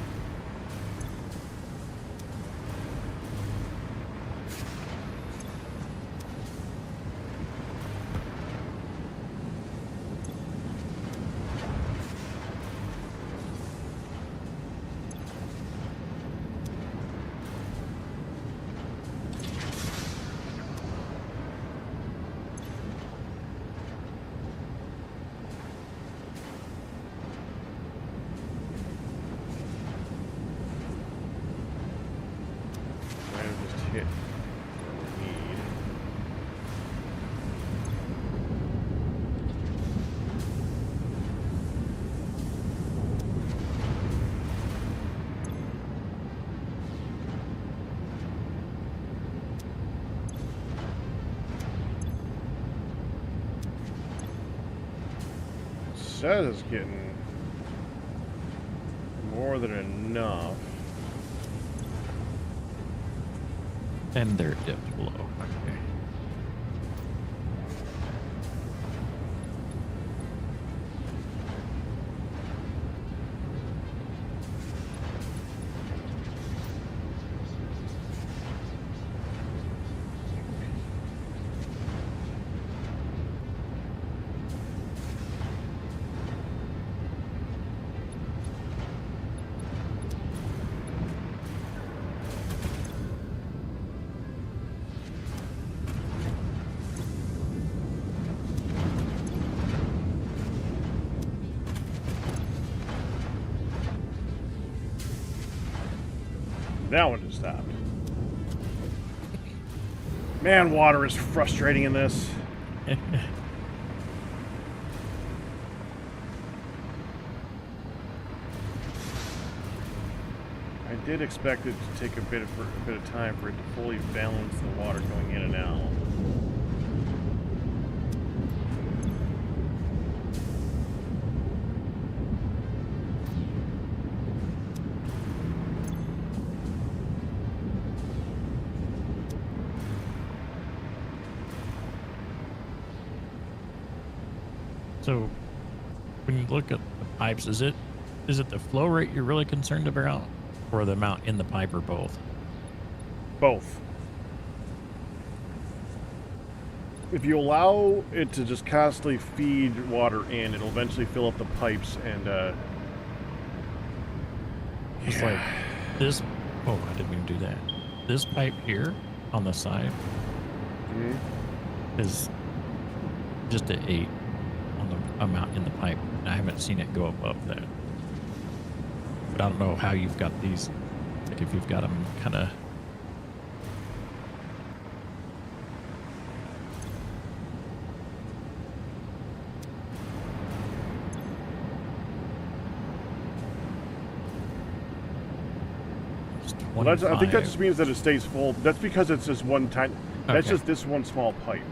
That is getting more than enough. and they're dipped below. Okay. That one just stopped. Man, water is frustrating in this. I did expect it to take a bit of time for it to fully balance the water going in and out. So, when you look at the pipes, is it the flow rate you're really concerned about, or the amount in the pipe, or both? Both. If you allow it to just constantly feed water in, it'll eventually fill up the pipes and, It's like this. Oh, I didn't even do that. This pipe here on the side is just at 8 on the amount in the pipe. I haven't seen it go above that. But I don't know how you've got these. Like if you've got them kind of. well, I think that just means that it stays full. That's because it's just one time. That's just this one small pipe.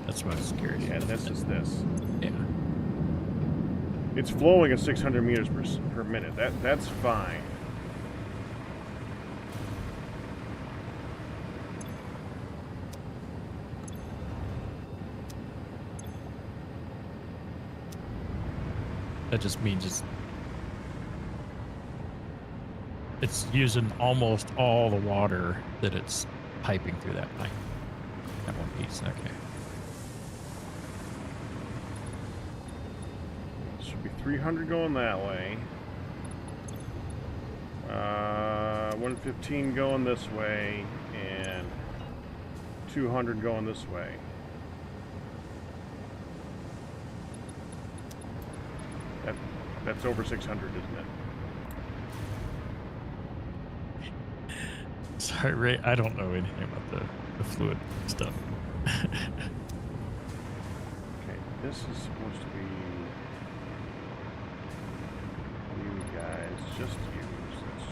That's what I was curious. Yeah, and that's just this. Yeah. It's flowing at 600 meters per minute. That's fine. That just means it's using almost all the water that it's piping through that pipe. That one piece, okay. Should be 300 going that way. 115 going this way, and 200 going this way. That's over 600, isn't it? Sorry, Ray, I don't know anything about the fluid stuff. Okay, this is supposed to be you guys, just you. So that's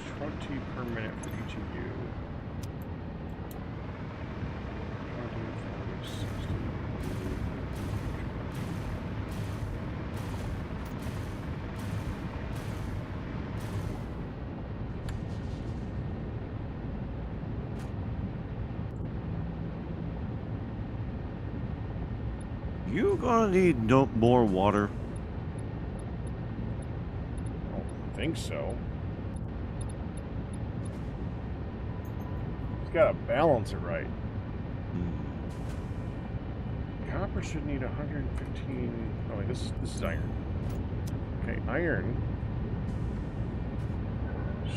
20 per minute for each of you. 20, 40, 60. You gonna need more water? I don't think so. It's got to balance it right. Copper should need 115. Oh, wait, this is iron. Okay, iron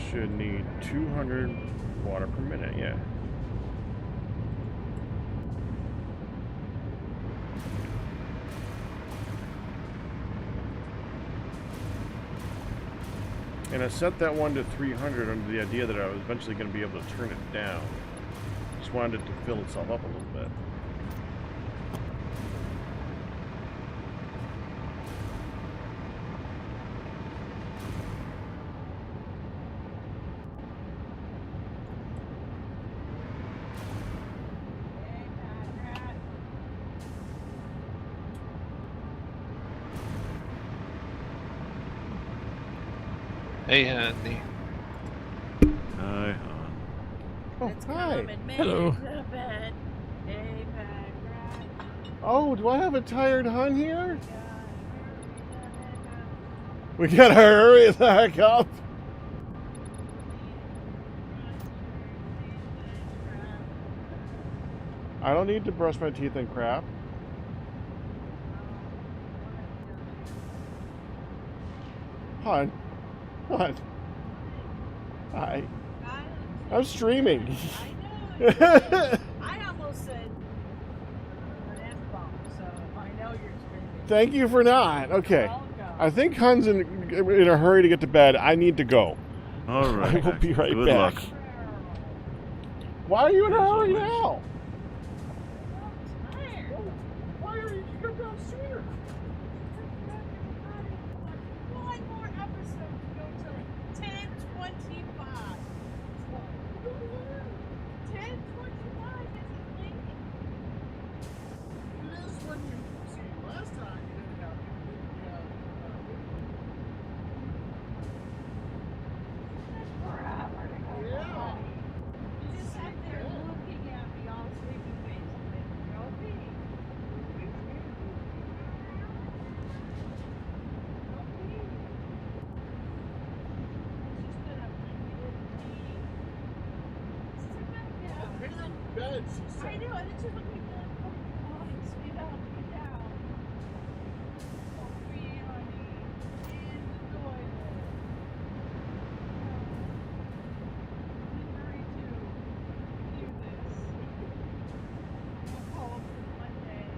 should need 200 water per minute. Yeah. And I set that one to 300 under the idea that I was eventually going to be able to turn it down. Just wanted it to fill itself up a little bit. Hey, Andy. Hi, Oh, Let's hi. come and make Hello. the bed. Hey, Pat, Oh, do I have a tired hun here? right. We gotta hurry the heck up. I don't need to brush my teeth and crap. Hun. Hun. Hi. I'm streaming. I know. I almost said an F-bomb, so I know you're screaming. Thank you for not. Okay. Welcome. I think Hun's in a hurry to get to bed. I need to go. All right. I will be right Good back. luck. Why are you in a As hurry always. now? Tired. Why are you come down sooner? One more episode to go till 10:25. 10:25 is late. This is what you see. Last time you didn't have forever to go. Yeah. You just sat there looking at me all sleepy faced and then no pee. Bed, I know, and it's just like, oh, speed up, get down. Oh, me, honey, in the toilet. Hurry to do this. I'll call up for Monday.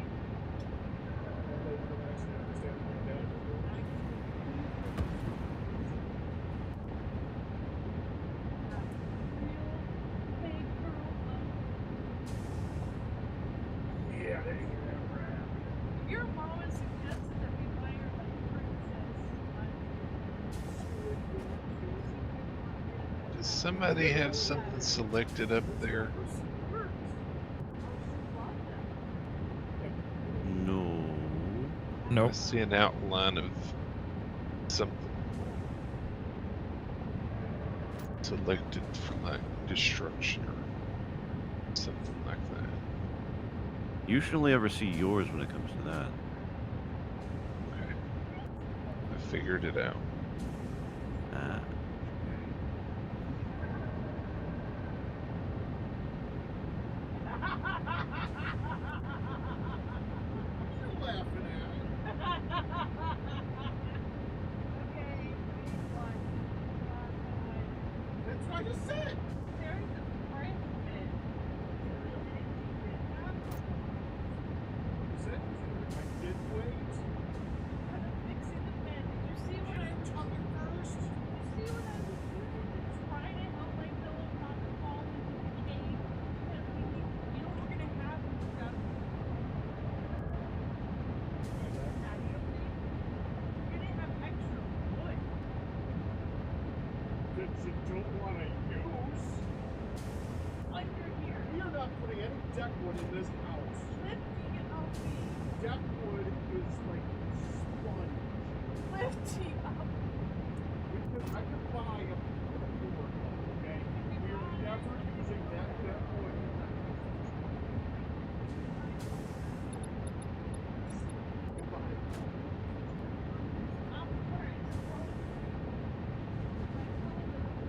Your mom has suggested that we buy her like princess. Does somebody have something selected up there? No. I Nope. see an outline of something selected for like destruction or something like that. You should only ever see yours when it comes to that. Okay. I figured it out. Ah. That's what I just said. That you don't want to use. Under here. We are not putting any deck wood in this house. Lifting it up. Deck wood is like sponge. Lifting up. I could buy a board, okay? We are never using that deck wood in that house. Goodbye.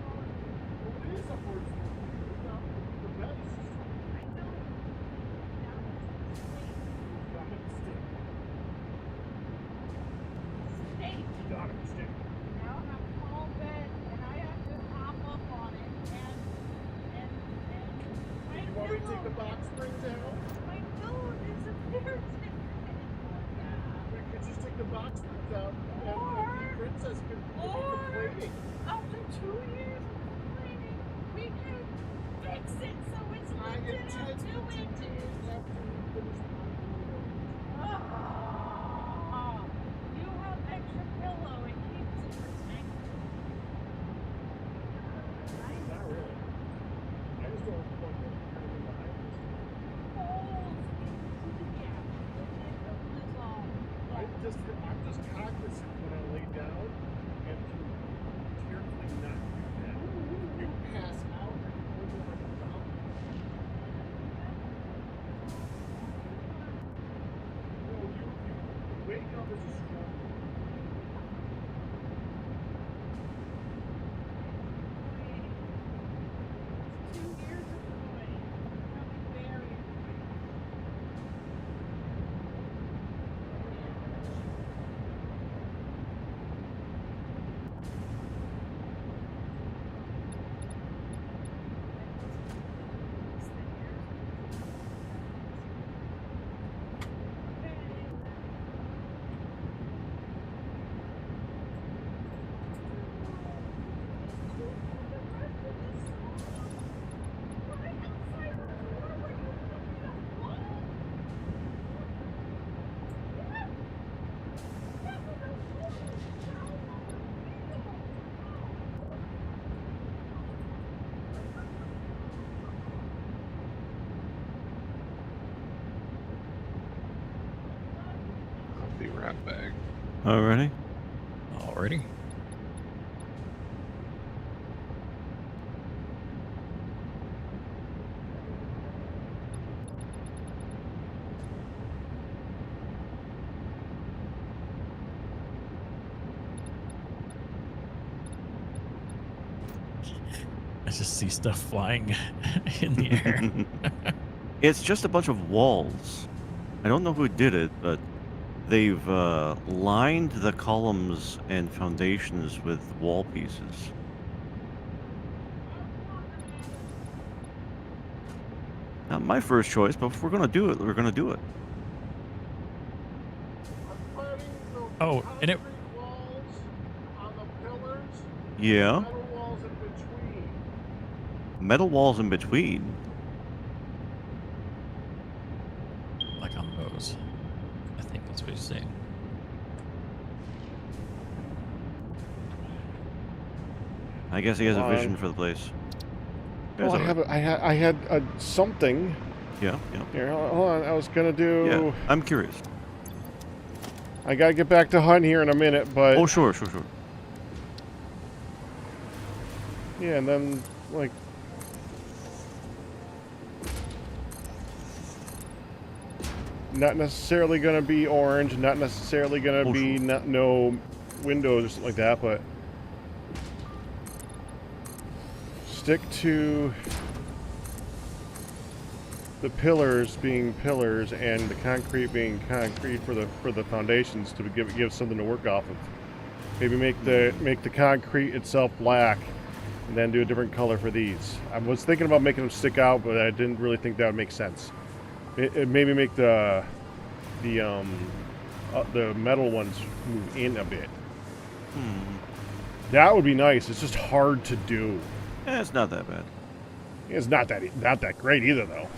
Well, it is upwards. The bed is got it stick. Got it stick. Now I have a small bed and I have to hop up on it and my You want me to take the pillow, box springs out? my pillow disappeared. We could just take the box springs out and Or- the princess could be or- complaining. After 2 years of complaining, we can fix it so it's I lifted intend up to 2 do inches. it after we finish the Ah, you have extra pillow. It keeps it protected. Not really. I just don't want to put anything behind this. Holes. Yeah, it is all. I'm just cognizant when I lay down and to carefully not do that. You pass out and hold it like a thumb. No, you wake up as a strong man. 2 years of complaining. Becoming very I'll be right back. Alrighty. Already? I just see stuff flying in the air. It's just a bunch of walls. I don't know who did it, but they've lined the columns and foundations with wall pieces. Not my first choice, but if we're gonna do it, we're gonna do it. I'm planning the Oh, and it- concrete walls on the pillars, Yeah, metal walls in between. metal walls in between. Like on those. I think that's what he's saying. I guess he has a Hold on. vision for the place. Well, That's all right. I had something Yeah, yeah, here. Hold on, I was gonna do. yeah. I'm curious. I gotta get back to hunting here in a minute, but Oh, sure. yeah, and then like not necessarily gonna be orange, not necessarily gonna Oh, be sure. no windows or something like that, but stick to the pillars being pillars and the concrete being concrete for the foundations to give something to work off of. Maybe make the concrete itself black, and then do a different color for these. I was thinking about making them stick out, but I didn't really think that would make sense. Maybe make the metal ones move in a bit. That would be nice. It's just hard to do. Yeah, it's not that bad. It's not that great either, though.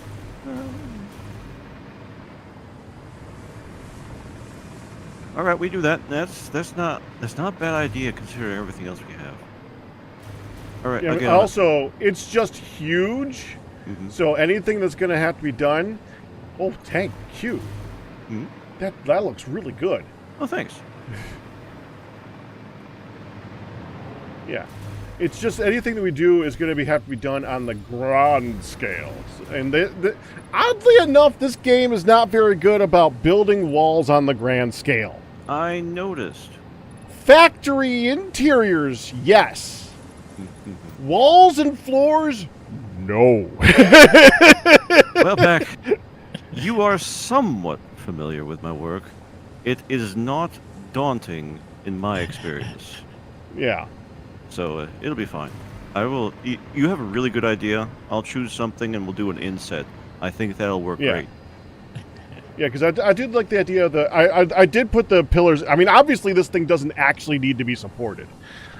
All right, we do that. That's not a bad idea considering everything else we have. All right. Yeah, again, also, it's just huge. Mhm. So anything that's going to have to be done. Oh, tank Q. Mhm. That looks really good. Oh, thanks. Yeah. It's just anything that we do is going to have to be done on the grand scale. And oddly enough, this game is not very good about building walls on the grand scale. I noticed. Factory interiors, yes. Walls and floors, no. Well, Pack, you are somewhat familiar with my work. It is not daunting in my experience. Yeah. So it'll be fine. I will. You have a really good idea. I'll choose something and we'll do an inset. I think that'll work great. Yeah, because I did like the idea of the... I did put the pillars... I mean, obviously this thing doesn't actually need to be supported.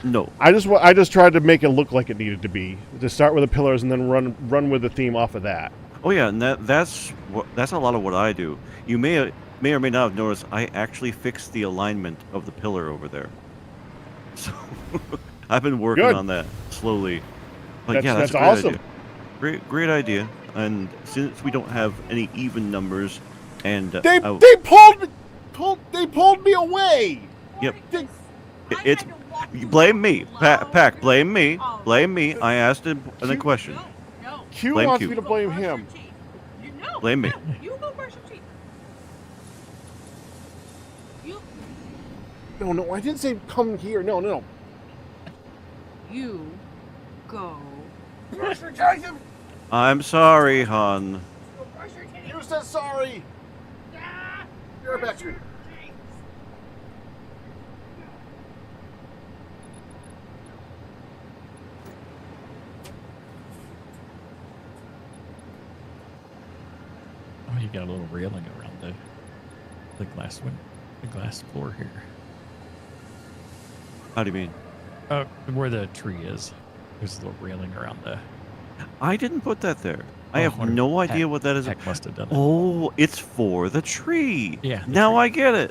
No. I just tried to make it look like it needed to be. To start with the pillars and then run with the theme off of that. Oh yeah, and that's a lot of what I do. You may or may not have noticed I actually fixed the alignment of the pillar over there. So I've been working Good. on that slowly. But That's a great awesome. idea. Great idea. And since we don't have any even numbers, and They pulled me away. Yep. They- It's blame me, Pack. Blame me. Blame me. I asked him a question. No. Q Blame wants Q. me to blame him. You know. Blame me. You go brush your teeth. You No, I didn't say come here. No. you go Brush your teeth. I'm sorry, hon. brush your teeth. You said sorry. Ah, You're a brush bastard. your teeth. Oh, you got a little railing around the glass the glass floor here. How do you mean? Where the tree is. There's a little railing around the... I didn't put that there. I Oh, have wonder- no idea Heck- what that is. Heck must have done it. Oh, it's for the tree. Yeah, the Now tree. I get it.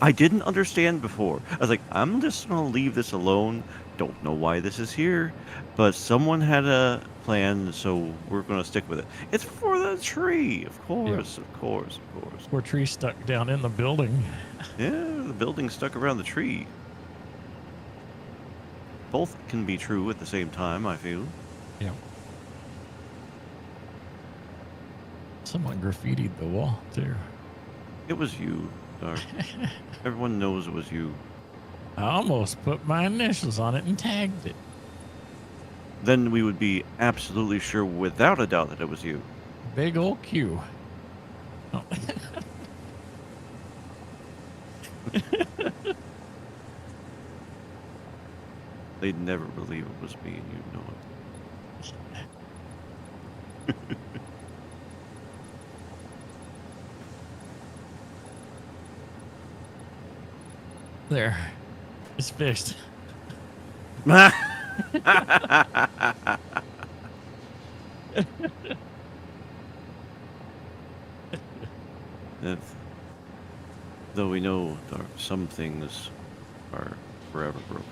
I didn't understand before. I was like, I'm just gonna leave this alone. Don't know why this is here, but someone had a plan, so we're gonna stick with it. It's for the tree, of course, of course. Poor tree stuck down in the building. Yeah, the building's stuck around the tree. Both can be true at the same time, I feel. Yeah. Someone graffitied the wall, too. It was you, Dark. Everyone knows it was you. I almost put my initials on it and tagged it. Then we would be absolutely sure without a doubt that it was you. Big old Q. Oh. They'd never believe it was me, and you know it. There. It's fixed. Though we know some things are forever broken.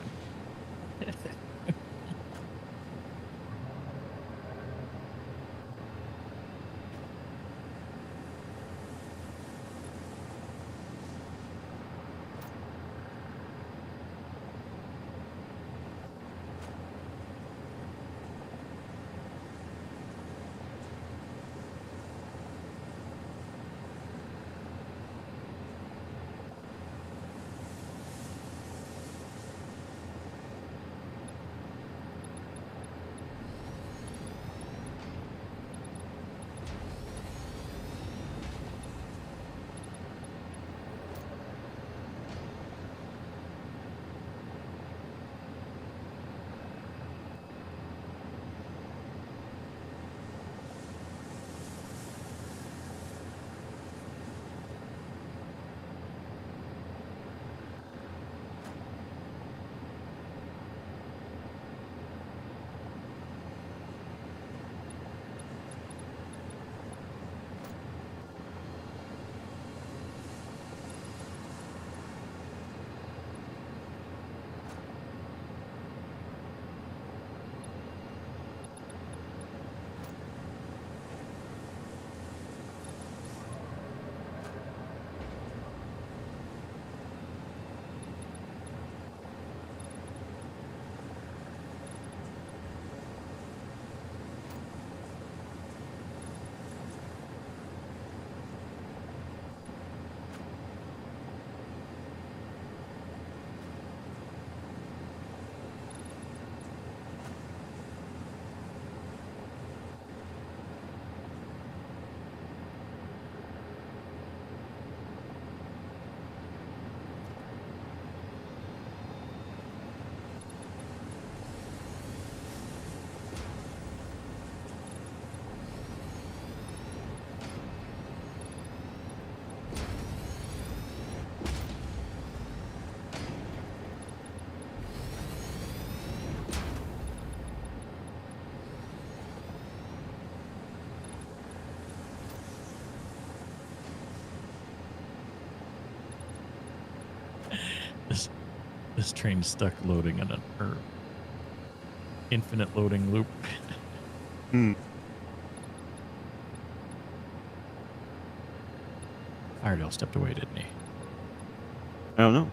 This train's stuck loading in an infinite loading loop. Hmm. Firedale stepped away, didn't he? I don't know.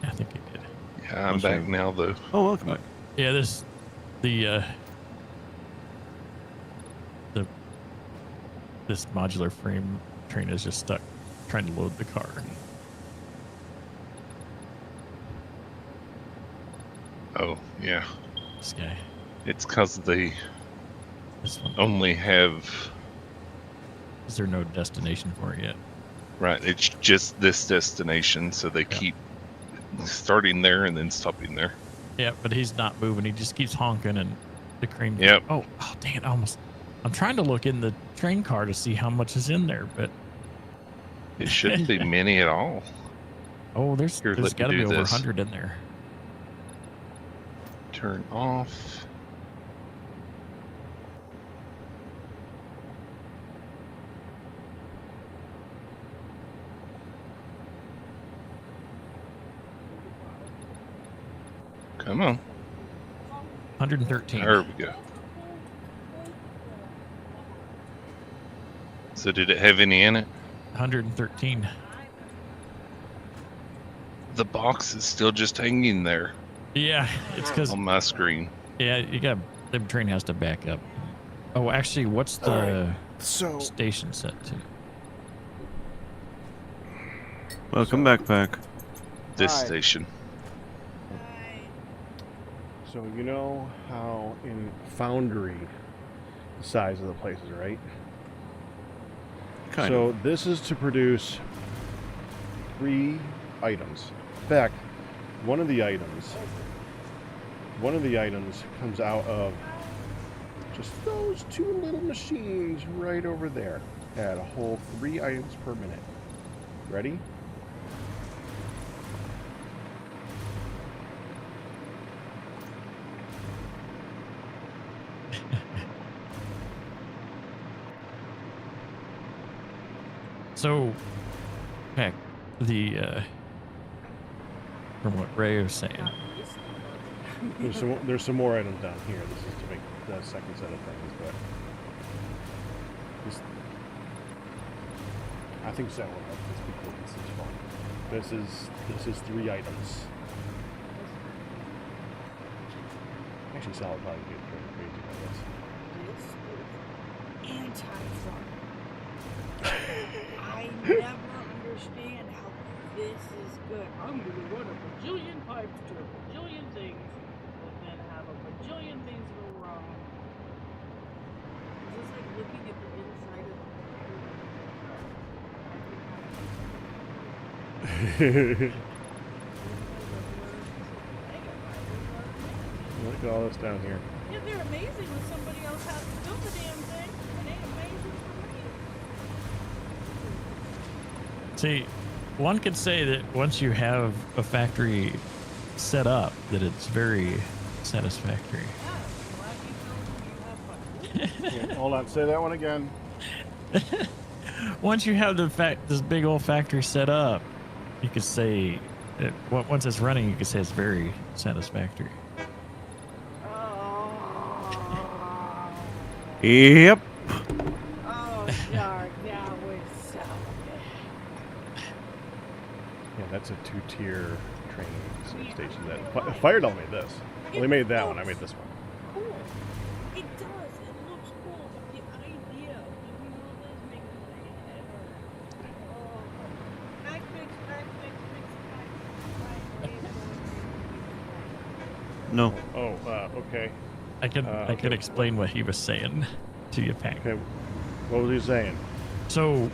I think he did. Yeah, I'm That's back right. now though. Oh, welcome back. Yeah, this modular frame train is just stuck trying to load the car. Oh, yeah. This guy, It's because they this one. only have, Is there no destination for it yet? right, it's just this destination, so they keep starting there and then stopping there. Yeah, but he's not moving. He just keeps honking, and the crane. Yep. Oh, dang it! I'm trying to look in the train car to see how much is in there, but It shouldn't be many at all. there's Here, let me got to be do over this. 100 in there. Turn off. Come on. 113. There we go. So did it have any in it? 113. The box is still just hanging there Yeah, it's because on my screen. the train has to back up. Oh, actually, what's the So station set to? Welcome back, Pack. This Hi. station. So you know how in Foundry, the size of the place is, right? Kind so of. this is to produce 3 items. In fact, one of the items comes out of just those 2 little machines right over there. At a whole 3 items per minute. Ready? So, heck, from what Ray was saying, There's some more items down here. This is to make the second set of things, but this, I think so. Let's be cool. This is fun. This is 3 items. Actually, Sal would probably get pretty crazy about this. This is anti-fun. I never understand how this is good. I'm going to run a bajillion pipes to a bajillion things, and then have a bajillion things go wrong. It's just like looking at the inside of Look at all this down here. Yeah, they're amazing when somebody else has to build the damn thing. It ain't amazing for me. see, one could say that once you have a factory set up, that it's very satisfactory. Yeah, I'm glad you know you have fun. Yeah, hold on. Say that one again. Once you have this big old factory set up, you could say, once it's running, you could say it's very satisfactory. Oh, Yep. oh, dark, now it's so Yeah, that's a 2-tier training station. That Firedale made this. Well, they made that one. I made this one. cool. It does. It looks cool. But the idea of doing all this makes me like an ever. Oh, back fix, back. No. Oh, okay. I could Okay. explain what he was saying to you, Pack. Okay. What was he saying? So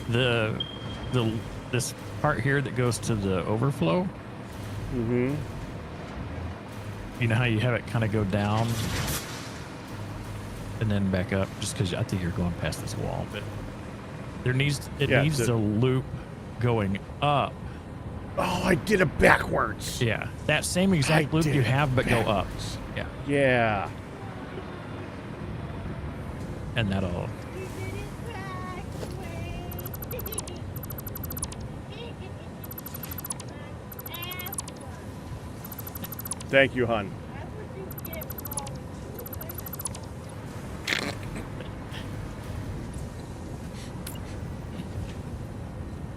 this part here that goes to the overflow, Mm-hmm. you know how you have it kind of go down and then back up, just because I think you're going past this wall, but it needs the- a loop going up. Oh, I did it backwards. Yeah, that same exact I loop did you it have, but go up. backwards. Yeah, Yeah. and that'll. Thank you, hun. That's what you get for all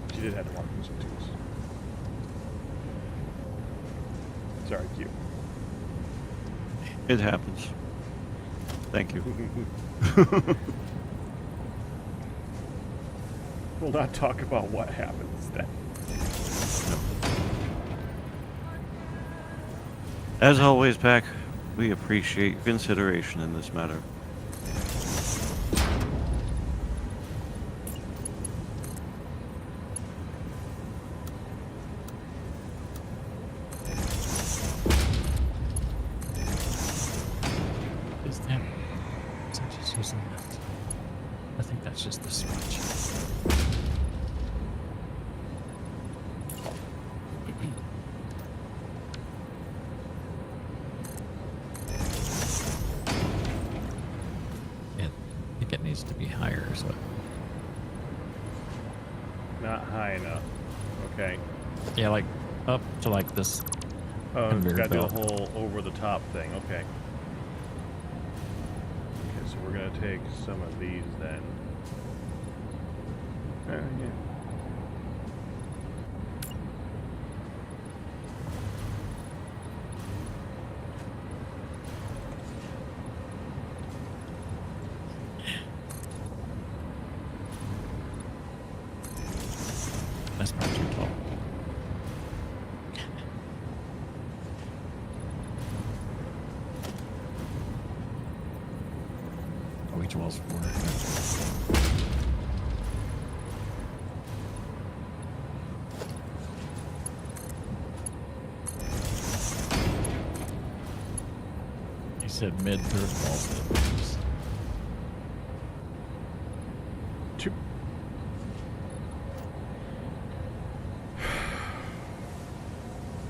the She did have to walk through some tubes. Sorry, Q. It happens. Thank you. We'll not talk about what happens then. As always, Pac, we appreciate your consideration in this matter. Is that? Is that just using that? I think that's just the switch. Yeah, I think it needs to be higher, so Not high enough. Okay. yeah, like up to like this. Oh, it's Conveyor got the belt. whole over the top thing. Okay. Okay, so we're gonna take some of these then. Yeah. That's not too tall. Oh, each wall's 4. He said mid-third walls. Two.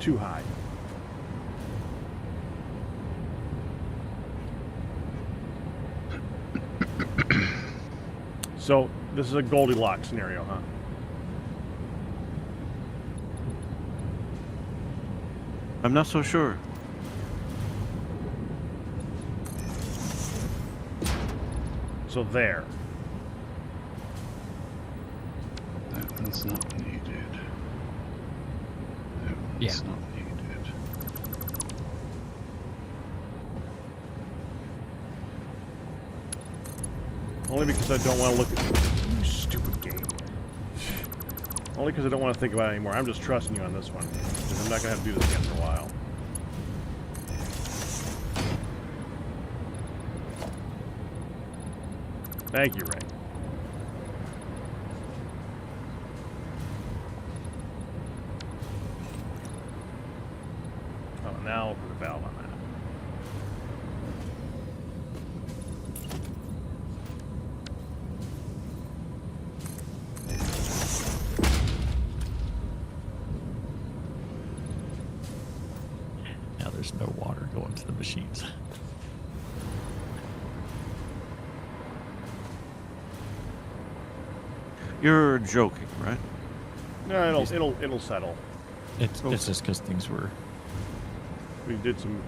Too high. So this is a Goldilocks scenario, huh? I'm not so sure. So there. That one's not needed. That one's Yeah. not needed. Only because I don't want to look at you stupid game. Only because I don't want to think about it anymore. I'm just trusting you on this one. Because I'm not going to have to do this again for a while. Thank you, Ray. Oh, now for the valve on that. Now there's no water going to the machines. You're joking, right? No, it'll settle. It's just because things were We did some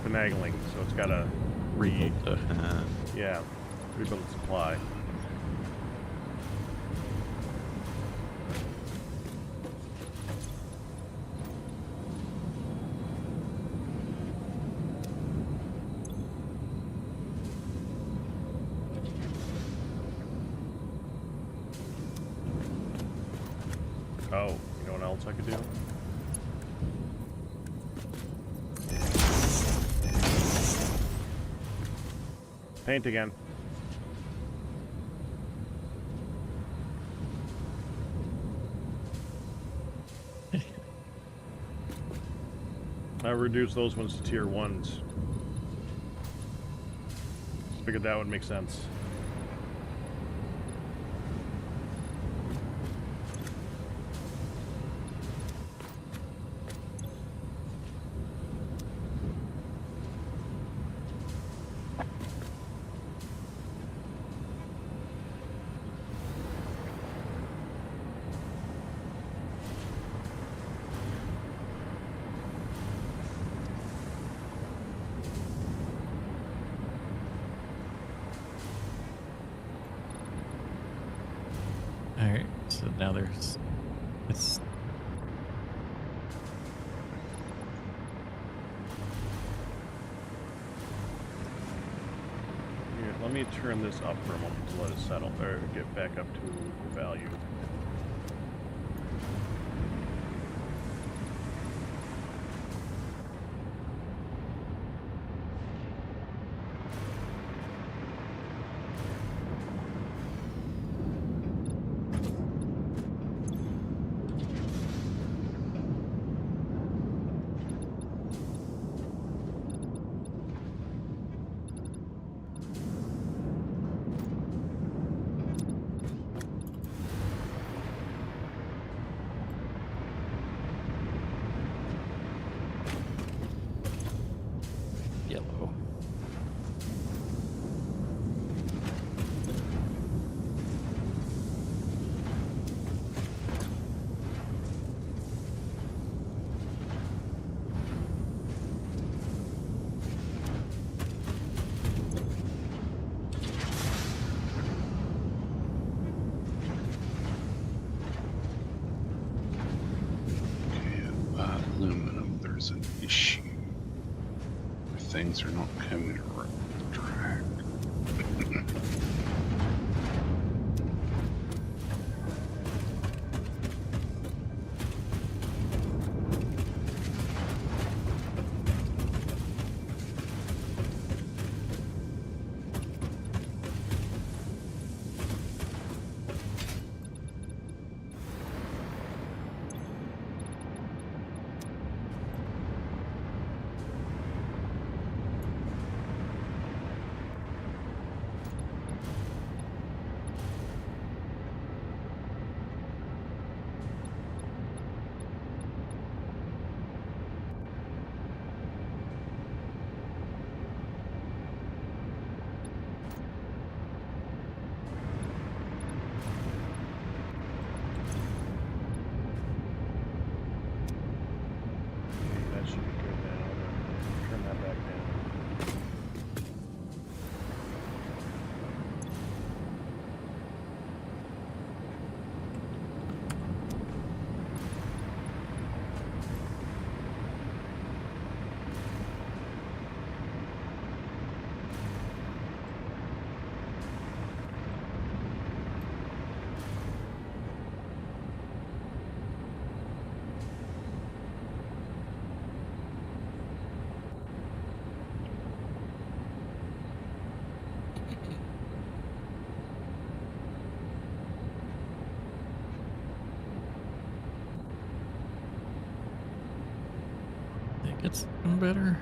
finagling, so it's got to rebuilt. yeah, rebuild its supply. Oh, you know what else I could do? Paint again. I reduced those ones to tier 1s. Figured that would make sense. and now there's it's Here, let me turn this up for a moment to let it settle, or get back up to the value. yellow. Okay, aluminum, there's an issue. Things are not coming around the track. That should be good now. Turn that back down. I think it's better.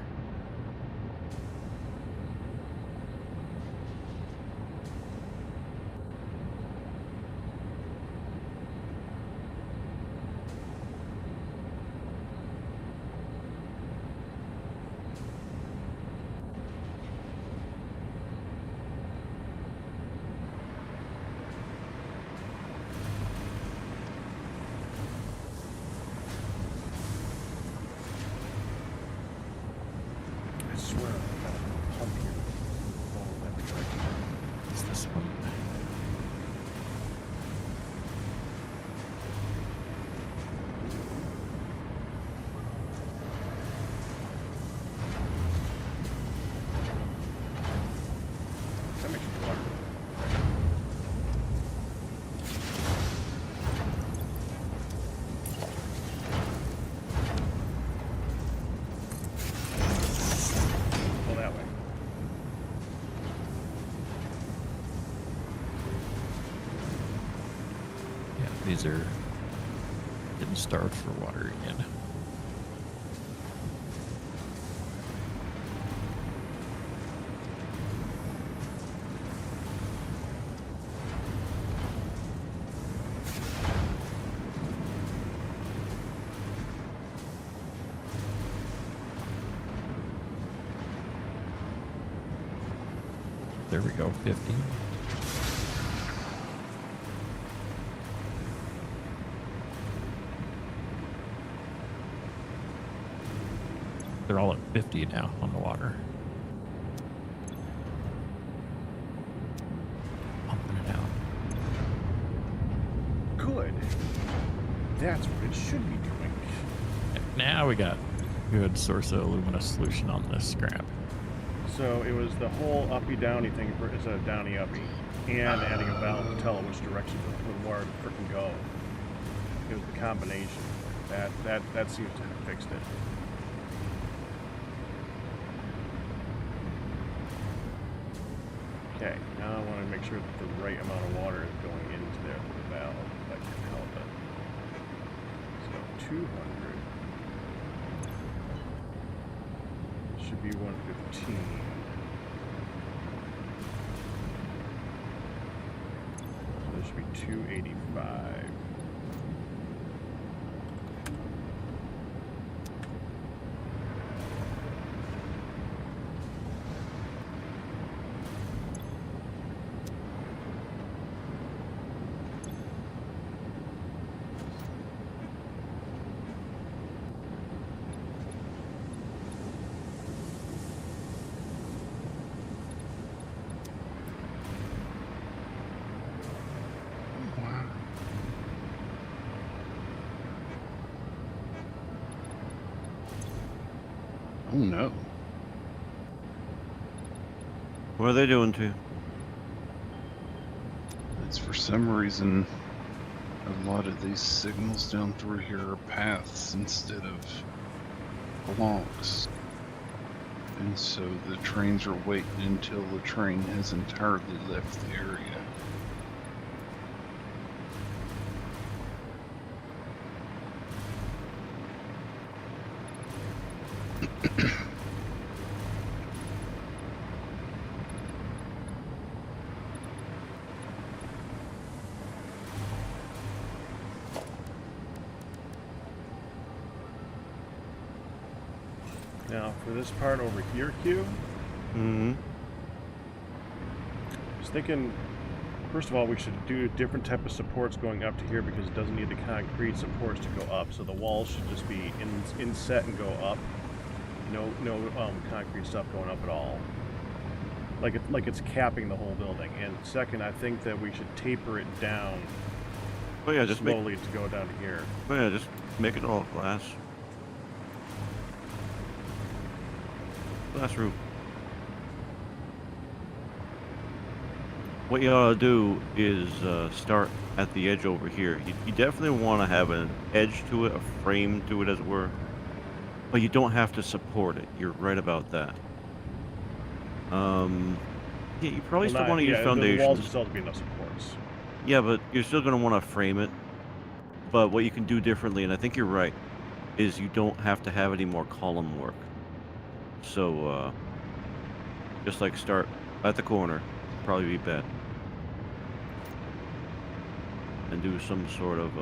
I swear I got a pump here. Oh, that was right. It's this one. That makes me water. Go that way. Yeah, these are getting starved for water again. There we go, 50. They're all at 50 now on the water. Pumping it out. Good. That's what it should be doing. Now we got good source of alumina solution on this scrap. So it was the whole uppy-downy thing instead of downy-uppy, and adding a valve to tell it which direction the water to frickin' go. It was the combination. That seems to have fixed it. Okay, now I want to make sure that the right amount of water is going into there for the valve. If I can help it. So 200. Should be 115. So this should be 285. Oh no. What are they doing to you? It's for some reason a lot of these signals down through here are paths instead of blocks. And so the trains are waiting until the train has entirely left the area. Now for this part over here, Q, Mm-hmm. I was thinking, first of all, we should do a different type of supports going up to here because it doesn't need the concrete supports to go up. So the walls should just be inset and go up. No concrete stuff going up at all. Like it's capping the whole building. And second, I think that we should taper it down Oh yeah, just make. slowly to go down to here. Oh yeah, just make it all glass. Glass roof. What you ought to do is start at the edge over here. You definitely want to have an edge to it, a frame to it, as it were. But you don't have to support it. You're right about that. Yeah, you probably still want to use The walls foundations. still have to be enough supports. Yeah, but you're still going to want to frame it. But what you can do differently, and I think you're right, is you don't have to have any more column work. So, just like start at the corner, probably be best. And do some sort of,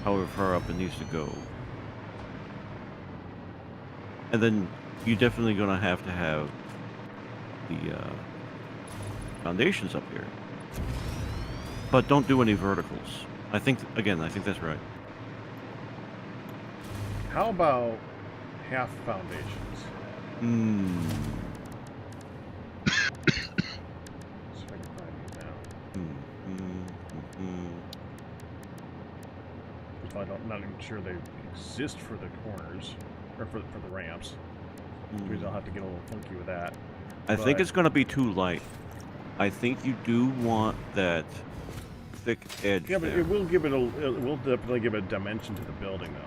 however far up it needs to go. And then you're definitely going to have the foundations up here. But don't do any verticals. I think that's right. How about half foundations? Hmm. See if I can find these now. Because I'm not even sure they exist for the corners, or for the ramps. Which means I'll have to get a little funky with that. I think But- it's going to be too light. I think you do want that thick edge Yeah, but there. it will definitely give a dimension to the building, though.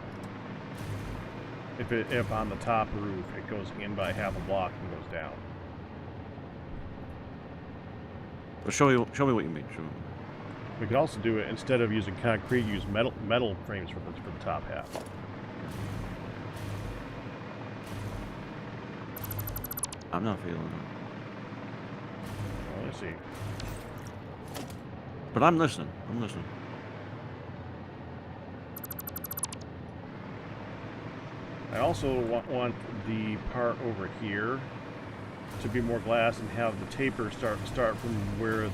If on the top roof it goes in by half a block and goes down. Well, show me what you mean. Show me. We could also do it instead of using concrete, use metal frames for the top half. I'm not feeling it. Well, let's see. But I'm listening. I also want the part over here to be more glass and have the taper start from where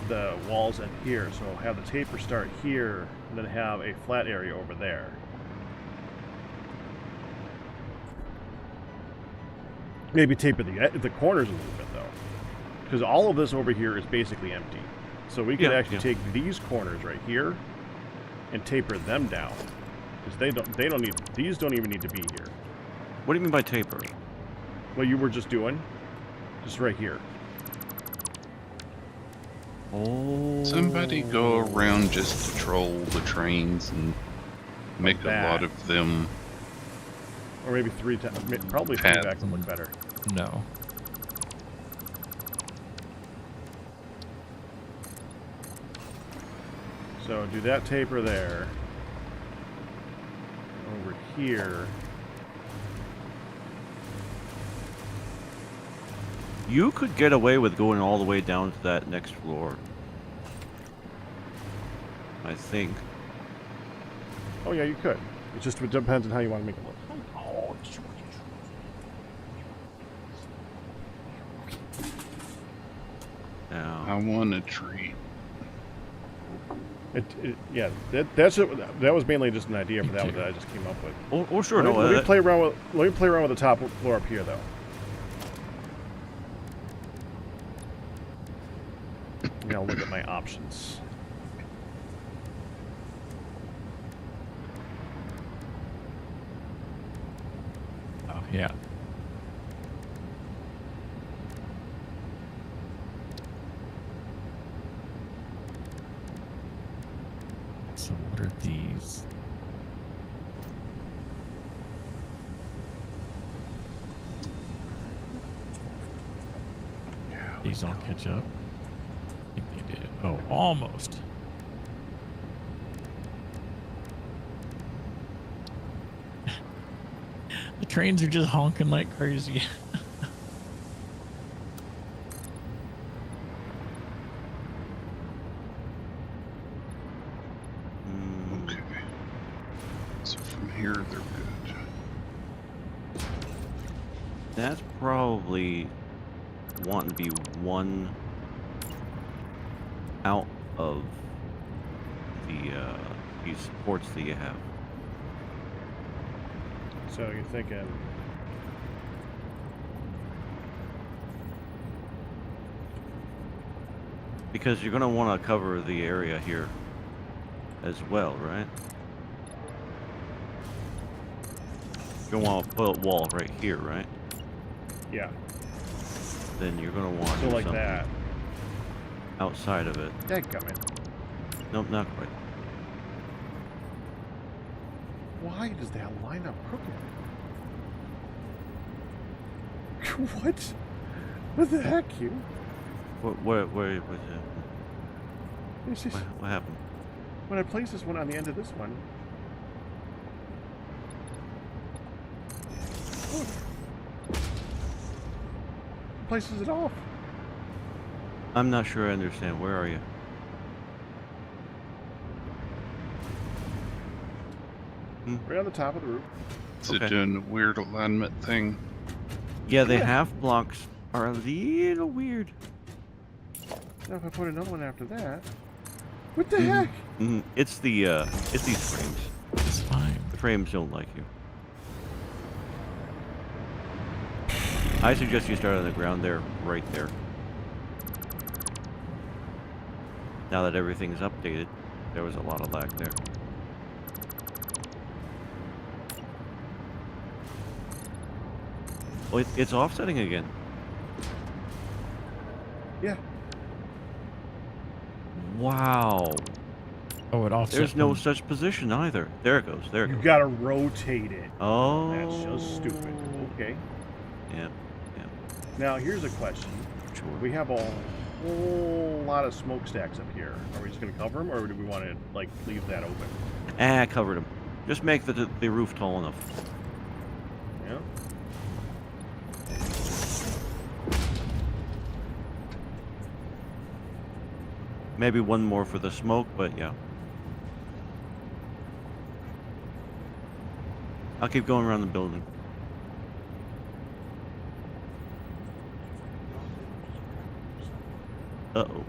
the walls end here. So have the taper start here, and then have a flat area over there. Maybe taper the corners a little bit though, because all of this over here is basically empty. So we could actually take these corners right here and taper them down, because these don't even need to be here. What do you mean by taper? What you were just doing, just right here. Oh. Somebody go around just to troll the trains and make a lot of them. Or maybe three times. Probably three back would look better. No. So do that taper there. Over here. You could get away with going all the way down to that next floor. I think. Oh yeah, you could. It just depends on how you want to make it look. Now, I want a treat. Yeah, that was mainly just an idea for that one that I just came up with. oh sure, Let me play around with the top floor up here though. Now look at my options. Oh, yeah. So what are these? These all catch up? I think they did. Oh, almost. The trains are just honking like crazy. Okay. So from here, they're good. That's probably wanting to be one out of these supports that you have. So you're thinking. Because you're going to want to cover the area here as well, right? You're going to want to put a wall right here, right? Yeah. Then you're going to want to So do like something that. outside of it. Dadgummit. Nope, not quite. Why does that line up crooked? What? What the heck, you? What It's just, what happened? when I place this one on the end of this one. Look. It places it off. I'm not sure I understand. Where are you? Right on the top of the roof. Is Okay. it doing a weird alignment thing? Yeah, the Yeah. half blocks are a little weird. Now if I put another one after that. What the heck? It's these frames. It's fine. The frames don't like you. I suggest you start on the ground there, right there. Now that everything's updated, there was a lot of lag there. Oh, it's offsetting again. Yeah. Wow. Oh, it offsets. Hmm. There's no such position either. There it goes. There it You goes. gotta rotate it. Oh. That's just stupid. Okay. Yeah. Now here's a question. Sure. We have a whole lot of smokestacks up here. Are we just gonna cover them, or do we want to like leave that open? Ah, covered them. Just make the roof tall enough. Yeah. Maybe one more for the smoke, but yeah. I'll keep going around the building. Uh-oh.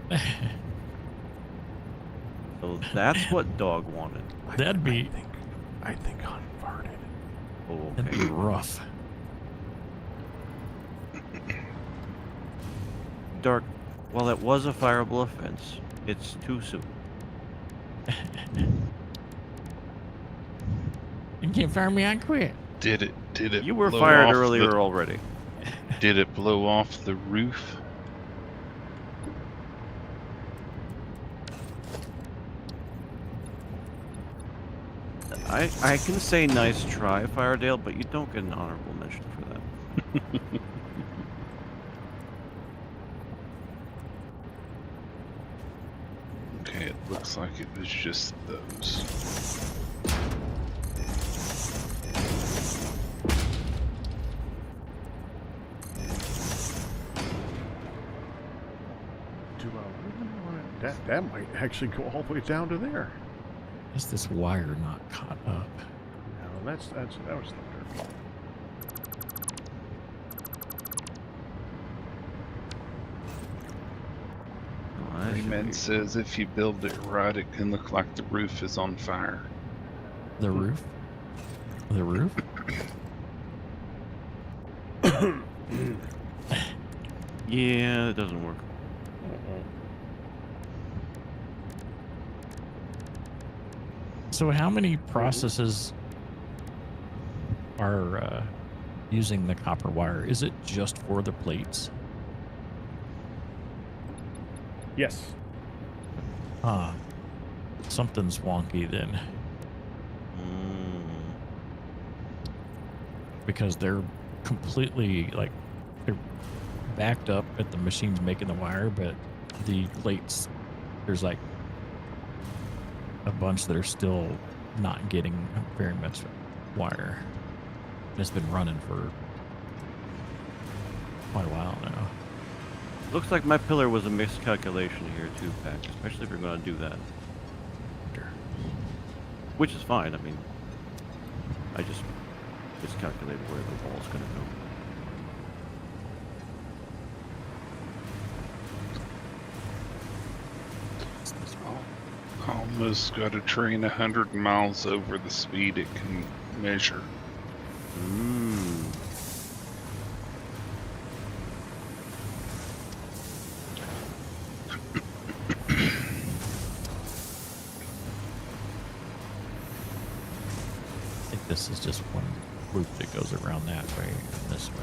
So that's what dog wanted. That'd be I think Hunt farted. Oh, that'd be okay. rough. Dark, while it was a fireable offense, it's too soon. You can't fire me, I quit. Did it You were blow fired off earlier already. Did it blow off the roof? I can say nice try, Firedale, but you don't get an honorable mention for that. Okay, it looks like it was just those. Do I really want to? That might actually go all the way down to there. Is this wire not caught up? No, that was the dirt. Oh, I see what Rayman you- says if you build it right, it can look like the roof is on fire. The roof? The roof? Yeah, it doesn't work. So how many processes are using the copper wire? Is it just for the plates? Yes. Ah, something's wonky then, Mm. because they're completely like they're backed up at the machines making the wire, but the plates, there's like a bunch that are still not getting very much wire. And it's been running for quite a while now. Looks like my pillar was a miscalculation here too, Pack, especially if you're going to do that. Which is fine, I mean, I just miscalculated where the wall's going to go. Almost got a train 100 miles over the speed it can measure. Mmm. I think this is just one loop that goes around that way and this way.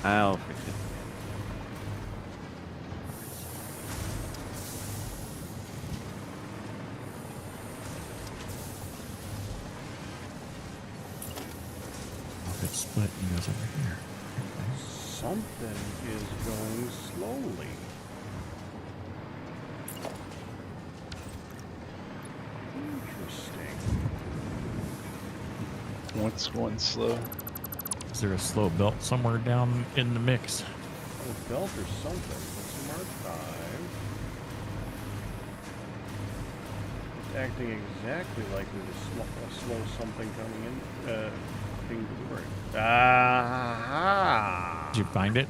I'll fix it. If it's split and goes over here. Okay. Something is going slowly. Interesting. What's going slow? Is there a slow belt somewhere down in the mix? A belt or something. Let's archive. It's acting exactly like there's a slow something coming in. Being delivered. Ah! Did you find it?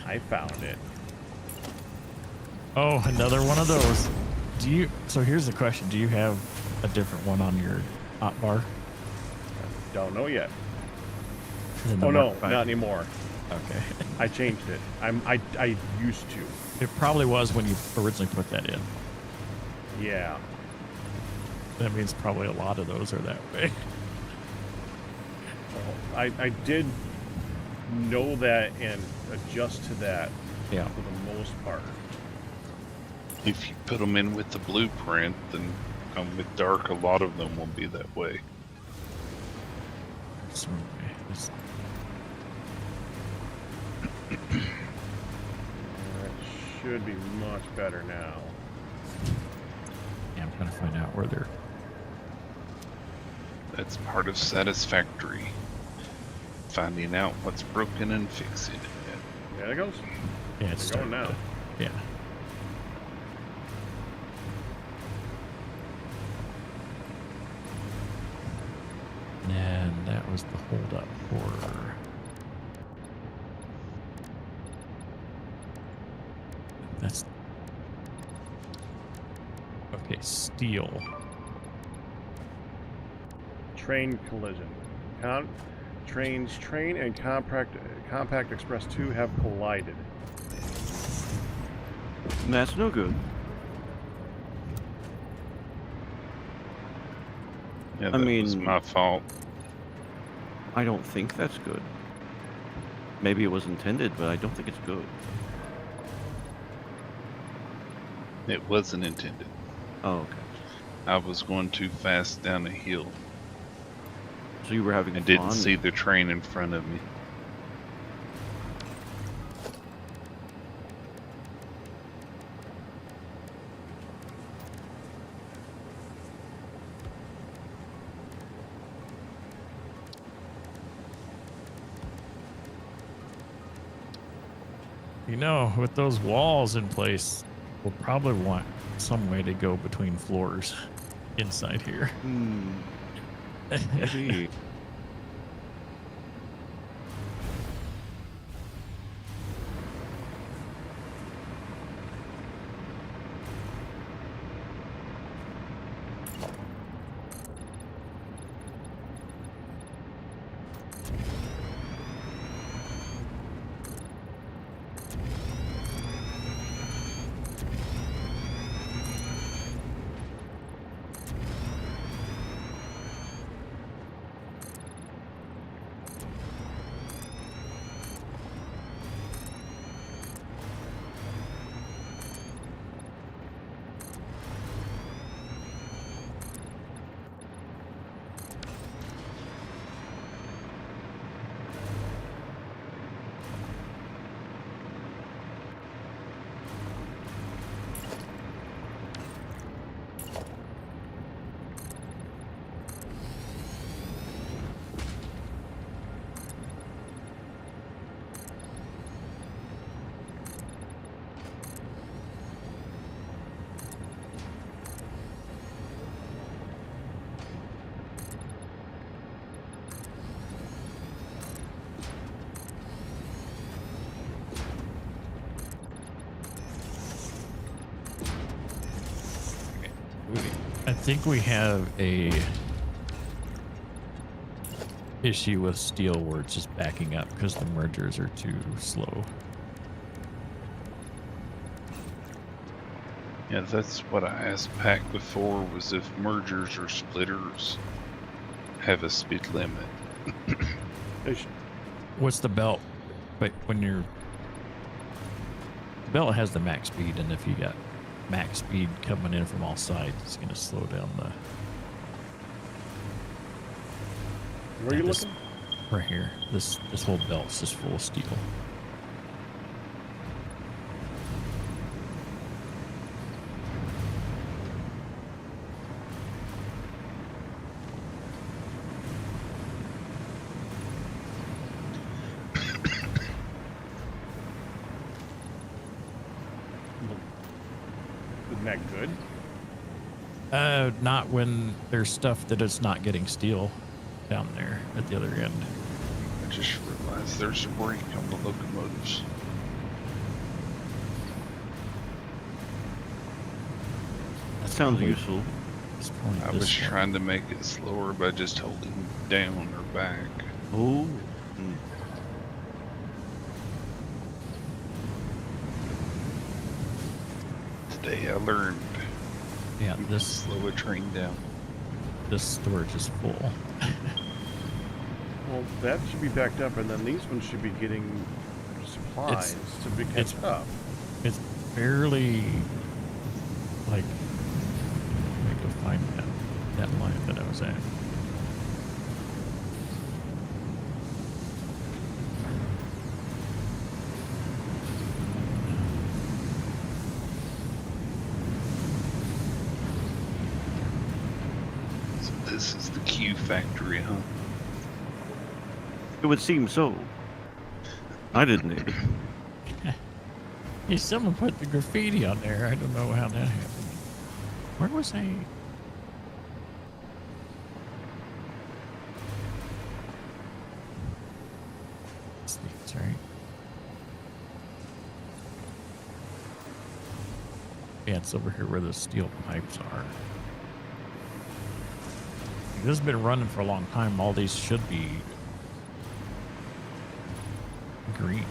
I found it. Oh, another one of those. Do you? So here's the question: do you have a different one on your hot bar? Don't know yet. Than the Oh no, Mark V? not anymore. Okay. I changed it. I used to. It probably was when you originally put that in. Yeah. That means probably a lot of those are that way. Well, I did know that and adjust to that Yeah. for the most part. If you put them in with the blueprint, then with Dark, a lot of them will be that way. So, it's- That should be much better now. yeah, I'm trying to find out where they're. That's part of Satisfactory. Finding out what's broken and fixing it. There it goes. Yeah, it's They're going starting now. to- yeah. And that was the hold up for. That's okay. Steel. Train collision. Train and Compact Express 2 have collided. That's no good. Yeah, I that was mean- my fault. I don't think that's good. Maybe it was intended, but I don't think it's good. It wasn't intended. Oh, okay. I was going too fast down a hill. So you were having I fun. didn't see the train in front of me. You know, with those walls in place, we'll probably want some way to go between floors inside here. Maybe. I think we have a issue with steel where it's just backing up because the mergers are too slow. Yeah, that's what I asked Pac before, was if mergers or splitters have a speed limit. What's the belt? But when you're the belt has the max speed, and if you got max speed coming in from all sides, it's going to slow down the. Where are you this- looking? Right here. This whole belt's just full of steel. Isn't that good? Not when there's stuff that it's not getting steel down there at the other end. I just realized there's a brake on the locomotives. That sounds Probably- useful. It's probably I this was one. trying to make it slower by just holding down or back. Oh. Today I learned Yeah, you can this slow a train down. storage is full. Well, that should be backed up, and then these ones should be getting supplies to be it's- catch up. It's barely like I go find that line that I was at. So this is the Q factory, huh? It would seem so. I didn't either. Hey, someone put the graffiti on there. I don't know how that happened. Where was I? That's right. Yeah, it's over here where the steel pipes are. This has been running for a long time. All these should be green.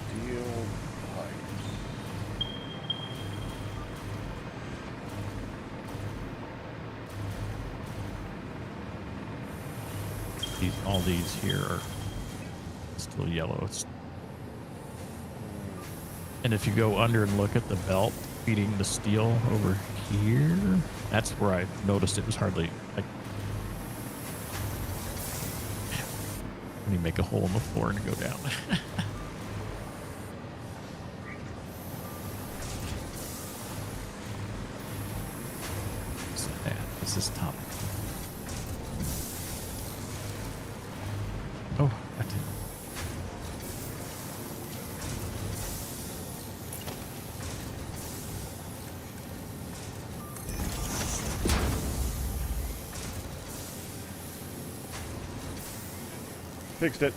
Steel pipes. All these here are still yellow. And if you go under and look at the belt feeding the steel over here, that's where I noticed it was hardly like. Let me make a hole in the floor and go down. What's that? What's this top? Oh, I did. Fixed it.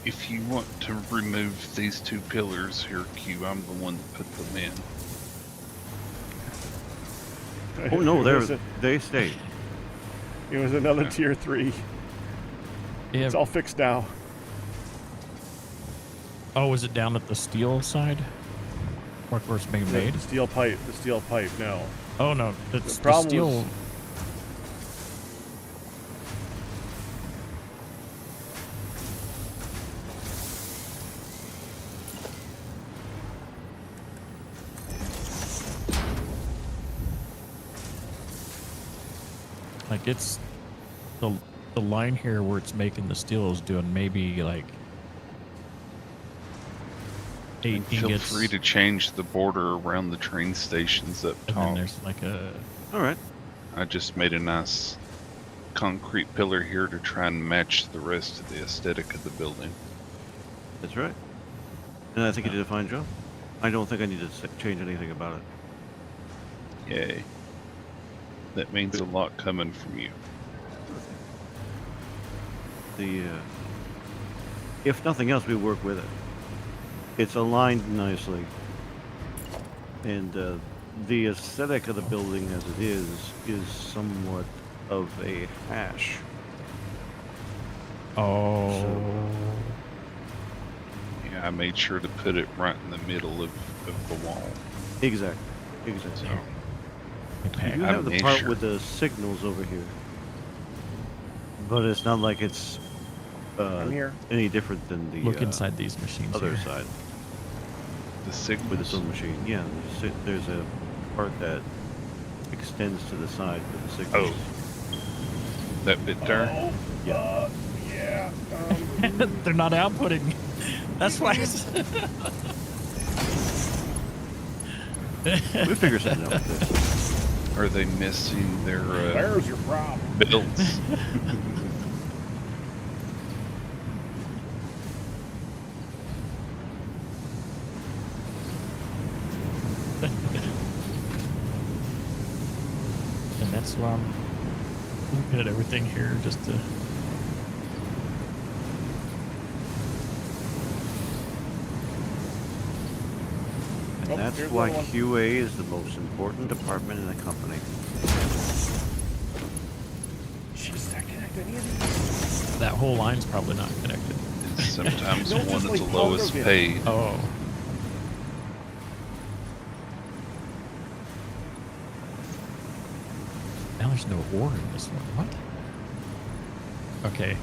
If you want to remove these two pillars here, Q, I'm the one that put them in. Oh no, It was they stayed. It was another tier 3. Yeah. It's all fixed now. Oh, is it down at the steel side? Where it's being made? The steel pipe. The steel pipe. No. Oh no, it's the problem steel. was- Like it's the line here where it's making the steel is doing maybe like 8 And feel ingots. free to change the border around the train stations up And then top. there's like a All right. I just made a nice concrete pillar here to try and match the rest of the aesthetic of the building. That's right. And I think you did a fine job. I don't think I need to change anything about it. Yay. That means a lot coming from you. If nothing else, we work with it. It's aligned nicely, and the aesthetic of the building as it is somewhat of a hash. oh. Yeah, I made sure to put it right in the middle of the wall. Exactly. So, Okay. You I have the made part sure. with the signals over here, but it's not like it's I'm here. any different than the Look inside these machines. other here. side the with the signals. sewing machine. Yeah, there's a part that extends to the side with the signals. That bit there. Oh, Yeah. yeah. They're not outputting. That's why. We figure something out with this. Are they missing their There's your problem. belts? And that's why I'm looking at everything here just to. And Oh, that's here's why another one. QA is the most important department in the company. Jeez, that connect any of these? That whole line's probably not connected. It's sometimes No, the one just that's like the lowest part of it. paid. Oh. Now there's no ore in this one. What? Okay.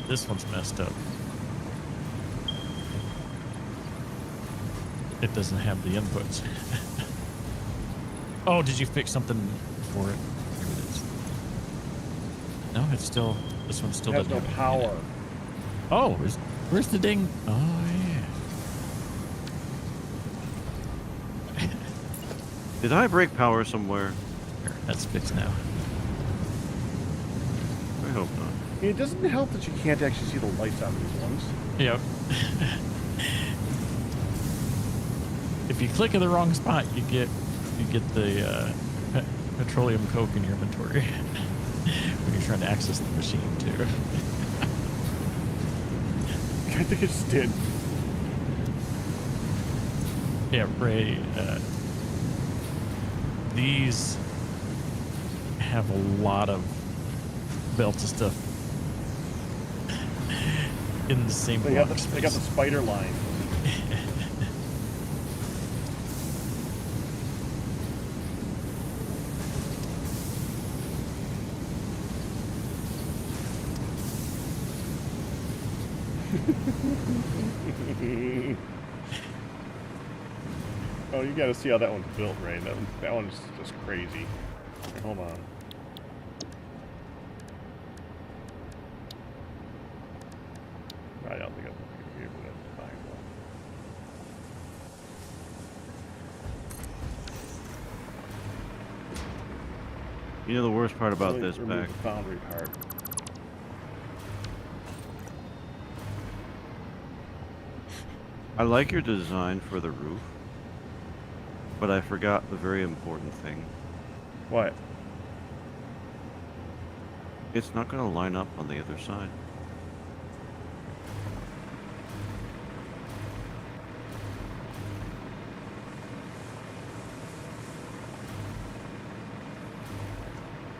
This one's messed up. It doesn't have the inputs. Oh, did you fix something for it? Maybe it is. No, it's still. This one still It has doesn't no have it in it. power. Oh, where's the ding? Oh yeah. Did I break power somewhere? Here, that's fixed now. I hope not. I mean, it doesn't help that you can't actually see the lights out of these ones. Yep. if you click in the wrong spot, you get the petroleum coke in your inventory when you're trying to access the machine too. I think it just did. Yeah, Ray. These have a lot of belts and stuff in the same They block got the space. spider line. Oh, you gotta see how that one's built, Ray. That one's just crazy. Here, hold on. I don't think I'll be able to find one. You know the worst part about Really this remove pack? the foundry part. I like your design for the roof, but I forgot the very important thing. What? It's not going to line up on the other side.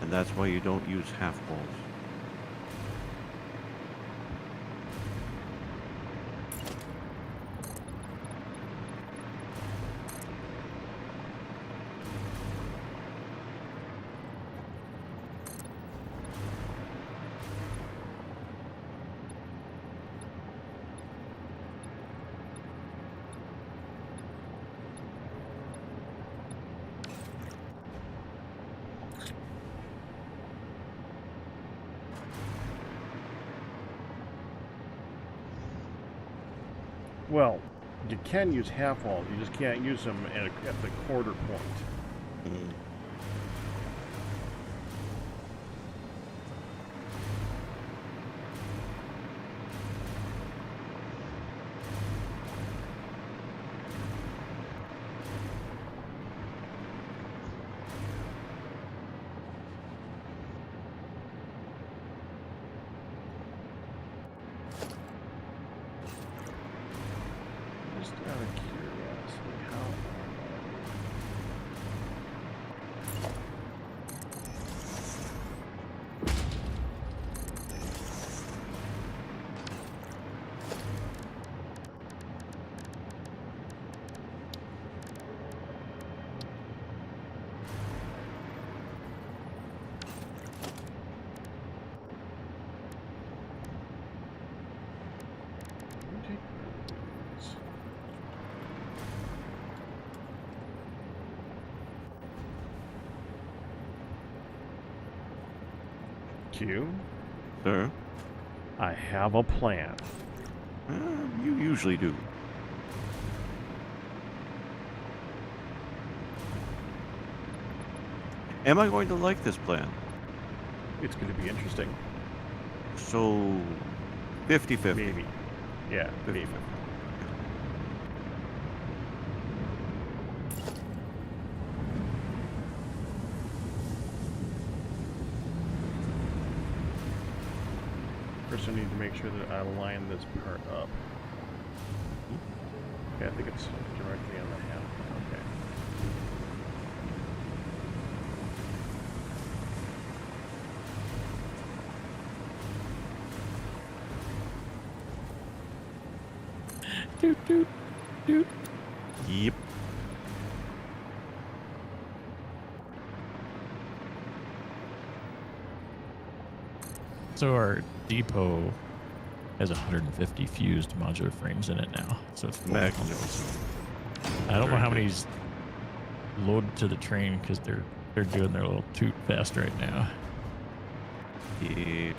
And that's why you don't use half balls. Well, you can use half walls. You just can't use them at the quarter point. Mm. Just out of curiosity, how? Q, Sir? I have a plan. You usually do. Am I going to like this plan? It's going to be interesting. So, 50-50. Maybe. Yeah, maybe. First, I need to make sure that I line this part up. Okay, I think it's directly on the handle. Okay. Doot, doot, doot. Yep. So our depot has 150 fused modular frames in it now. So it's full. Magnificent. I don't know Very how good. many's loaded to the train because they're doing their little toot fast right now. Yeah.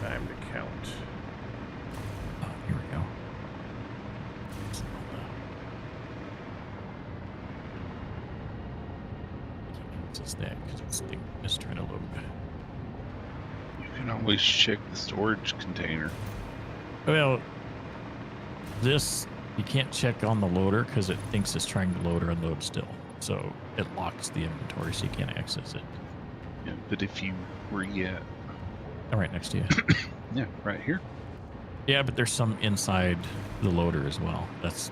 Time to count. Oh, here we go. It's that because it's trying to load. You can always check the storage container. Well, this You can't check on the loader because it thinks it's trying to load or unload still. So it locks the inventory so you can't access it. Yeah, but if you were yet, I'm right next to you. yeah, right here. Yeah, but there's some inside the loader as well. There's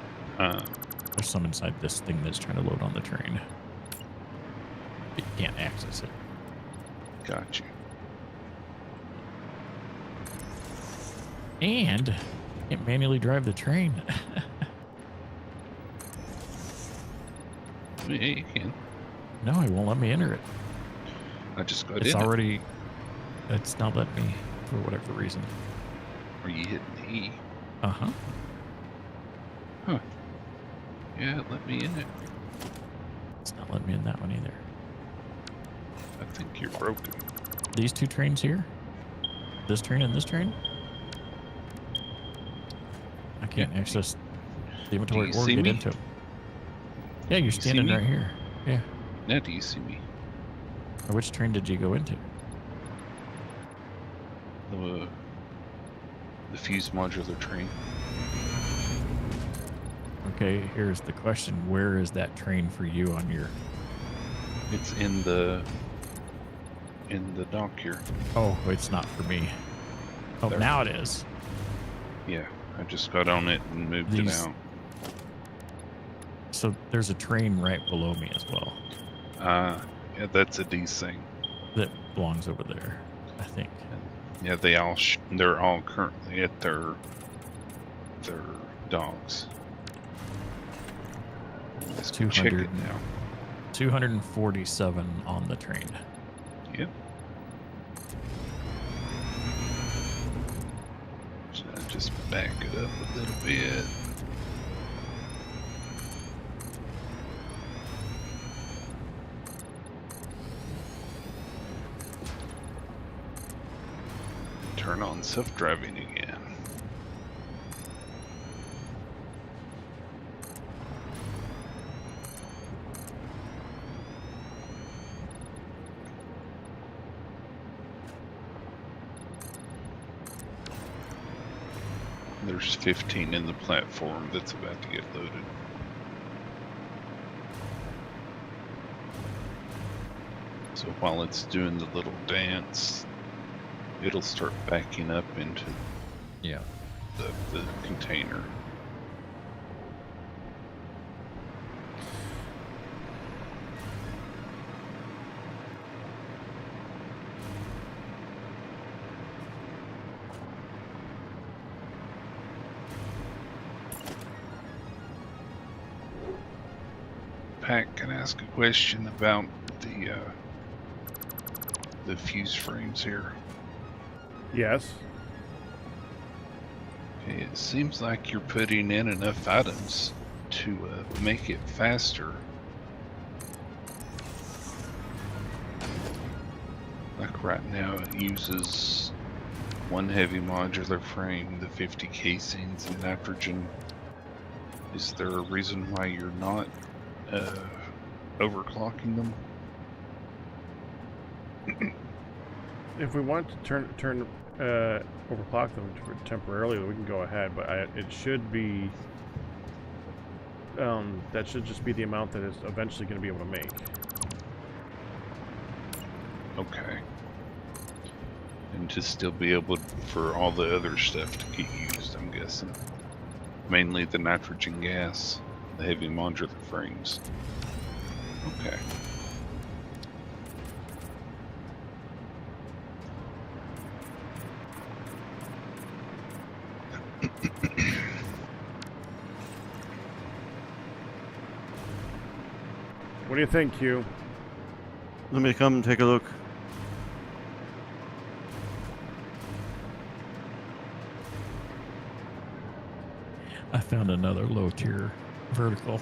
some inside this thing that's trying to load on the train. You can't access it. Got you. And you can't manually drive the train. Yeah, you can. No, it won't let me enter it. I just got It's in. already. It's not letting me for whatever reason. Are you hitting E? Uh huh. Yeah, let me in it. It's not letting me in that one either. I think you're broken. These two trains here? This train and this train? I can't access the inventory you or see get me? into it. Yeah, you're You see standing me? right here. Yeah. Now do you see me? Which train did you go into? The fuse modular train. Okay, here's the question. Where is that train for you on your... It's in the dock here. Oh, it's not for me. Oh, There. now it is. Yeah, I just got on it and moved it These- out. So there's a train right below me as well Yeah, that's a D thing. that belongs over there, I think. Yeah, they're all currently at their docks. Let's go check 200 it now. 247 on the train. Yep. Should I just back it up a little bit? Turn on self-driving again. There's 15 in the platform that's about to get loaded. So while it's doing the little dance, it'll start backing up into Yeah. the container. Pat, can I ask a question about the fuse frames here? Yes. Okay, it seems like you're putting in enough items to make it faster. Like right now, it uses one heavy modular frame, the 50 casings, and nitrogen. Is there a reason why you're not overclocking them? If we want to turn overclock them temporarily, we can go ahead. But it should be that should just be the amount that it's eventually going to be able to make. Okay. And to still be able for all the other stuff to get used, I'm guessing. Mainly the nitrogen gas, the heavy modular frames. Okay. What do you think, Q? Let me come take a look. I found another low tier vertical.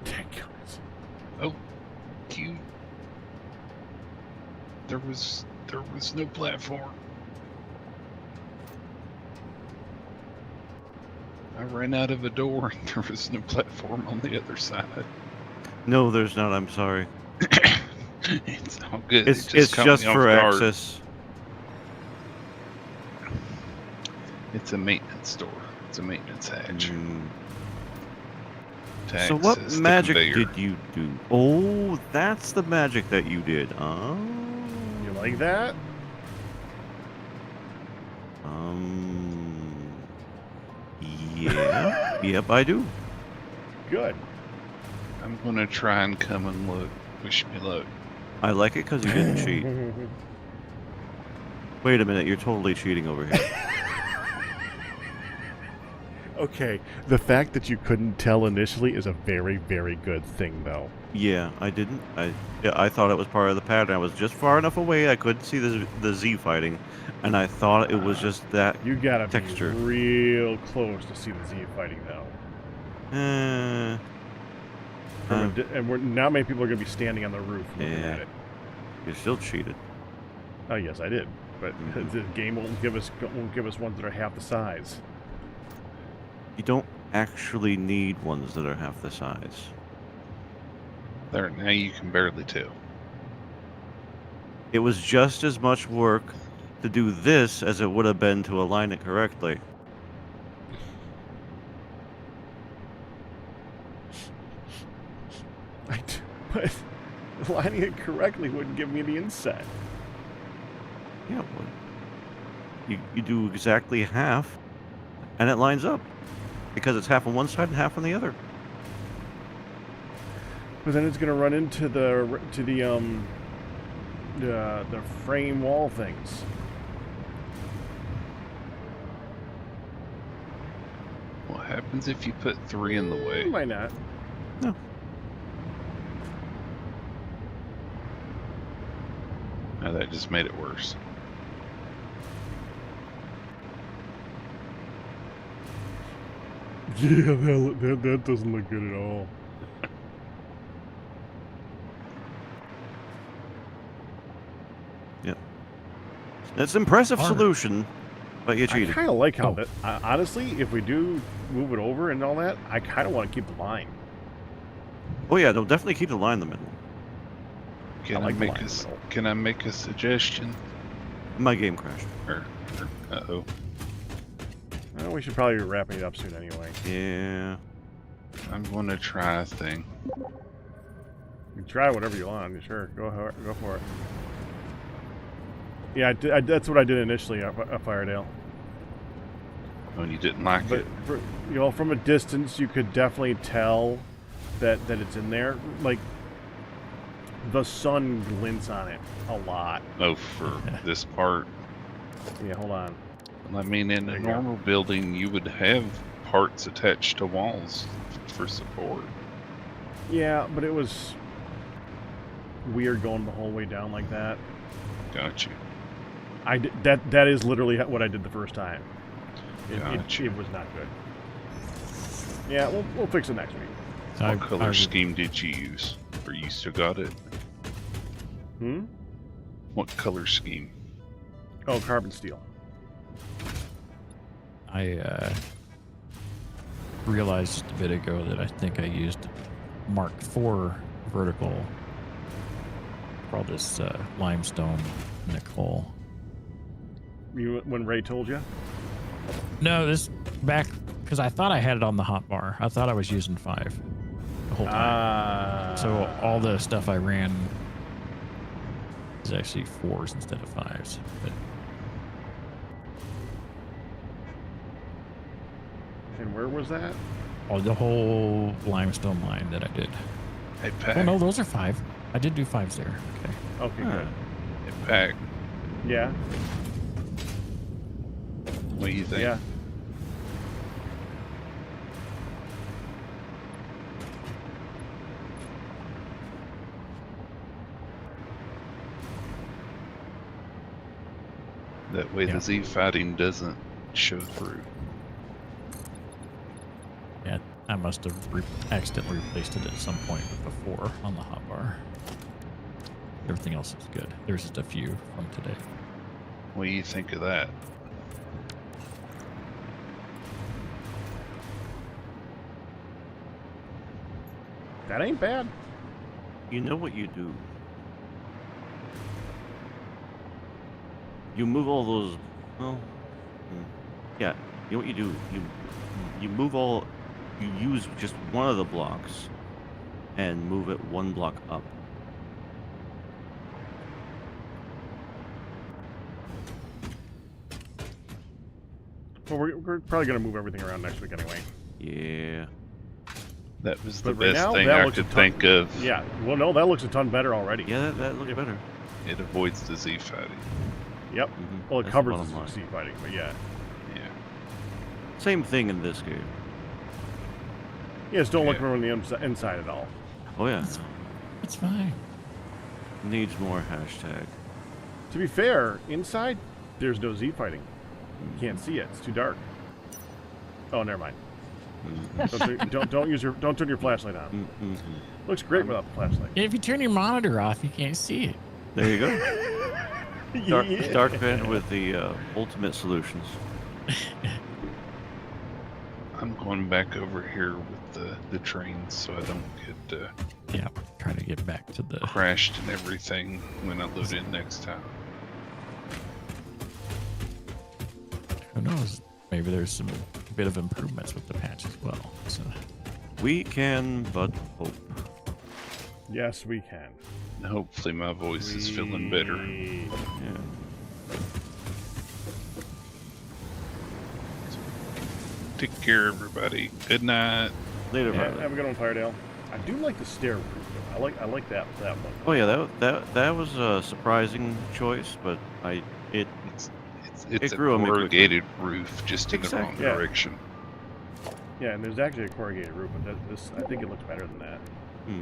Thank goodness. Oh, Q. There was no platform. I ran out of a door and there was no platform on the other side. No, there's not. I'm sorry. It's all good. It's It just caught just me off for guard. access. It's a maintenance store. It's a maintenance hatch. To So what access the magic conveyor. did you do? Oh, that's the magic that you did. Oh. You like that? Yeah. Yep, I do. Good. I'm gonna try and come and look. Wish me luck. I like it because you didn't cheat. Wait a minute, you're totally cheating over here. Okay, the fact that you couldn't tell initially is a very, very good thing, though. Yeah, I didn't. I thought it was part of the pattern. I was just far enough away I couldn't see the Z fighting, and I thought it was just that You gotta texture. be real close to see the Z fighting, though. And not many people are gonna be standing on the roof looking Yeah. at it. You still cheated. Oh yes, I did, but the game won't give us ones that are half the size. You don't actually need ones that are half the size. There, now you can barely tell. It was just as much work to do this as it would have been to align it correctly. But aligning it correctly wouldn't give me the insight. Yeah, it would. You do exactly half, and it lines up. Because it's half on one side and half on the other. But then it's gonna run into the frame wall things. What happens if you put 3 in the way? Might not. No. Now that just made it worse. Yeah, that doesn't look good at all. Yep. That's an impressive Harder. solution, but you I cheated. kind of like how Oh. that. Honestly, if we do move it over and all that, I kind of want to keep the line. Oh yeah, they'll definitely keep the line in the middle. Can I, like the make line in a the middle. Can I make a suggestion? My game crashed. Uh-oh. We should probably be wrapping it up soon anyway. Yeah. I'm gonna try a thing. You can try whatever you want. Sure, go for it. Yeah, that's what I did initially at Firedale. Oh, you didn't like But it? from a distance, you could definitely tell that it's in there. Like the sun glints on it a lot. Oh, for this part. Yeah, hold on. I mean, in There a you go. normal building, you would have parts attached to walls for support. Yeah, but it was weird going the whole way down like that. Got you. That is literally what I did the first time. Gotcha. It was not good. Yeah, we'll fix it next week. So What color scheme did you use? Or you still got it? Hmm? What color scheme? Oh, carbon steel. I realized just a bit ago that I think I used Mark IV vertical for all this limestone nickel. When Ray told you? No, this back because I thought I had it on the hot bar. I thought I was using 5 the whole time. So all the stuff I ran is actually 4s instead of 5s. But And where was that? the whole limestone line that I did. Hey, Pack. Oh no, those are 5. I did do 5s there. Okay. Okay, Huh. good. Hey, Pack. Yeah, What do you think? yeah. That way Yeah. the Z fighting doesn't show through. Yeah, I must have accidentally replaced it at some point before on the hotbar. Everything else is good. There's just a few from today. What do you think of that? That ain't bad. You know what you do? You move all those. Well, Yeah, you know what you do? You move all. You use just one of the blocks, and move it one block up. Well, we're probably gonna move everything around next week anyway. Yeah. That was the But right best now, thing that I looks a could ton- think of. Yeah. Well, no, that looks a ton better already. Yeah, that looks better. It avoids the Z fighting. Yep. Mhm, Well, it that's the covers bottom the line. sea fighting, but yeah. Yeah. Same thing in this game. Yeah, just don't look Yeah. around the inside at all. Oh yeah. It's fine. Needs more hashtag. To be fair, inside there's no Z fighting. You can't see it. It's too dark. Oh, never mind. Don't turn your flashlight on. Looks great without the flashlight. If you turn your monitor off, you can't see it. There you go. Yeah. Darkphan with the ultimate solutions. I'm going back over here with the trains so I don't get Yeah, trying to get back to the. crashed and everything when I load in next time. Who knows? Maybe there's some bit of improvements with the patch as well. So We can but hope. Yes, we can. And hopefully my voice is feeling better. Yeah. Take care, everybody. Good night. Later, Yeah, Violet. have a good one, Firedale. I do like the stair roof. Though. I like that one. Oh yeah, that was a surprising choice, but It's It a grew on me quickly. corrugated roof, just in the wrong Exactly. Yeah. direction. Yeah, and there's actually a corrugated roof, but this I think it looks better than that. Hmm.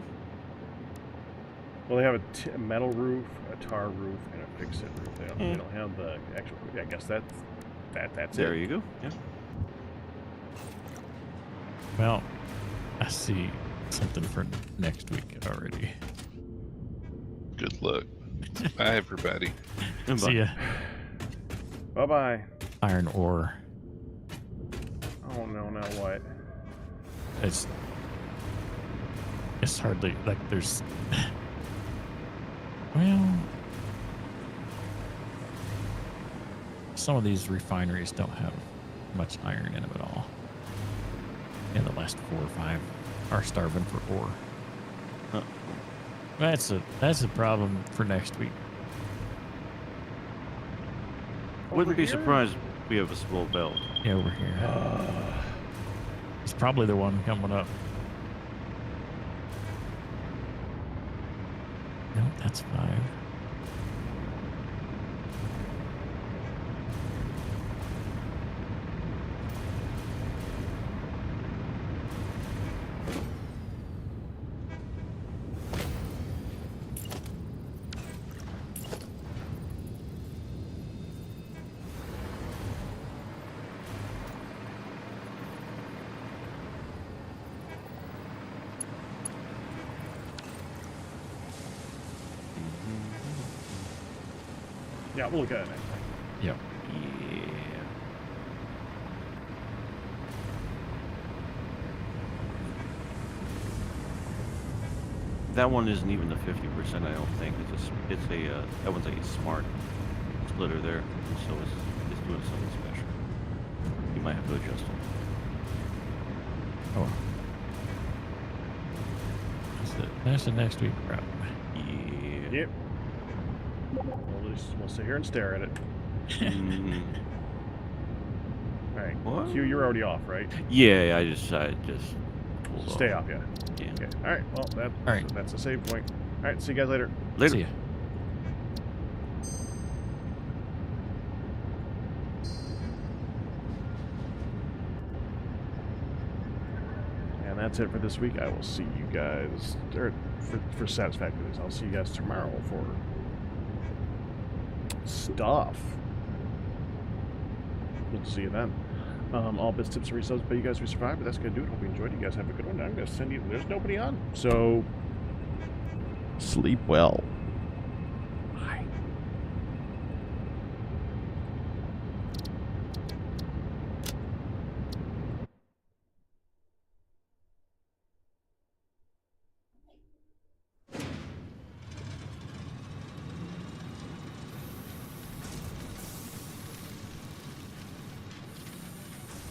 Well, they have a metal roof, a tar roof, and a fix-it roof. They Hmm. don't have the actual. I guess that's There it. you go. Yeah. well, I see something for next week already. Good luck. Bye, everybody. Goodbye. See ya. Bye bye. Iron ore. Oh no, now what? It's hardly like there's. Well, some of these refineries don't have much iron in them at all. And the last 4 or 5 are starving for ore. Huh. That's a problem for next week. Wouldn't be Over here? surprised if we have a small belt. Yeah, over here. It's probably the one coming up. No, that's 5. Yeah, we'll look at it next time. Yep. Yeah. That one isn't even the 50%. I don't think it's a that one's a smart splitter there, so it's doing something special. You might have to adjust it. Oh. That's the next week problem. Yeah. Yep. We'll sit here and stare at it. Mm, All right. What? Q, you're already off, right? yeah, I just pulled Stay off. off, yeah. Yeah. Okay. All right. Well, All right. that's a save point. All right. See you guys later. Later. See ya. And that's it for this week. I will see you guys, or for Satisfactory. I'll see you guys tomorrow for stuff. We'll see you then. All bits, tips, and resubs by you guys who survived, but that's going to do it. Hope you enjoyed. You guys have a good one. I'm going to send you, there's nobody on. So, sleep well.